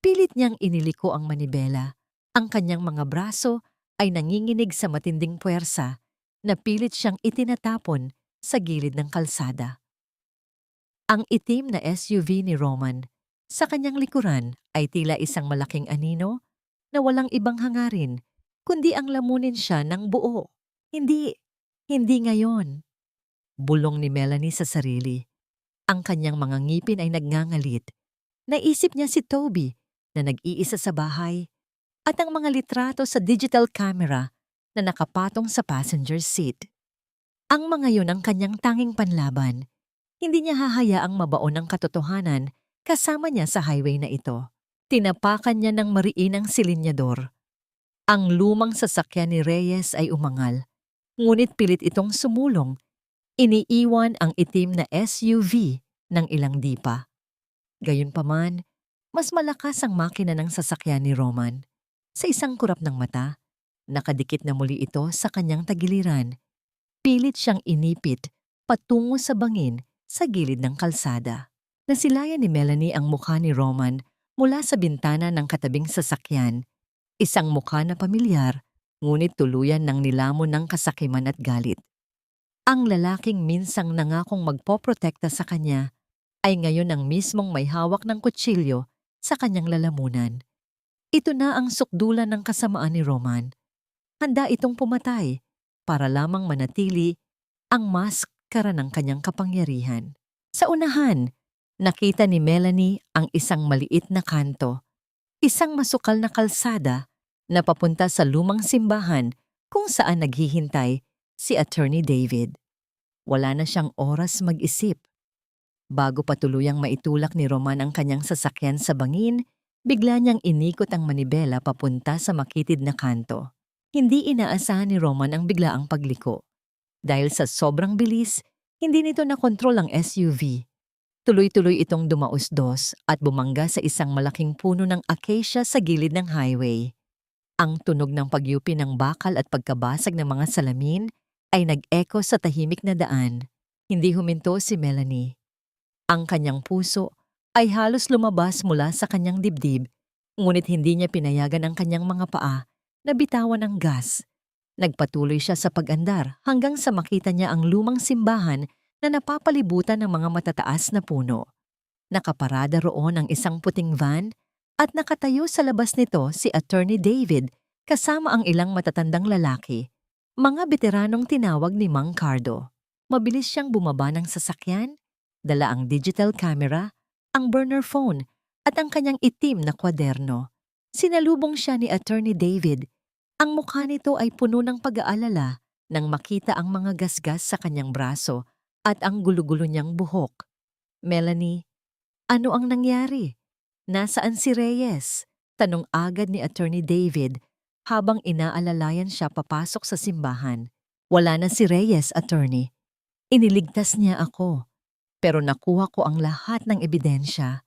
Pilit niyang iniliko ang manibela. Ang kanyang mga braso ay nanginginig sa matinding puwersa na pilit siyang itinatapon sa gilid ng kalsada. Ang itim na SUV ni Roman sa kanyang likuran ay tila isang malaking anino na walang ibang hangarin kundi ang lamunin siya ng buo. Hindi ngayon. Bulong ni Melanie sa sarili. Ang kanyang mga ngipin ay nagngangalit. Naisip niya si Toby na nag-iisa sa bahay at ang mga litrato sa digital camera na nakapatong sa passenger seat. Ang mga yun ang kanyang tanging panlaban. Hindi niya hahayaang mabaon ang katotohanan kasama niya sa highway na ito. Tinapakan niya ng mariin ang silinyador. Ang lumang sasakyan ni Reyes ay umangal, ngunit pilit itong sumulong. Iniiwan ang itim na SUV ng ilang dipa. Gayunpaman, mas malakas ang makina ng sasakyan ni Roman. Sa isang kurap ng mata, nakadikit na muli ito sa kanyang tagiliran. Pilit siyang inipit patungo sa bangin sa gilid ng kalsada. Nasilayan ni Melanie ang mukha ni Roman mula sa bintana ng katabing sasakyan. Isang mukha na pamilyar, ngunit tuluyan ng nilamon ng kasakiman at galit. Ang lalaking minsang nangakong magpoprotekta sa kanya ay ngayon ang mismong may hawak ng kutsilyo sa kanyang lalamunan. Ito na ang sukdulan ng kasamaan ni Roman. Handa itong pumatay para lamang manatili ang maskara ng kanyang kapangyarihan. Sa unahan, nakita ni Melanie ang isang maliit na kanto, isang masukal na kalsada na papunta sa lumang simbahan kung saan naghihintay si Attorney David. Wala na siyang oras mag-isip. Bago pa tuluyang maitulak ni Roman ang kanyang sasakyan sa bangin, bigla niyang inikot ang manibela papunta sa makitid na kanto. Hindi inaasahan ni Roman ang biglaang pagliko. Dahil sa sobrang bilis, hindi nito nakontrol ang SUV. Tuloy-tuloy itong dumausdos at bumangga sa isang malaking puno ng acacia sa gilid ng highway. Ang tunog ng pagyupi ng bakal at pagkabasag ng mga salamin ay nag-echo sa tahimik na daan. Hindi huminto si Melanie. Ang kanyang puso ay halos lumabas mula sa kanyang dibdib, ngunit hindi niya pinayagan ang kanyang mga paa na bitawan ng gas. Nagpatuloy siya sa pag-andar hanggang sa makita niya ang lumang simbahan na napapalibutan ng mga matataas na puno. Nakaparada roon ang isang puting van at nakatayo sa labas nito si Attorney David kasama ang ilang matatandang lalaki, mga veteranong tinawag ni Mang Cardo. Mabilis siyang bumaba ng sasakyan, Dala ang digital camera, ang burner phone, at ang kanyang itim na kwaderno. Sinalubong siya ni Attorney David. Ang mukha nito ay puno ng pag-aalala nang makita ang mga gasgas sa kanyang braso at ang gulo-gulo niyang buhok. Melanie, ano ang nangyari? Nasaan si Reyes? Tanong agad ni Attorney David habang inaalalayan siya papasok sa simbahan. Wala na si Reyes, Attorney. Iniligtas niya ako. Pero nakuha ko ang lahat ng ebidensya.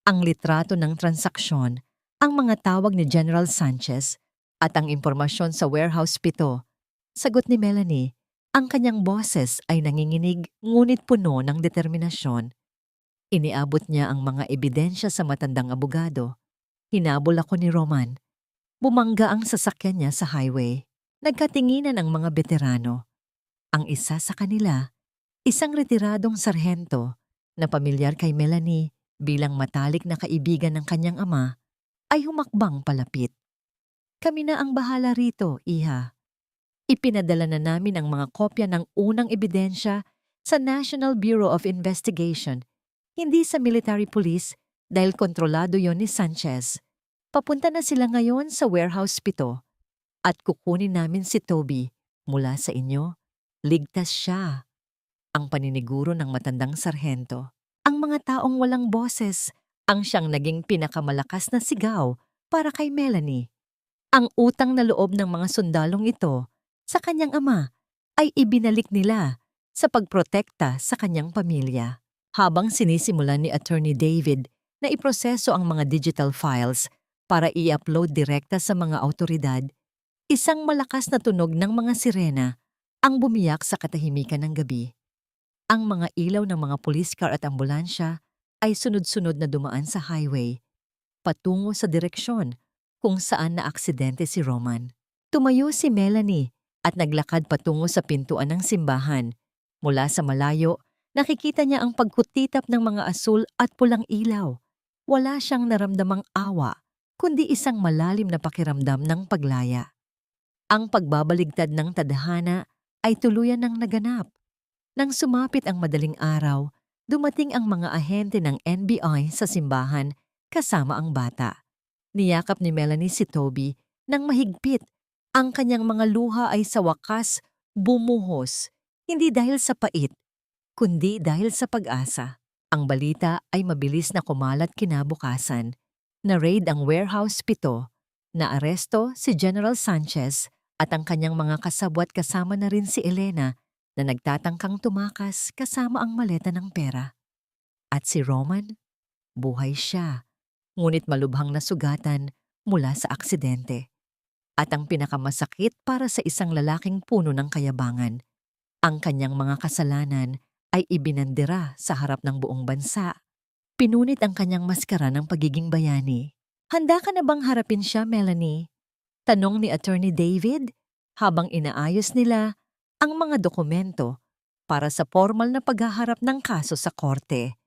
Ang litrato ng transaksyon, ang mga tawag ni General Sanchez, at ang impormasyon sa warehouse 7. Sagot ni Melanie, ang kanyang boses ay nanginginig ngunit puno ng determinasyon. Iniabot niya ang mga ebidensya sa matandang abogado. Hinabol ako ni Roman. Bumangga ang sasakyan niya sa highway. Nagkatinginan ang mga veterano. Ang isa sa kanila, isang retiradong sarhento na pamilyar kay Melanie bilang matalik na kaibigan ng kanyang ama, ay humakbang palapit. Kami na ang bahala rito, iha. Ipinadala na namin ang mga kopya ng unang ebidensya sa National Bureau of Investigation, hindi sa military police dahil kontrolado yon ni Sanchez. Papunta na sila ngayon sa warehouse 7 at kukunin namin si Toby mula sa inyo. Ligtas siya. Ang paniniguro ng matandang sarhento. Ang mga taong walang boses ang siyang naging pinakamalakas na sigaw para kay Melanie. Ang utang na loob ng mga sundalong ito sa kanyang ama ay ibinalik nila sa pagprotekta sa kanyang pamilya. Habang sinisimulan ni Attorney David na iproseso ang mga digital files para i-upload direkta sa mga awtoridad, isang malakas na tunog ng mga sirena ang bumiyak sa katahimikan ng gabi. Ang mga ilaw ng mga police car at ambulansya ay sunod-sunod na dumaan sa highway, patungo sa direksyon kung saan naaksidente si Roman. Tumayo si Melanie at naglakad patungo sa pintuan ng simbahan. Mula sa malayo, nakikita niya ang pagkutitap ng mga asul at pulang ilaw. Wala siyang naramdamang awa, kundi isang malalim na pakiramdam ng paglaya. Ang pagbabaligtad ng tadhana ay tuluyan ng naganap. Nang sumapit ang madaling araw, dumating ang mga ahente ng NBI sa simbahan kasama ang bata. Niyakap ni Melanie si Toby nang mahigpit. Ang kanyang mga luha ay sa wakas bumuhos, hindi dahil sa pait, kundi dahil sa pag-asa. Ang balita ay mabilis na kumalat kinabukasan. Na-raid ang warehouse 7, na-aresto si General Sanchez at ang kanyang mga kasabwat kasama na rin si Elena na nagtatangkang tumakas kasama ang maleta ng pera. At si Roman, buhay siya, ngunit malubhang nasugatan mula sa aksidente. At ang pinakamasakit para sa isang lalaking puno ng kayabangan, ang kanyang mga kasalanan ay ibinandera sa harap ng buong bansa. Pinunit ang kanyang maskara ng pagiging bayani. Handa ka na bang harapin siya, Melanie? Tanong ni Attorney David habang inaayos nila ang mga dokumento para sa formal na paghaharap ng kaso sa korte.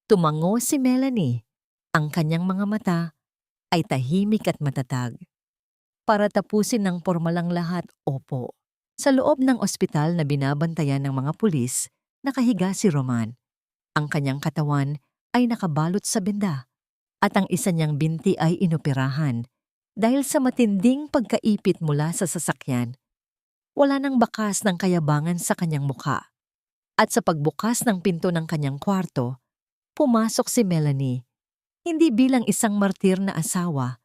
Tumango si Melanie. Ang kanyang mga mata ay tahimik at matatag. Para tapusin ng formal ang lahat, opo. Sa loob ng ospital na binabantayan ng mga pulis, nakahiga si Roman. Ang kanyang katawan ay nakabalot sa benda at ang isa niyang binti ay inoperahan dahil sa matinding pagkaipit mula sa sasakyan. Wala nang bakas ng kayabangan sa kanyang mukha. At sa pagbukas ng pinto ng kanyang kwarto, pumasok si Melanie, hindi bilang isang martir na asawa,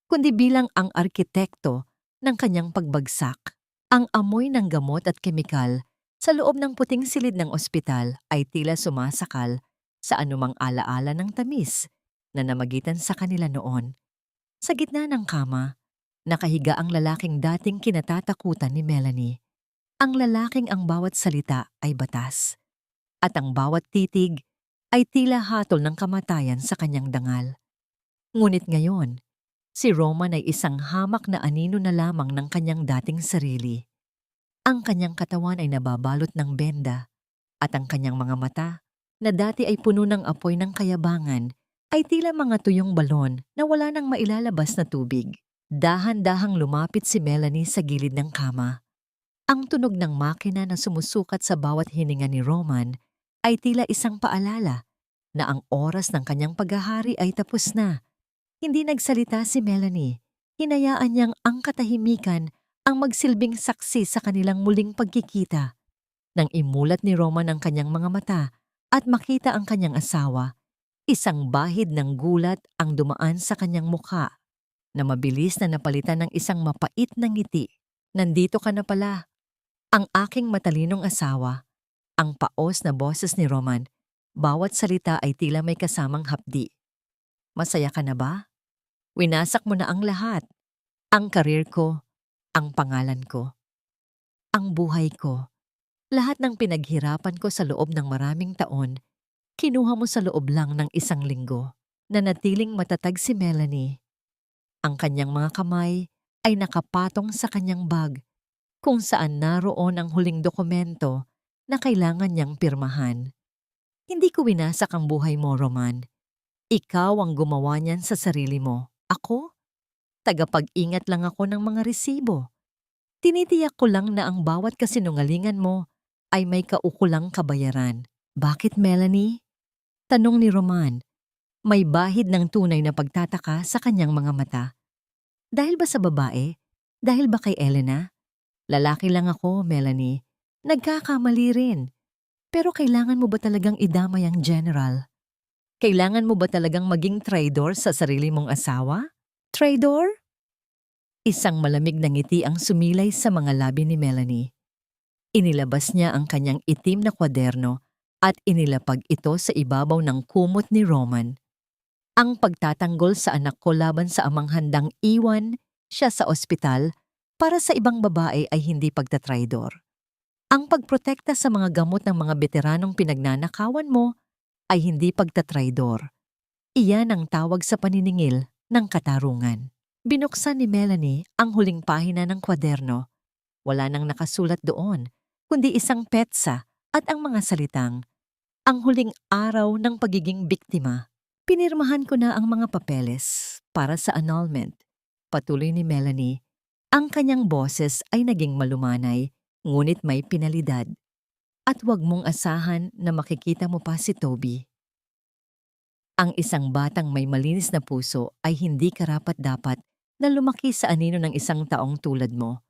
kundi bilang ang arkitekto ng kanyang pagbagsak. Ang amoy ng gamot at kemikal sa loob ng puting silid ng ospital ay tila sumasakal sa anumang alaala ng tamis na namagitan sa kanila noon. Sa gitna ng kama, nakahiga ang lalaking dating kinatatakutan ni Melanie. Ang lalaking ang bawat salita ay batas, at ang bawat titig ay tila hatol ng kamatayan sa kanyang dangal. Ngunit ngayon, si Roman ay isang hamak na anino na lamang ng kanyang dating sarili. Ang kanyang katawan ay nababalot ng benda, at ang kanyang mga mata, na dati ay puno ng apoy ng kayabangan, ay tila mga tuyong balon na wala nang mailalabas na tubig. Dahan-dahang lumapit si Melanie sa gilid ng kama. Ang tunog ng makina na sumusukat sa bawat hininga ni Roman ay tila isang paalala na ang oras ng kanyang paghahari ay tapos na. Hindi nagsalita si Melanie. Hinayaan niyang ang katahimikan ang magsilbing saksi sa kanilang muling pagkikita. Nang imulat ni Roman ang kanyang mga mata at makita ang kanyang asawa, isang bahid ng gulat ang dumaan sa kanyang mukha na mabilis na napalitan ng isang mapait na ngiti. Nandito ka na pala. Ang aking matalinong asawa. Ang paos na boses ni Roman, bawat salita ay tila may kasamang hapdi. Masaya ka na ba? Winasak mo na ang lahat. Ang karir ko, ang pangalan ko, ang buhay ko. Lahat ng pinaghirapan ko sa loob ng maraming taon, kinuha mo sa loob lang ng isang linggo. Nanatiling matatag si Melanie. Ang kanyang mga kamay ay nakapatong sa kanyang bag kung saan naroon ang huling dokumento na kailangan niyang pirmahan. Hindi ko winasak ang buhay mo, Roman. Ikaw ang gumawa niyan sa sarili mo. Ako? Tagapag-ingat lang ako ng mga resibo. Tinitiyak ko lang na ang bawat kasinungalingan mo ay may kaukulang kabayaran. Bakit, Melanie? Tanong ni Roman. May bahid ng tunay na pagtataka sa kanyang mga mata. Dahil ba sa babae? Dahil ba kay Elena? Lalaki lang ako, Melanie. Nagkakamali rin. Pero kailangan mo ba talagang idamay ang general? Kailangan mo ba talagang maging traidor sa sarili mong asawa? Traidor? Isang malamig na ngiti ang sumilay sa mga labi ni Melanie. Inilabas niya ang kanyang itim na kwaderno at inilapag ito sa ibabaw ng kumot ni Roman. Ang pagtatanggol sa anak ko laban sa amang handang iwan siya sa ospital para sa ibang babae ay hindi pagtatraidor. Ang pagprotekta sa mga gamot ng mga veteranong pinagnanakawan mo ay hindi pagtatraidor. Iyan ang tawag sa paniningil ng katarungan. Binuksan ni Melanie ang huling pahina ng kwaderno. Wala nang nakasulat doon, kundi isang petsa at ang mga salitang, ang huling araw ng pagiging biktima. Pinirmahan ko na ang mga papeles para sa annulment. Patuloy ni Melanie. Ang kanyang boses ay naging malumanay, ngunit may pinalidad. At huwag mong asahan na makikita mo pa si Toby. Ang isang batang may malinis na puso ay hindi karapat-dapat na lumaki sa anino ng isang taong tulad mo.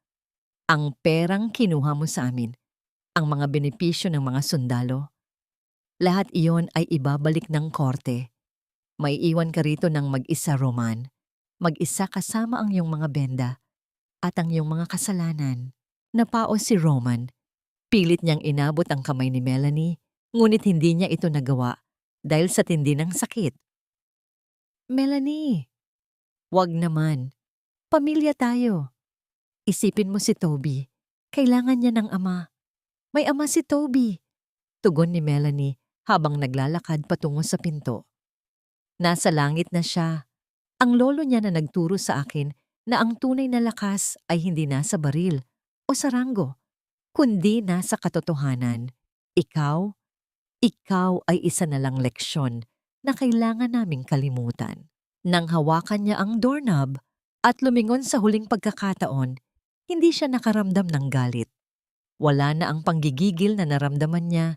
Ang perang kinuha mo sa amin, ang mga benepisyo ng mga sundalo, lahat iyon ay ibabalik ng korte. May iwan ka rito ng mag-isa, Roman. Mag-isa kasama ang iyong mga benda at ang iyong mga kasalanan. Napaos si Roman. Pilit niyang inabot ang kamay ni Melanie, ngunit hindi niya ito nagawa dahil sa tindi ng sakit. Melanie, wag naman. Pamilya tayo. Isipin mo si Toby. Kailangan niya ng ama. May ama si Toby. Tugon ni Melanie habang naglalakad patungo sa pinto. Nasa langit na siya. Ang lolo niya na nagturo sa akin na ang tunay na lakas ay hindi nasa baril o saranggo, kundi nasa katotohanan. Ikaw ay isa na lang leksyon na kailangan naming kalimutan. Nang hawakan niya ang doorknob at lumingon sa huling pagkakataon, hindi siya nakaramdam ng galit. Wala na ang panggigigil na naramdaman niya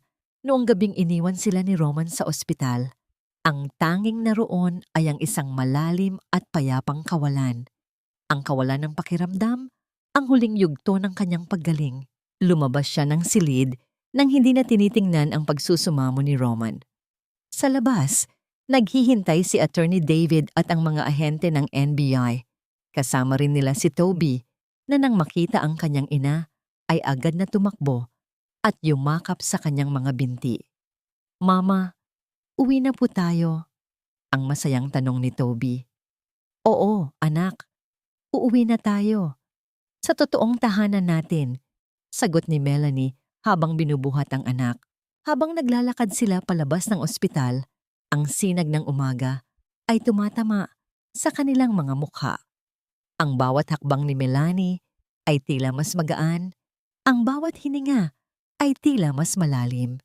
noong gabing iniwan sila ni Roman sa ospital. Ang tanging naroon ay ang isang malalim at payapang kawalan. Ang kawalan ng pakiramdam, ang huling yugto ng kanyang paggaling. Lumabas siya ng silid nang hindi na tinitingnan ang pagsusumamo ni Roman. Sa labas, naghihintay si Attorney David at ang mga ahente ng NBI. Kasama rin nila si Toby na nang makita ang kanyang ina ay agad na tumakbo at yumakap sa kanyang mga binti. Mama, uwi na po tayo. Ang masayang tanong ni Toby. Oo, anak. Uuwi na tayo. Sa totoong tahanan natin, sagot ni Melanie habang binubuhat ang anak. Habang naglalakad sila palabas ng ospital, ang sinag ng umaga ay tumatama sa kanilang mga mukha. Ang bawat hakbang ni Melanie ay tila mas magaan, ang bawat hininga ay tila mas malalim.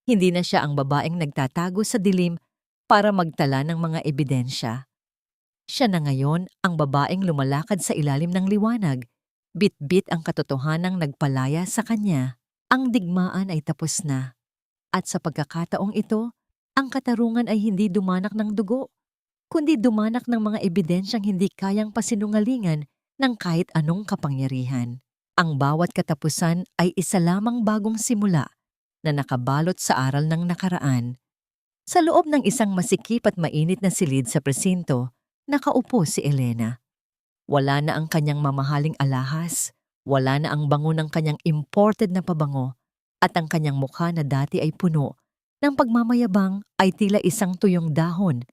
Hindi na siya ang babaeng nagtatago sa dilim para magtala ng mga ebidensya. Siya na ngayon ang babaeng lumalakad sa ilalim ng liwanag, bit-bit ang katotohanang nagpalaya sa kanya. Ang digmaan ay tapos na At sa pagkakataong ito, ang katarungan ay hindi dumanak ng dugo, kundi dumanak ng mga ebidensyang hindi kayang pasinungalingan ng kahit anong kapangyarihan. Ang bawat katapusan ay isa lamang bagong simula na nakabalot sa aral ng nakaraan. Sa loob ng isang masikip at mainit na silid sa presinto, nakaupo si Elena. Wala na ang kanyang mamahaling alahas, wala na ang bango ng kanyang imported na pabango, at ang kanyang mukha na dati ay puno ng pagmamayabang ay tila isang tuyong dahon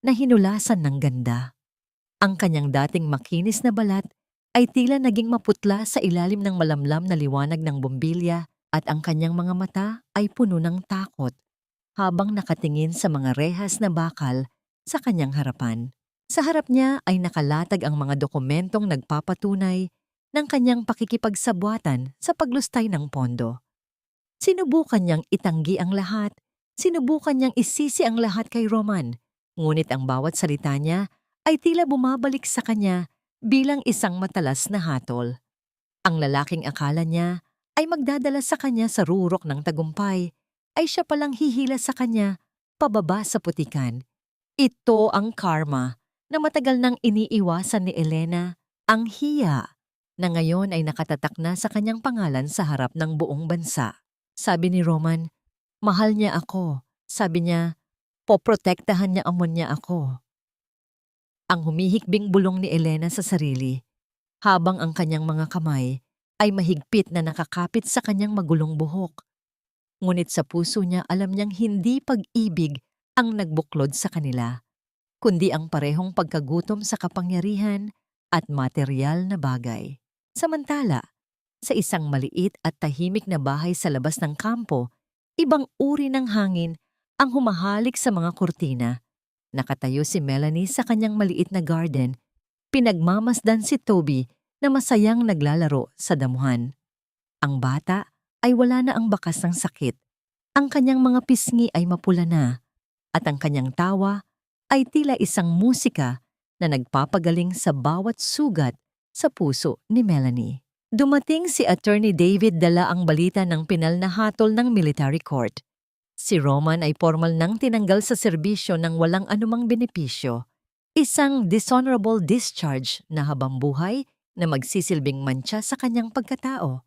na hinulasan ng ganda. Ang kanyang dating makinis na balat ay tila naging maputla sa ilalim ng malamlam na liwanag ng bombilya at ang kanyang mga mata ay puno ng takot habang nakatingin sa mga rehas na bakal sa kanyang harapan. Sa harap niya ay nakalatag ang mga dokumentong nagpapatunay ng kanyang pakikipagsabwatan sa paglustay ng pondo. Sinubukan niyang itanggi ang lahat, sinubukan niyang isisi ang lahat kay Roman, ngunit ang bawat salita niya ay tila bumabalik sa kanya bilang isang matalas na hatol. Ang lalaking akala niya ay magdadala sa kanya sa rurok ng tagumpay, ay siya palang hihila sa kanya pababa sa putikan. Ito ang karma na matagal nang iniiwasan ni Elena, ang hiya, na ngayon ay nakatatak na sa kanyang pangalan sa harap ng buong bansa. Sabi ni Roman, mahal niya ako. Sabi niya, poprotektahan niya amon niya ako. Ang humihikbing bulong ni Elena sa sarili, habang ang kanyang mga kamay ay mahigpit na nakakapit sa kanyang magulong buhok. Ngunit sa puso niya alam niyang hindi pag-ibig ang nagbuklod sa kanila, kundi ang parehong pagkagutom sa kapangyarihan at materyal na bagay. Samantala, sa isang maliit at tahimik na bahay sa labas ng kampo, ibang uri ng hangin ang humahalik sa mga kurtina. Nakatayo si Melanie sa kanyang maliit na garden, pinagmamasdan si Toby na masayang naglalaro sa damuhan. Ang bata ay wala na ang bakas ng sakit. Ang kanyang mga pisngi ay mapula na, at ang kanyang tawa ay tila isang musika na nagpapagaling sa bawat sugat sa puso ni Melanie. Dumating si Attorney David dala ang balita ng pinal na hatol ng military court. Si Roman ay formal nang tinanggal sa serbisyo ng walang anumang benepisyo. Isang dishonorable discharge na habambuhay na magsisilbing mantsa sa kanyang pagkatao.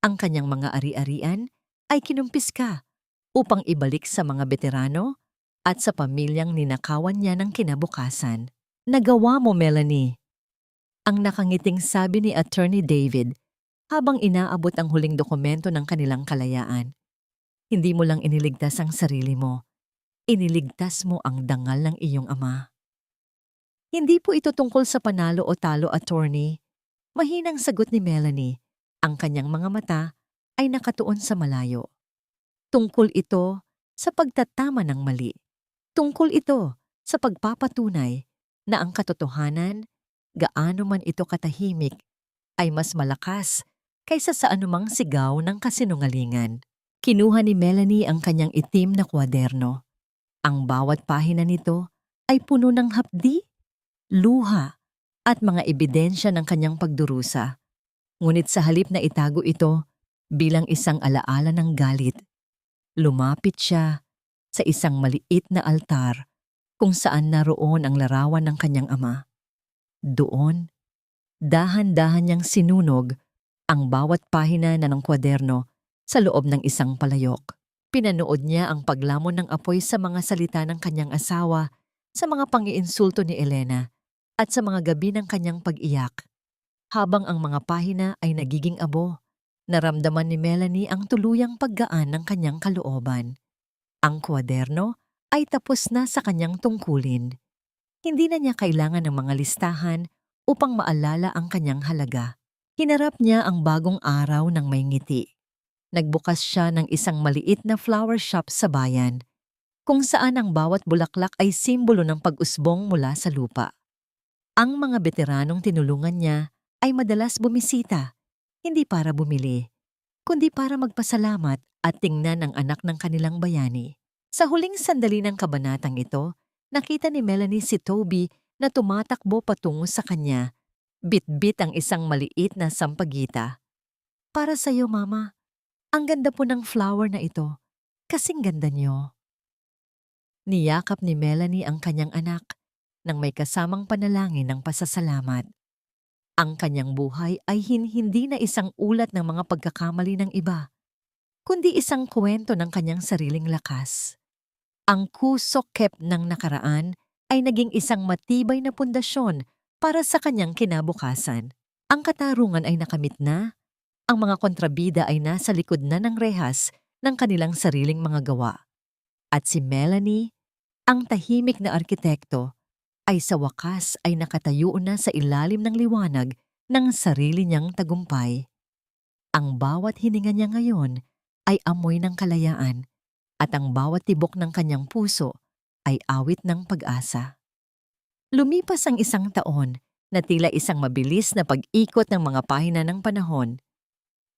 Ang kanyang mga ari-arian ay kinumpiska upang ibalik sa mga veterano at sa pamilyang ninakawan niya ng kinabukasan. Nagawa mo, Melanie. Ang nakangiting sabi ni Attorney David habang inaabot ang huling dokumento ng kanilang kalayaan. Hindi mo lang iniligtas ang sarili mo, iniligtas mo ang dangal ng iyong ama. Hindi po ito tungkol sa panalo o talo, attorney. Mahinang sagot ni Melanie. Ang kanyang mga mata ay nakatuon sa malayo. Tungkol ito sa pagtatama ng mali. Tungkol ito sa pagpapatunay na ang katotohanan, gaano man ito katahimik, ay mas malakas kaysa sa anumang sigaw ng kasinungalingan. Kinuha ni Melanie ang kanyang itim na kwaderno. Ang bawat pahina nito ay puno ng hapdi, luha, at mga ebidensya ng kanyang pagdurusa. Ngunit sa halip na itago ito bilang isang alaala ng galit, lumapit siya sa isang maliit na altar kung saan naroon ang larawan ng kanyang ama. Doon, dahan-dahan niyang sinunog ang bawat pahina na ng kwaderno sa loob ng isang palayok. Pinanood niya ang paglamon ng apoy sa mga salita ng kanyang asawa, sa mga pangiinsulto ni Elena, at sa mga gabi ng kanyang pag-iyak. Habang ang mga pahina ay nagiging abo, naramdaman ni Melanie ang tuluyang paggaan ng kanyang kalooban. Ang kwaderno ay tapos na sa kanyang tungkulin. Hindi na niya kailangan ng mga listahan upang maalala ang kanyang halaga. Hinarap niya ang bagong araw ng may ngiti. Nagbukas siya ng isang maliit na flower shop sa bayan, kung saan ang bawat bulaklak ay simbolo ng pag-usbong mula sa lupa. Ang mga veteranong tinulungan niya ay madalas bumisita, hindi para bumili, kundi para magpasalamat at tingnan ang anak ng kanilang bayani. Sa huling sandali ng kabanatang ito, nakita ni Melanie si Toby na tumatakbo patungo sa kanya. Bit-bit ang isang maliit na sampagita. Para sa iyo, Mama. Ang ganda po ng flower na ito. Kasing ganda niyo. Niyakap ni Melanie ang kanyang anak nang may kasamang panalangin ng pasasalamat. Ang kanyang buhay ay hindi na isang ulat ng mga pagkakamali ng iba, kundi isang kwento ng kanyang sariling lakas. Ang kusok-kep ng nakaraan ay naging isang matibay na pundasyon para sa kanyang kinabukasan. Ang katarungan ay nakamit na, ang mga kontrabida ay nasa likod na ng rehas ng kanilang sariling mga gawa. At si Melanie, ang tahimik na arkitekto, ay sa wakas ay nakatayo na sa ilalim ng liwanag ng sarili niyang tagumpay. Ang bawat hininga niya ngayon ay amoy ng kalayaan at ang bawat tibok ng kanyang puso ay awit ng pag-asa. Lumipas ang isang taon na tila isang mabilis na pag-ikot ng mga pahina ng panahon.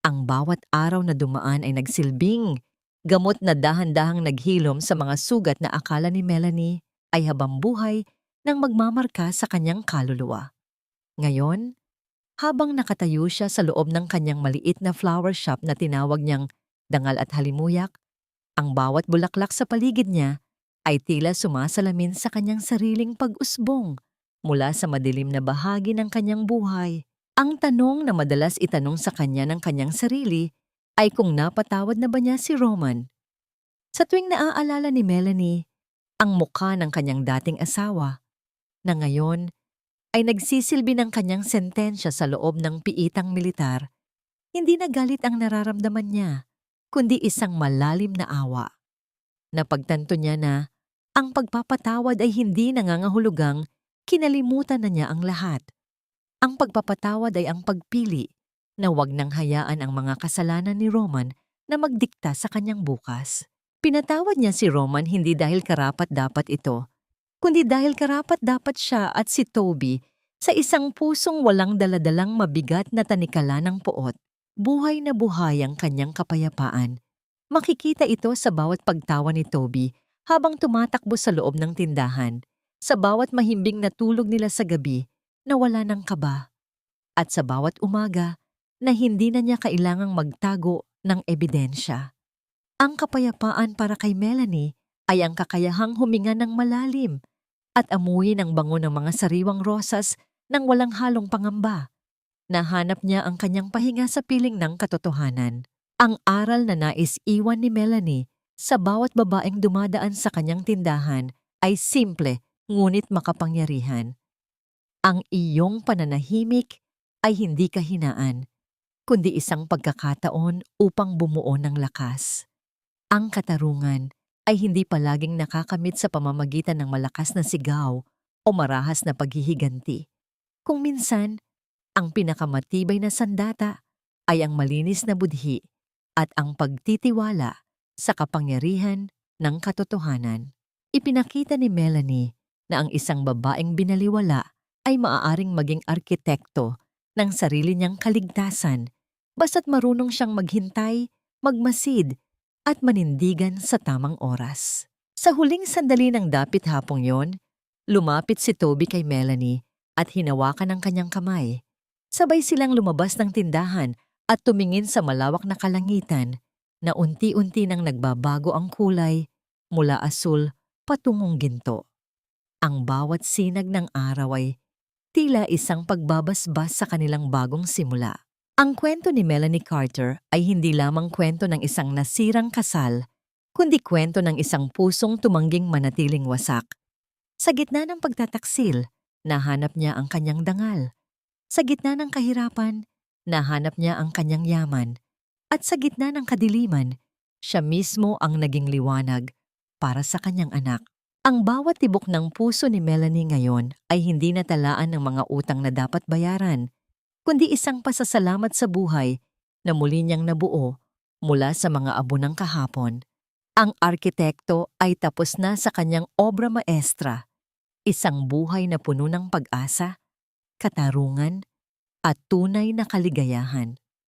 Ang bawat araw na dumaan ay nagsilbing gamot na dahan-dahang naghilom sa mga sugat na akala ni Melanie ay habambuhay nang magmamarka sa kanyang kaluluwa. Ngayon, habang nakatayo siya sa loob ng kanyang maliit na flower shop na tinawag niyang Dangal at Halimuyak, ang bawat bulaklak sa paligid niya ay tila sumasalamin sa kanyang sariling pag-usbong mula sa madilim na bahagi ng kanyang buhay. Ang tanong na madalas itanong sa kanya ng kanyang sarili ay kung napatawad na ba niya si Roman. Sa tuwing naaalala ni Melanie ang mukha ng kanyang dating asawa, na ngayon ay nagsisilbi ng kanyang sentensya sa loob ng piitang militar, hindi na galit ang nararamdaman niya, kundi isang malalim na awa. Napagtanto niya na ang pagpapatawad ay hindi nangangahulugang kinalimutan na niya ang lahat. Ang pagpapatawad ay ang pagpili na wag nang hayaan ang mga kasalanan ni Roman na magdikta sa kanyang bukas. Pinatawad niya si Roman hindi dahil karapat-dapat ito, kundi dahil karapat-dapat siya at si Toby sa isang pusong walang daladalang mabigat na tanikala ng poot. Buhay na buhay ang kanyang kapayapaan. Makikita ito sa bawat pagtawa ni Toby habang tumatakbo sa loob ng tindahan, sa bawat mahimbing na tulog nila sa gabi na wala ng kaba, at sa bawat umaga na hindi na niya kailangang magtago ng ebidensya. Ang kapayapaan para kay Melanie ay ang kakayahang huminga ng malalim at amuyi ng bango ng mga sariwang rosas nang walang halong pangamba. Nahanap niya ang kanyang pahinga sa piling ng katotohanan. Ang aral na nais iwan ni Melanie sa bawat babaeng dumadaan sa kanyang tindahan ay simple ngunit makapangyarihan. Ang iyong pananahimik ay hindi kahinaan, kundi isang pagkakataon upang bumuo ng lakas. Ang katarungan ay hindi palaging nakakamit sa pamamagitan ng malakas na sigaw o marahas na paghihiganti. Kung minsan, ang pinakamatibay na sandata ay ang malinis na budhi at ang pagtitiwala sa kapangyarihan ng katotohanan. Ipinakita ni Melanie na ang isang babaeng binaliwala ay maaaring maging arkitekto ng sarili niyang kaligtasan basta't marunong siyang maghintay, magmasid, at manindigan sa tamang oras. Sa huling sandali ng dapit hapong yon, lumapit si Toby kay Melanie at hinawakan ang kanyang kamay. Sabay silang lumabas ng tindahan at tumingin sa malawak na kalangitan na unti-unti nang nagbabago ang kulay mula asul patungong ginto. Ang bawat sinag ng araw ay tila isang pagbabasbas sa kanilang bagong simula. Ang kwento ni Melanie Carter ay hindi lamang kwento ng isang nasirang kasal, kundi kwento ng isang pusong tumangging manatiling wasak. Sa gitna ng pagtataksil, nahanap niya ang kanyang dangal. Sa gitna ng kahirapan, nahanap niya ang kanyang yaman. At sa gitna ng kadiliman, siya mismo ang naging liwanag para sa kanyang anak. Ang bawat tibok ng puso ni Melanie ngayon ay hindi natalaan ng mga utang na dapat bayaran, kundi isang pasasalamat sa buhay na muli niyang nabuo mula sa mga abo ng kahapon. Ang arkitekto ay tapos na sa kanyang obra maestra, isang buhay na puno ng pag-asa, katarungan, at tunay na kaligayahan.